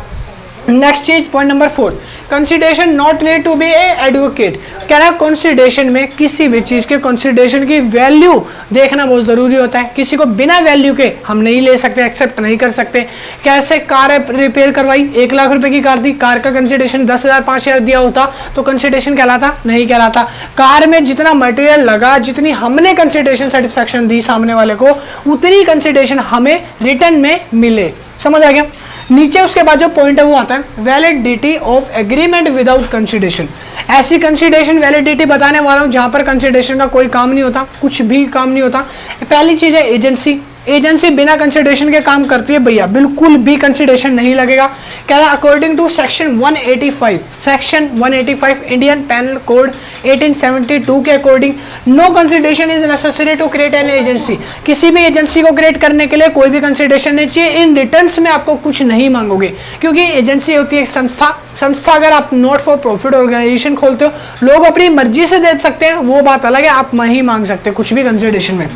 नेक्स्ट चीज point number 4, consideration not need to be a advocate. कह रहा है कंसिडरेशन में किसी भी चीज के कंसिडरेशन की वैल्यू देखना बहुत जरूरी होता है। किसी को बिना वैल्यू के हम नहीं ले सकते, एक्सेप्ट नहीं कर सकते। कैसे कार रिपेयर करवाई, 1 लाख रुपए की कार थी, कार का कंसिडरेशन 10,000 5,000 दिया होता तो कंसिडरेशन कहलाता, नहीं कहलाता। कार में जितना मटेरियल लगा, जितनी हमने कंसिडरेशन सेटिस्फेक्शन दी सामने वाले को, उतनी कंसिडरेशन हमें रिटर्न में मिले। समझ आ गया। नीचे उसके बाद जो पॉइंट है वो आता है validity of agreement without consideration. ऐसी कंसिडरेशन वैलिडिटी बताने वाला हूं जहां पर कंसिडरेशन का कोई काम नहीं होता, कुछ भी काम नहीं होता। पहली चीज है एजेंसी, एजेंसी बिना कंसिडरेशन के काम करती है भैया, बिल्कुल भी कंसिडरेशन नहीं लगेगा। कह रहा है according to section 185 Indian penal code 1872 के according no consideration is necessary to create an agency. किसी भी एजेंसी को क्रिएट करने के लिए कोई भी कंसिडरेशन नहीं चाहिए। इन रिटर्न्स में आपको कुछ नहीं मांगोगे, क्योंकि एजेंसी होती है एक संस्था अगर आप नॉट फॉर प्रॉफिट ऑर्गेनाइजेशन खोलते हो, लोग अपनी मर्जी से दे सकते हैं, वो बात अलग है, आप नहीं मांग सकते कुछ भी कंसिडरेशन में।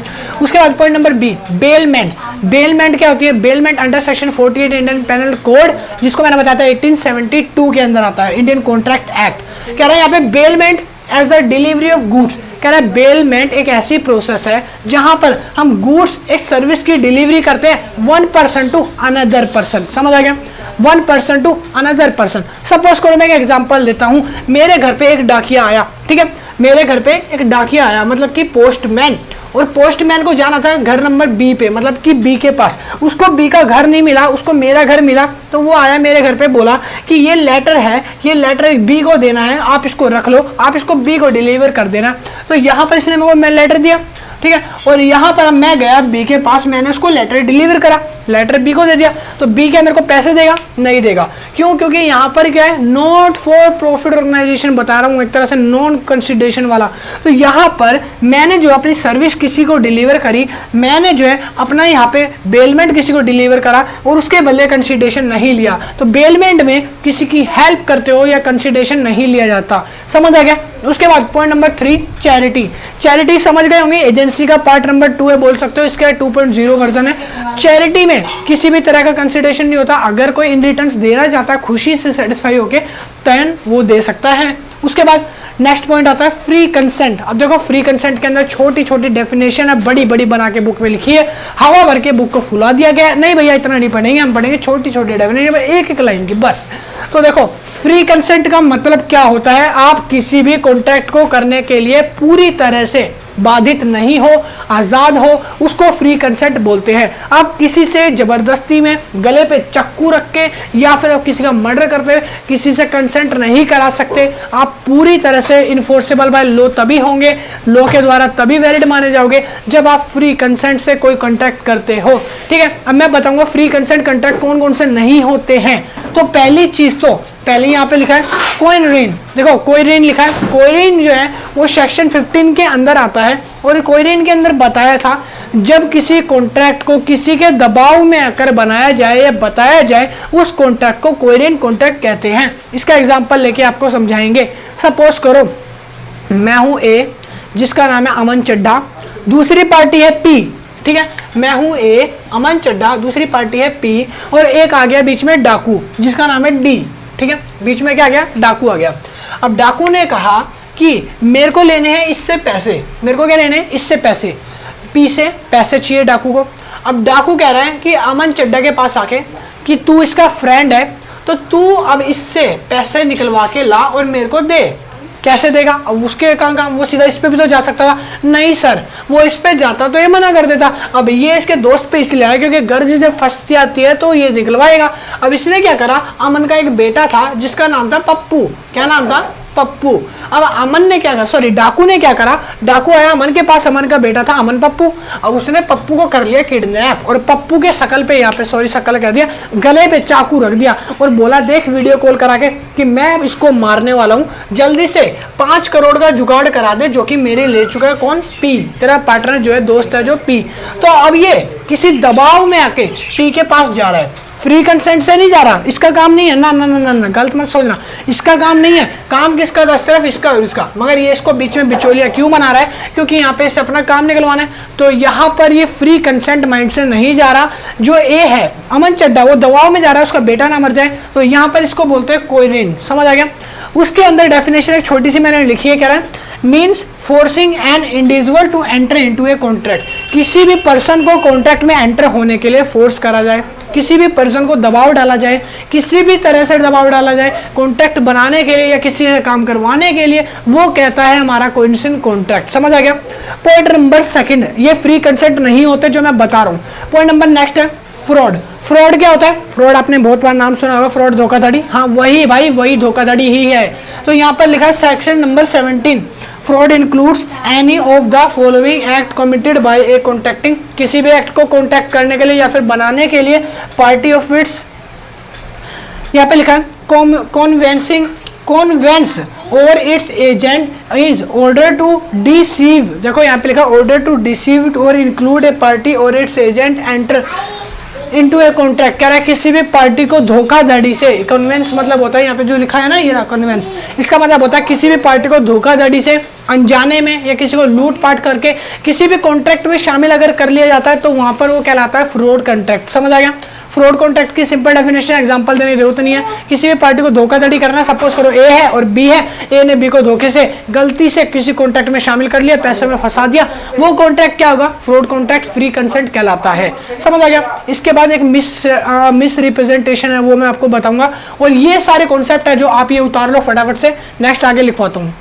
उसके बाद point number B, bailment. Bailment क्या होती है? Bailment under section 48 Indian penal code, जिसको मैंने बताया था 1872 के अंदर आता है, इंडियन कॉन्ट्रैक्ट एक्ट। कह रहा है यहाँ पे bailment as the delivery of goods. कह रहा है बेलमेंट एक ऐसी प्रोसेस है जहां पर हम गुड्स एक सर्विस की डिलीवरी करते हैं one person to another person. समझ आ गया? One person to another person. Suppose करो मैं एक एग्जांपल देता हूं, मेरे घर पे एक डाकिया आया, ठीक है, मेरे घर पे एक डाकिया आया मतलब कि पोस्टमैन, और पोस्टमैन को जाना था घर नंबर बी पे, मतलब कि बी के पास। उसको बी का घर नहीं मिला, उसको मेरा घर मिला, तो वो आया मेरे घर पे, बोला कि ये लेटर है, ये लेटर बी को देना है, आप इसको रख लो, आप इसको बी को डिलीवर कर देना। तो यहाँ पर इसने मेरे को लेटर दिया, ठीक है, और यहाँ पर मैं गया बी के पास, मैंने उसको लेटर डिलीवर करा, लेटर बी को दे दिया। तो बी क्या मेरे को पैसे देगा? नहीं देगा। क्यों? क्योंकि यहाँ पर क्या है, नॉट फॉर प्रॉफिट ऑर्गेनाइजेशन बता रहा हूँ, एक तरह से नॉन कंसिडरेशन वाला। तो यहाँ पर मैंने जो अपनी सर्विस किसी को डिलीवर करी, मैंने जो है अपना यहाँ पे बेलमेंट किसी को डिलीवर करा और उसके बदले कंसिडरेशन नहीं लिया। तो बेलमेंट में किसी की हेल्प करते हो या कंसिडरेशन नहीं लिया जाता। समझ आ गया? उसके बाद पॉइंट नंबर 3, चैरिटी। चैरिटी समझ गए होंगे, एजेंसी का पार्ट नंबर 2 है, बोल सकते हो, इसका 2.0 वर्जन है। चैरिटी में किसी भी तरह का कंसिडरेशन नहीं होता। अगर कोई इन रिटर्न्स देना चाहता है खुशी से सेटिस्फाई होके, देन वो दे सकता है। उसके बाद नेक्स्ट पॉइंट आता है फ्री कंसेंट। अब देखो फ्री कंसेंट के अंदर छोटी छोटी डेफिनेशन है, बड़ी बड़ी बना के बुक में लिखी है, हवा भर के बुक को फुला दिया गया है। नहीं भैया इतना नहीं पढ़ेंगे, हम पढ़ेंगे छोटी छोटी डेफिनेशन, एक एक लाइन की बस। तो देखो फ्री कंसेंट का मतलब क्या होता है? आप किसी भी कॉन्ट्रैक्ट को करने के लिए पूरी तरह से बाधित नहीं हो, आजाद हो, उसको फ्री कंसेंट बोलते हैं। आप किसी से जबरदस्ती में गले पे चक्कू रख के या फिर आप किसी का मर्डर करते हुए किसी से कंसेंट नहीं करा सकते। आप पूरी तरह से इन्फोर्सेबल बाय लॉ तभी होंगे, लॉ के द्वारा तभी वैलिड माने जाओगे जब आप फ्री कंसेंट से कोई कॉन्ट्रैक्ट करते हो। ठीक है, अब मैं बताऊंगा फ्री कंसेंट कॉन्ट्रैक्ट कौन कौन से नहीं होते हैं। तो पहली चीज तो पहले यहाँ पे लिखा है कोइनरीन। देखो कोइनरीन लिखा है, कोइनरीन जो है वो सेक्शन 15 के अंदर आता है और कोइनरीन के अंदर बताया था जब किसी कॉन्ट्रैक्ट को किसी के दबाव में आकर बनाया जाए या बताया जाए उस कॉन्ट्रैक्ट को कोइनरीन कॉन्ट्रैक्ट कहते हैं। इसका एग्जांपल लेके आपको समझाएंगे। सपोज करो मैं हूं ए जिसका नाम है अमन चड्ढा, दूसरी पार्टी है पी। ठीक है, मैं हूं ए अमन चड्ढा, दूसरी पार्टी है पी, और एक आ गया बीच में डाकू जिसका नाम है डी। ठीक है, बीच में क्या आ गया? डाकू आ गया। अब डाकू ने कहा कि मेरे को लेने हैं इससे पैसे, मेरे को क्या लेने हैं? इससे पैसे। पी से पैसे चाहिए डाकू को। अब डाकू कह रहा है कि अमन चड्ढा के पास आके कि तू इसका फ्रेंड है तो तू अब इससे पैसे निकलवा के ला और मेरे को दे। कैसे देगा? अब उसके काम वो सीधा इस पे भी तो जा सकता था। नहीं सर, वो इस पे जाता तो ये मना कर देता। अब ये इसके दोस्त पे इसलिए आया क्योंकि गर्ज जब फंसती आती है तो ये निकलवाएगा। अब इसने क्या करा, अमन का एक बेटा था जिसका नाम था पप्पू। क्या नाम था? पप्पू। अब अमन ने क्या करा, सॉरी डाकू ने क्या करा, डाकू आया अमन के पास, अमन का बेटा था अमन पप्पू। अब उसने पप्पू को कर लिया किडनैप और पप्पू के शकल पे, यहाँ पे सॉरी शकल कह दिया, गले पे चाकू रख दिया और बोला देख वीडियो कॉल करा के कि मैं इसको मारने वाला हूँ, जल्दी से 5 करोड़ का जुगाड़ करा दे जो कि मेरे ले चुका है कौन? पी, तेरा पार्टनर जो है, दोस्त है जो पी। तो अब ये किसी दबाव में आके पी के पास जा रहा है, फ्री कंसेंट से नहीं जा रहा, इसका काम नहीं है। ना ना ना ना, गलत मत सोचना, इसका काम नहीं है। काम किसका था? सिर्फ इसका और इसका। मगर ये इसको बीच में बिचौलिया क्यों बना रहा है? क्योंकि यहाँ पे इसे अपना काम निकलवाना है। तो यहाँ पर ये फ्री कंसेंट माइंड से नहीं जा रहा। जो ए है अमन चड्ढा, वो दबाव में जा रहा है उसका बेटा ना मर जाए, तो यहाँ पर इसको बोलते हैं कोइनरीन। समझ आ गया? उसके अंदर डेफिनेशन एक छोटी सी मैंने लिखी है, कह रहा है means forcing an individual to enter into a contract. किसी भी पर्सन को कॉन्ट्रैक्ट में एंटर होने के लिए फोर्स करा जाए, किसी भी पर्सन को दबाव डाला जाए, किसी भी तरह से दबाव डाला जाए कॉन्ट्रैक्ट बनाने के लिए या किसी से काम करवाने के लिए, वो कहता है हमारा कोइंसिडेंट कॉन्ट्रैक्ट। समझ आ गया? पॉइंट नंबर 2, ये फ्री कंसेंट नहीं होते जो मैं बता रहा हूँ। पॉइंट नंबर नेक्स्ट है फ्रॉड। फ्रॉड क्या होता है? फ्रॉड आपने बहुत बार नाम सुना होगा, फ्रॉड धोखाधड़ी। हाँ वही भाई, वही धोखाधड़ी ही है। तो यहाँ पर लिखा है section number 17 fraud includes any of the following act committed by A contracting, किसी भी एक्ट को कॉन्ट्रैक्ट करने के लिए या फिर बनाने के लिए पार्टी ऑफ इट्स, यहाँ पे लिखा है कॉन्वेंस और its agent is order to deceive, देखो यहाँ पे लिखा ऑर्डर टू डिसीव और इंक्लूड ए पार्टी और its agent enter into a contract, कह रहा है किसी भी पार्टी को धोखाधड़ी से, कन्वेंस मतलब होता है यहाँ पे जो लिखा है ना ये कन्वेंस, इसका मतलब होता है किसी भी पार्टी को धोखाधड़ी से, अनजाने में या किसी को लूट पाट करके किसी भी कॉन्ट्रैक्ट में शामिल अगर कर लिया जाता है तो वहां पर वो कहलाता है फ्रॉड कॉन्ट्रैक्ट। समझ आ गया? फ्रॉड कॉन्ट्रैक्ट की सिंपल डेफिनेशन एग्जांपल देने की जरूरत नहीं है, किसी भी पार्टी को धोखाधड़ी करना, सपोज करो ए है और बी है, ए ने बी को धोखे से गलती से किसी कॉन्ट्रैक्ट में शामिल कर लिया, पैसे में फंसा दिया, वो कॉन्ट्रैक्ट क्या होगा? फ्रॉड कॉन्ट्रैक्ट, फ्री कंसेंट कहलाता है। समझ आ गया? इसके बाद एक मिस रिप्रेजेंटेशन है वो मैं आपको बताऊंगा, और ये सारे कॉन्सेप्ट है जो आप ये उतार लो फटाफट से, नेक्स्ट आगे लिखवाता हूँ।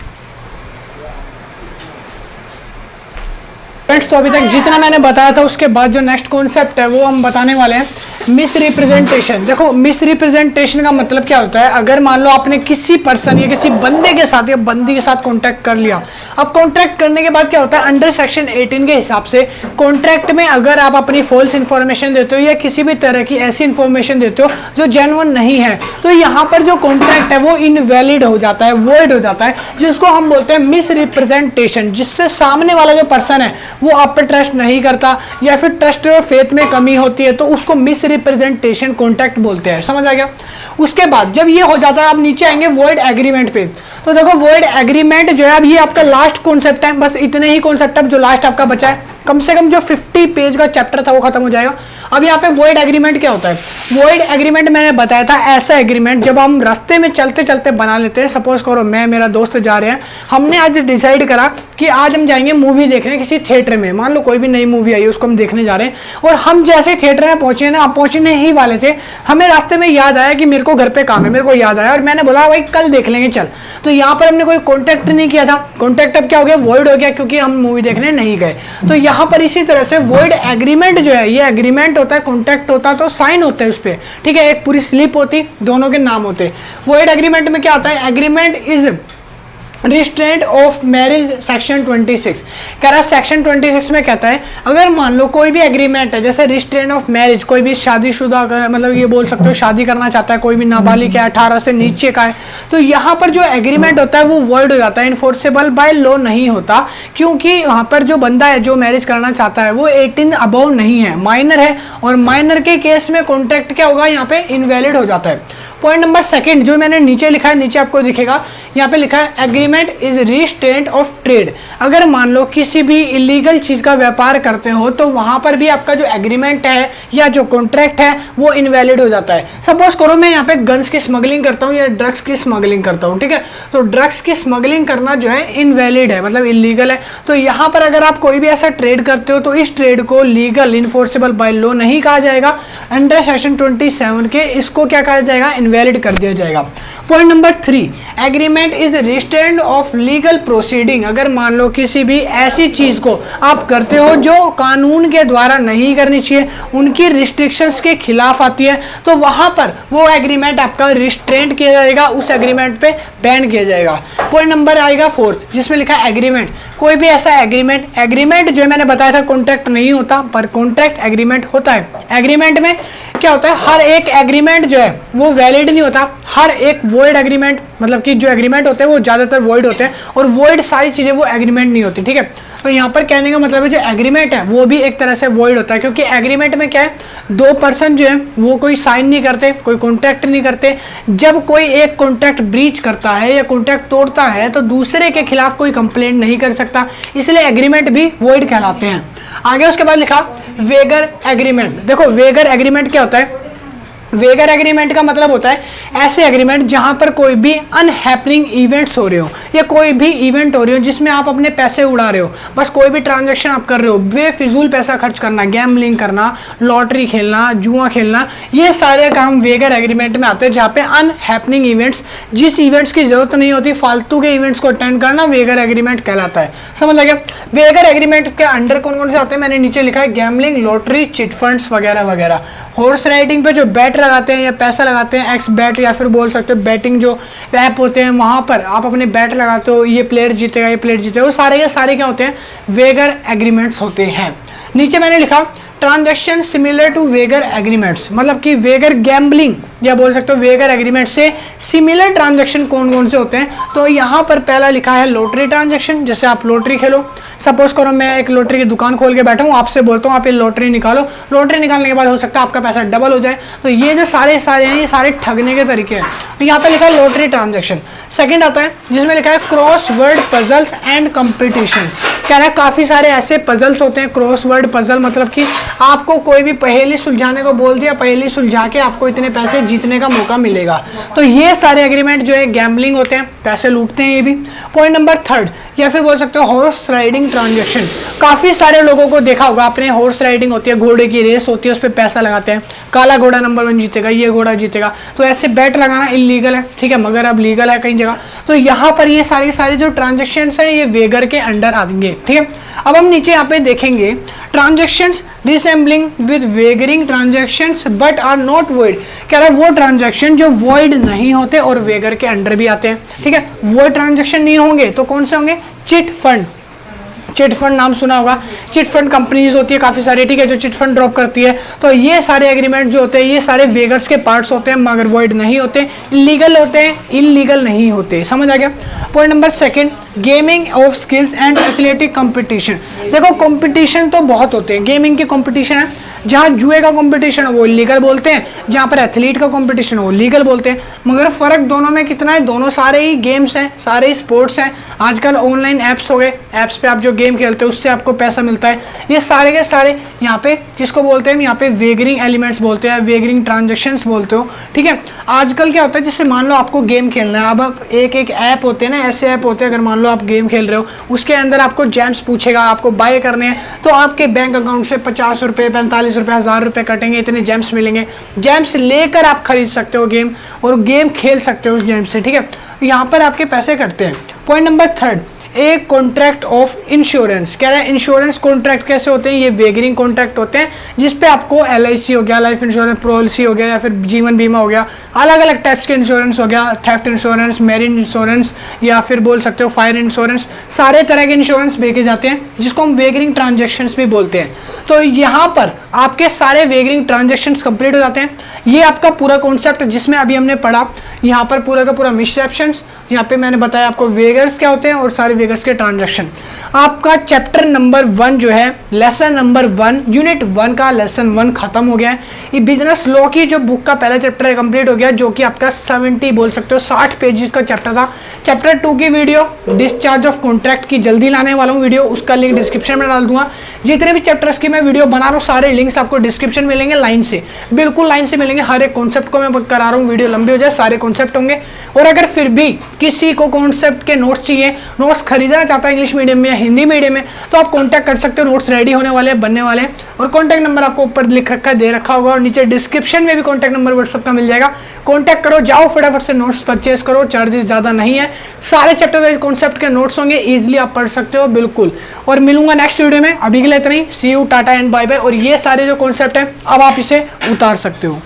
फ्रेंड्स तो अभी तक जितना मैंने बताया था उसके बाद जो नेक्स्ट कॉन्सेप्ट है वो हम बताने वाले हैं, मिस रिप्रेजेंटेशन। देखो मिस रिप्रेजेंटेशन का मतलब क्या होता है, अगर मान लो आपने किसी पर्सन या किसी बंदे के साथ या बंदी के साथ कॉन्ट्रैक्ट कर लिया, अब कॉन्ट्रैक्ट करने के बाद क्या होता है, अंडर सेक्शन 18 के हिसाब से कॉन्ट्रैक्ट में अगर आप अपनी फॉल्स इन्फॉर्मेशन देते हो या किसी भी तरह की ऐसी इन्फॉर्मेशन देते हो जो जेन्युइन नहीं है, तो यहाँ पर जो कॉन्ट्रैक्ट है वो इनवैलिड हो जाता है, वॉइड हो जाता है, जिसको हम बोलते हैं मिस रिप्रेजेंटेशन, जिससे सामने वाला जो पर्सन है वो आप पे ट्रस्ट नहीं करता या फिर ट्रस्ट और फेथ में कमी होती है, तो उसको मिस रिप्रेजेंटेशन कॉन्ट्रैक्ट बोलते हैं। समझ आ गया? उसके बाद जब ये हो जाता है आप नीचे आएंगे वॉइड एग्रीमेंट पे, तो देखो वॉइड एग्रीमेंट जो है अब ये आपका लास्ट कॉन्सेप्ट है, बस इतने ही कॉन्सेप्ट है जो लास्ट आपका बचा है, कम से कम जो 50 पेज का चैप्टर था वो खत्म हो जाएगा। अब यहाँ पे वॉइड एग्रीमेंट क्या होता है? वॉइड एग्रीमेंट मैंने बताया था ऐसा एग्रीमेंट जब हम रास्ते में चलते चलते बना लेते हैं, सपोज करो मैं मेरा दोस्त जा रहे हैं, हमने आज डिसाइड करा कि आज हम जाएंगे मूवी देखने किसी थिएटर में, मान लो कोई भी नई मूवी आई है उसको हम देखने जा रहे हैं, और हम जैसे थिएटर में पहुंचे ना, पहुंचने ही वाले थे, हमें रास्ते में याद आया कि मेरे को घर पे काम है, मेरे को याद आया और मैंने बोला भाई कल देख लेंगे चल, तो यहाँ पर हमने कोई कॉन्टैक्ट नहीं किया था, कॉन्टैक्ट अब क्या हो गया? वॉइड हो गया, क्योंकि हम मूवी देखने नहीं गए। तो यहाँ पर इसी तरह से वॉइड एग्रीमेंट जो है, ये एग्रीमेंट होता है, कॉन्ट्रैक्ट होता है तो साइन होता है उस पर, ठीक है, एक पूरी स्लिप होती, दोनों के नाम होते। वॉइड एग्रीमेंट में क्या होता है? Agreement is restraint of marriage section 26, कह रहा है सेक्शन 26 में कहता है अगर मान लो कोई भी एग्रीमेंट है, जैसे रिस्ट्रेंट ऑफ मैरिज, कोई भी शादीशुदा मतलब ये बोल सकते हो शादी करना चाहता है, कोई भी नाबालिग है, 18 से नीचे का है, तो यहाँ पर जो एग्रीमेंट होता है वो वॉइड हो जाता है, इन्फोर्सेबल बाय लॉ नहीं होता, क्योंकि वहाँ पर जो बंदा है जो मैरिज करना चाहता है वो 18 अबव नहीं है, माइनर है, और माइनर के केस में कॉन्ट्रैक्ट क्या होगा? यहाँ पे इनवैलिड हो जाता है। पॉइंट नंबर सेकंड जो मैंने नीचे लिखा है, नीचे आपको दिखेगा, यहाँ पे लिखा है agreement is restraint of trade. अगर मान लो किसी भी इलीगल चीज का व्यापार करते हो तो वहां पर भी आपका जो एग्रीमेंट है या जो कॉन्ट्रैक्ट है वो इनवैलिड हो जाता है। सपोज करो मैं यहाँ पे गन्स की स्मगलिंग करता हूँ या ड्रग्स की स्मगलिंग करता हूँ, ठीक है, तो ड्रग्स की स्मगलिंग करना जो है इनवैलिड है, मतलब इलीगल है। तो यहाँ पर अगर आप कोई भी ऐसा ट्रेड करते हो तो इस ट्रेड को लीगल इन्फोर्सेबल बाय लॉ नहीं कहा जाएगा, अंडर सेक्शन 27 के इसको क्या कहा जाएगा? इनवैलिड कर दिया जाएगा। Point number 3, agreement is restraint of legal proceeding. अगर मान लो किसी भी ऐसी चीज को आप करते हो जो कानून के द्वारा नहीं करनी चाहिए, उनकी रिस्ट्रिक्शंस के खिलाफ आती है, तो वहां पर वो एग्रीमेंट आपका रिस्ट्रेंट किया जाएगा, उस एग्रीमेंट पे बैन किया जाएगा। पॉइंट नंबर आएगा 4 जिसमें लिखा है एग्रीमेंट, कोई भी ऐसा एग्रीमेंट जो मैंने बताया था कॉन्ट्रैक्ट नहीं होता पर कॉन्ट्रैक्ट एग्रीमेंट होता है। एग्रीमेंट में क्या होता है? हर एक एग्रीमेंट जो है वो वैलिड नहीं होता, हर एक वॉइड एग्रीमेंट, मतलब कि जो एग्रीमेंट होते हैं वो ज्यादातर वॉइड होते हैं, और वॉइड सारी चीजें वो एग्रीमेंट नहीं होती, ठीक है। तो यहाँ पर कहने का मतलब है जो एग्रीमेंट है वो भी एक तरह से वॉइड होता है, क्योंकि एग्रीमेंट में क्या है, दो पर्सन जो है वो कोई साइन नहीं करते, कोई कॉन्ट्रैक्ट नहीं करते। जब कोई एक कॉन्ट्रैक्ट ब्रीच करता है या कॉन्ट्रैक्ट तोड़ता है तो दूसरे के खिलाफ कोई कंप्लेंट नहीं कर सकता, इसलिए एग्रीमेंट भी वॉइड कहलाते हैं। आगे उसके बाद लिखा वेगर एग्रीमेंट। देखो वेगर एग्रीमेंट क्या होता है? वेगर एग्रीमेंट का मतलब होता है ऐसे एग्रीमेंट जहां पर कोई भी अनहैपनिंग इवेंट्स हो रहे हो या कोई भी इवेंट हो रही हो जिसमें आप अपने पैसे उड़ा रहे हो, बस कोई भी ट्रांजैक्शन आप कर रहे हो, बेफिजूल पैसा खर्च करना, गैम्बलिंग करना, लॉटरी खेलना, जुआ खेलना, ये सारे काम वेगर एग्रीमेंट में आते हैं, जहाँ पे अनहैपनिंग इवेंट्स, जिस इवेंट्स की जरूरत नहीं होती, फालतू के इवेंट्स को अटेंड करना वेगर एग्रीमेंट कहलाता है। समझ लगे? वेगर एग्रीमेंट के अंडर कौन कौन से आते हैं मैंने नीचे लिखा है, गैम्बलिंग, लॉटरी, चिट फंड्स वगैरह वगैरह। हॉर्स राइडिंग पे जो बैट लगाते हैं या पैसा लगाते हैं एक्स बैट या फिर बोल सकते हो बैटिंग जो ऐप होते हैं वहाँ पर आप अपने बैट लगाते हो, ये प्लेयर जीतेगा, ये प्लेयर जीतेगा, वो सारे के सारे क्या होते हैं, वेगर एग्रीमेंट्स होते हैं। नीचे मैंने लिखा ट्रांजैक्शन सिमिलर टू वेगर एग्रीमेंट्स, मतलब कि वेगर गैम्बलिंग या बोल सकते हो वेगर एग्रीमेंट से सिमिलर ट्रांजैक्शन कौन कौन से होते हैं। तो यहाँ पर पहला लिखा है लॉटरी ट्रांजैक्शन, जैसे आप लॉटरी खेलो, सपोज करो मैं एक लॉटरी की दुकान खोल के बैठा हूँ, आपसे बोलता हूँ आप ये लॉटरी निकालो, लॉटरी निकालने के बाद हो सकता है आपका पैसा डबल हो जाए। तो ये जो सारे हैं ये सारे ठगने के तरीके हैं। तो यहाँ पे लिखा है लॉटरी ट्रांजैक्शन। सेकंड आता है जिसमें लिखा है cross word puzzles and competition. कह रहा है काफ़ी सारे ऐसे पजल्स होते हैं, क्रॉस वर्ड पजल मतलब कि आपको कोई भी पहेली सुलझाने को बोल दिया, पहेली सुलझा के आपको इतने पैसे जीतने का मौका मिलेगा। तो ये सारे एग्रीमेंट जो है गैम्बलिंग होते हैं, पैसे लूटते हैं ये भी। पॉइंट नंबर थर्ड या फिर बोल सकते हो हॉर्स राइडिंग ट्रांजैक्शन। काफ़ी सारे लोगों को देखा होगा आपने, हॉर्स राइडिंग होती है, घोड़े की रेस होती है, उस पर पैसा लगाते हैं, काला घोड़ा नंबर 1 जीतेगा, ये घोड़ा जीतेगा। तो ऐसे बैट लगाना इलीगल है, ठीक है, मगर अब लीगल है कई जगह। तो यहाँ पर ये सारे जो ट्रांजेक्शन है ये वेगर के अंडर आएंगे, ठीक है। अब हम नीचे यहाँ पे देखेंगे transactions resembling with wagering transactions but are not void. कह रहा है वो ट्रांजेक्शन जो वॉइड नहीं होते और वेगर के अंडर भी आते हैं, ठीक है। वॉइड ट्रांजेक्शन नहीं होंगे तो कौन से होंगे, चिट फंड। चिट फंड नाम सुना होगा, चिट फंड कंपनीज होती है काफ़ी सारी, ठीक है, जो चिट फंड ड्रॉप करती है। तो ये सारे एग्रीमेंट जो होते हैं ये सारे वेगर्स के पार्ट्स होते हैं, मगर वॉइड नहीं होते, इलीगल होते हैं, इलीगल नहीं होते। समझ आ गया। Point number second gaming of skills and athletic competition. देखो कंपटीशन तो बहुत होते हैं, गेमिंग के कंपटीशन है, जहाँ जुए का कंपटीशन है वो लीगल बोलते हैं, जहाँ पर एथलीट का कंपटीशन है वो लीगल बोलते हैं। मगर फ़र्क दोनों में कितना है, दोनों सारे ही गेम्स हैं, सारे ही स्पोर्ट्स हैं। आजकल ऑनलाइन ऐप्स हो गए, ऐप्स पे आप जो गेम खेलते हो उससे आपको पैसा मिलता है। ये सारे के सारे यहाँ पे किसको बोलते हैं, यहाँ पे वेगरिंग एलिमेंट्स बोलते हैं, वेगरिंग ट्रांजेक्शंस बोलते हो, ठीक है। आजकल क्या होता है, जैसे मान लो आपको गेम खेलना है, अब एक ऐप होते हैं ना, ऐसे ऐप होते हैं, अगर मान लो आप गेम खेल रहे हो उसके अंदर आपको जेम्स पूछेगा, आपको बाय करने हैं, तो आपके बैंक अकाउंट से 50 रुपये, 45 रुपये, 1000 रुपये कटेंगे, इतने जेम्स मिलेंगे। जेम्स लेकर आप खरीद सकते हो गेम और गेम खेल सकते हो उस जेम्स से, ठीक है। यहाँ पर आपके पैसे कटते हैं। पॉइंट नंबर थर्ड एक कॉन्ट्रैक्ट ऑफ इंश्योरेंस। कह रहा है इंश्योरेंस कॉन्ट्रैक्ट कैसे होते हैं, ये वेगरिंग कॉन्ट्रैक्ट होते हैं जिसपे आपको LIC हो गया, लाइफ इंश्योरेंस पॉलिसी हो गया, या फिर जीवन बीमा हो गया, अलग अलग टाइप्स के इंश्योरेंस हो गया, थेफ्ट इंश्योरेंस, मैरिन इंश्योरेंस, या फिर बोल सकते हो फायर इंश्योरेंस, सारे तरह के इंश्योरेंस बेचे जाते हैं जिसको हम वेगरिंग ट्रांजेक्शन्स भी बोलते हैं। तो यहाँ पर आपके सारे वेगरिंग ट्रांजेक्शन्स कंप्लीट हो जाते हैं। ये आपका पूरा कॉन्सेप्ट जिसमें अभी हमने पढ़ा, यहाँ पर पूरा का पूरा मिससेप्शंस, यहाँ पे मैंने बताया आपको वेगर्स क्या होते हैं और सारे वेगर्स के ट्रांजैक्शन। आपका चैप्टर नंबर 1 जो है, लेसन नंबर 1 यूनिट 1 का लेसन 1 खत्म हो गया है। ये बिजनेस लॉ की जो बुक का पहला चैप्टर है कंप्लीट हो गया, जो कि आपका 70 बोल सकते हो 60 पेजेस का चैप्टर था। चैप्टर 2 की वीडियो डिस्चार्ज ऑफ कॉन्ट्रैक्ट की जल्दी लाने वाला हूँ वीडियो, उसका लिंक डिस्क्रिप्शन में डाल दूंगा। जितने भी चैप्टर्स की मैं वीडियो बना रहा हूँ सारे लिंक्स आपको डिस्क्रिप्शन में मिलेंगे, लाइन से, बिल्कुल लाइन से मिलेंगे। हर एक कॉन्सेप्ट को मैं करा रहा हूँ, वीडियो लंबी हो जाए, सारे कॉन्सेप्ट होंगे। और अगर फिर भी किसी को कॉन्सेप्ट के नोट्स चाहिए, नोट्स खरीदना चाहता है इंग्लिश मीडियम में या हिंदी मीडियम में, तो आप कांटेक्ट कर सकते हो। नोट्स रेडी होने वाले हैं, बनने वाले हैं, और कांटेक्ट नंबर आपको ऊपर लिख रखा दे रखा होगा, और नीचे डिस्क्रिप्शन में भी कांटेक्ट नंबर व्हाट्सएप का मिल जाएगा। कांटेक्ट करो, जाओ फटाफट से नोट्स परचेज करो, चार्जेस ज़्यादा नहीं है। सारे चैप्टर वाइज कॉन्सेप्ट के नोट्स होंगे, ईजिली आप पढ़ सकते हो बिल्कुल। और मिलूंगा नेक्स्ट वीडियो में, अभी के लिए इतना ही। See you, tata and bye bye. और ये सारे जो कॉन्सेप्ट है अब आप इसे उतार सकते हो।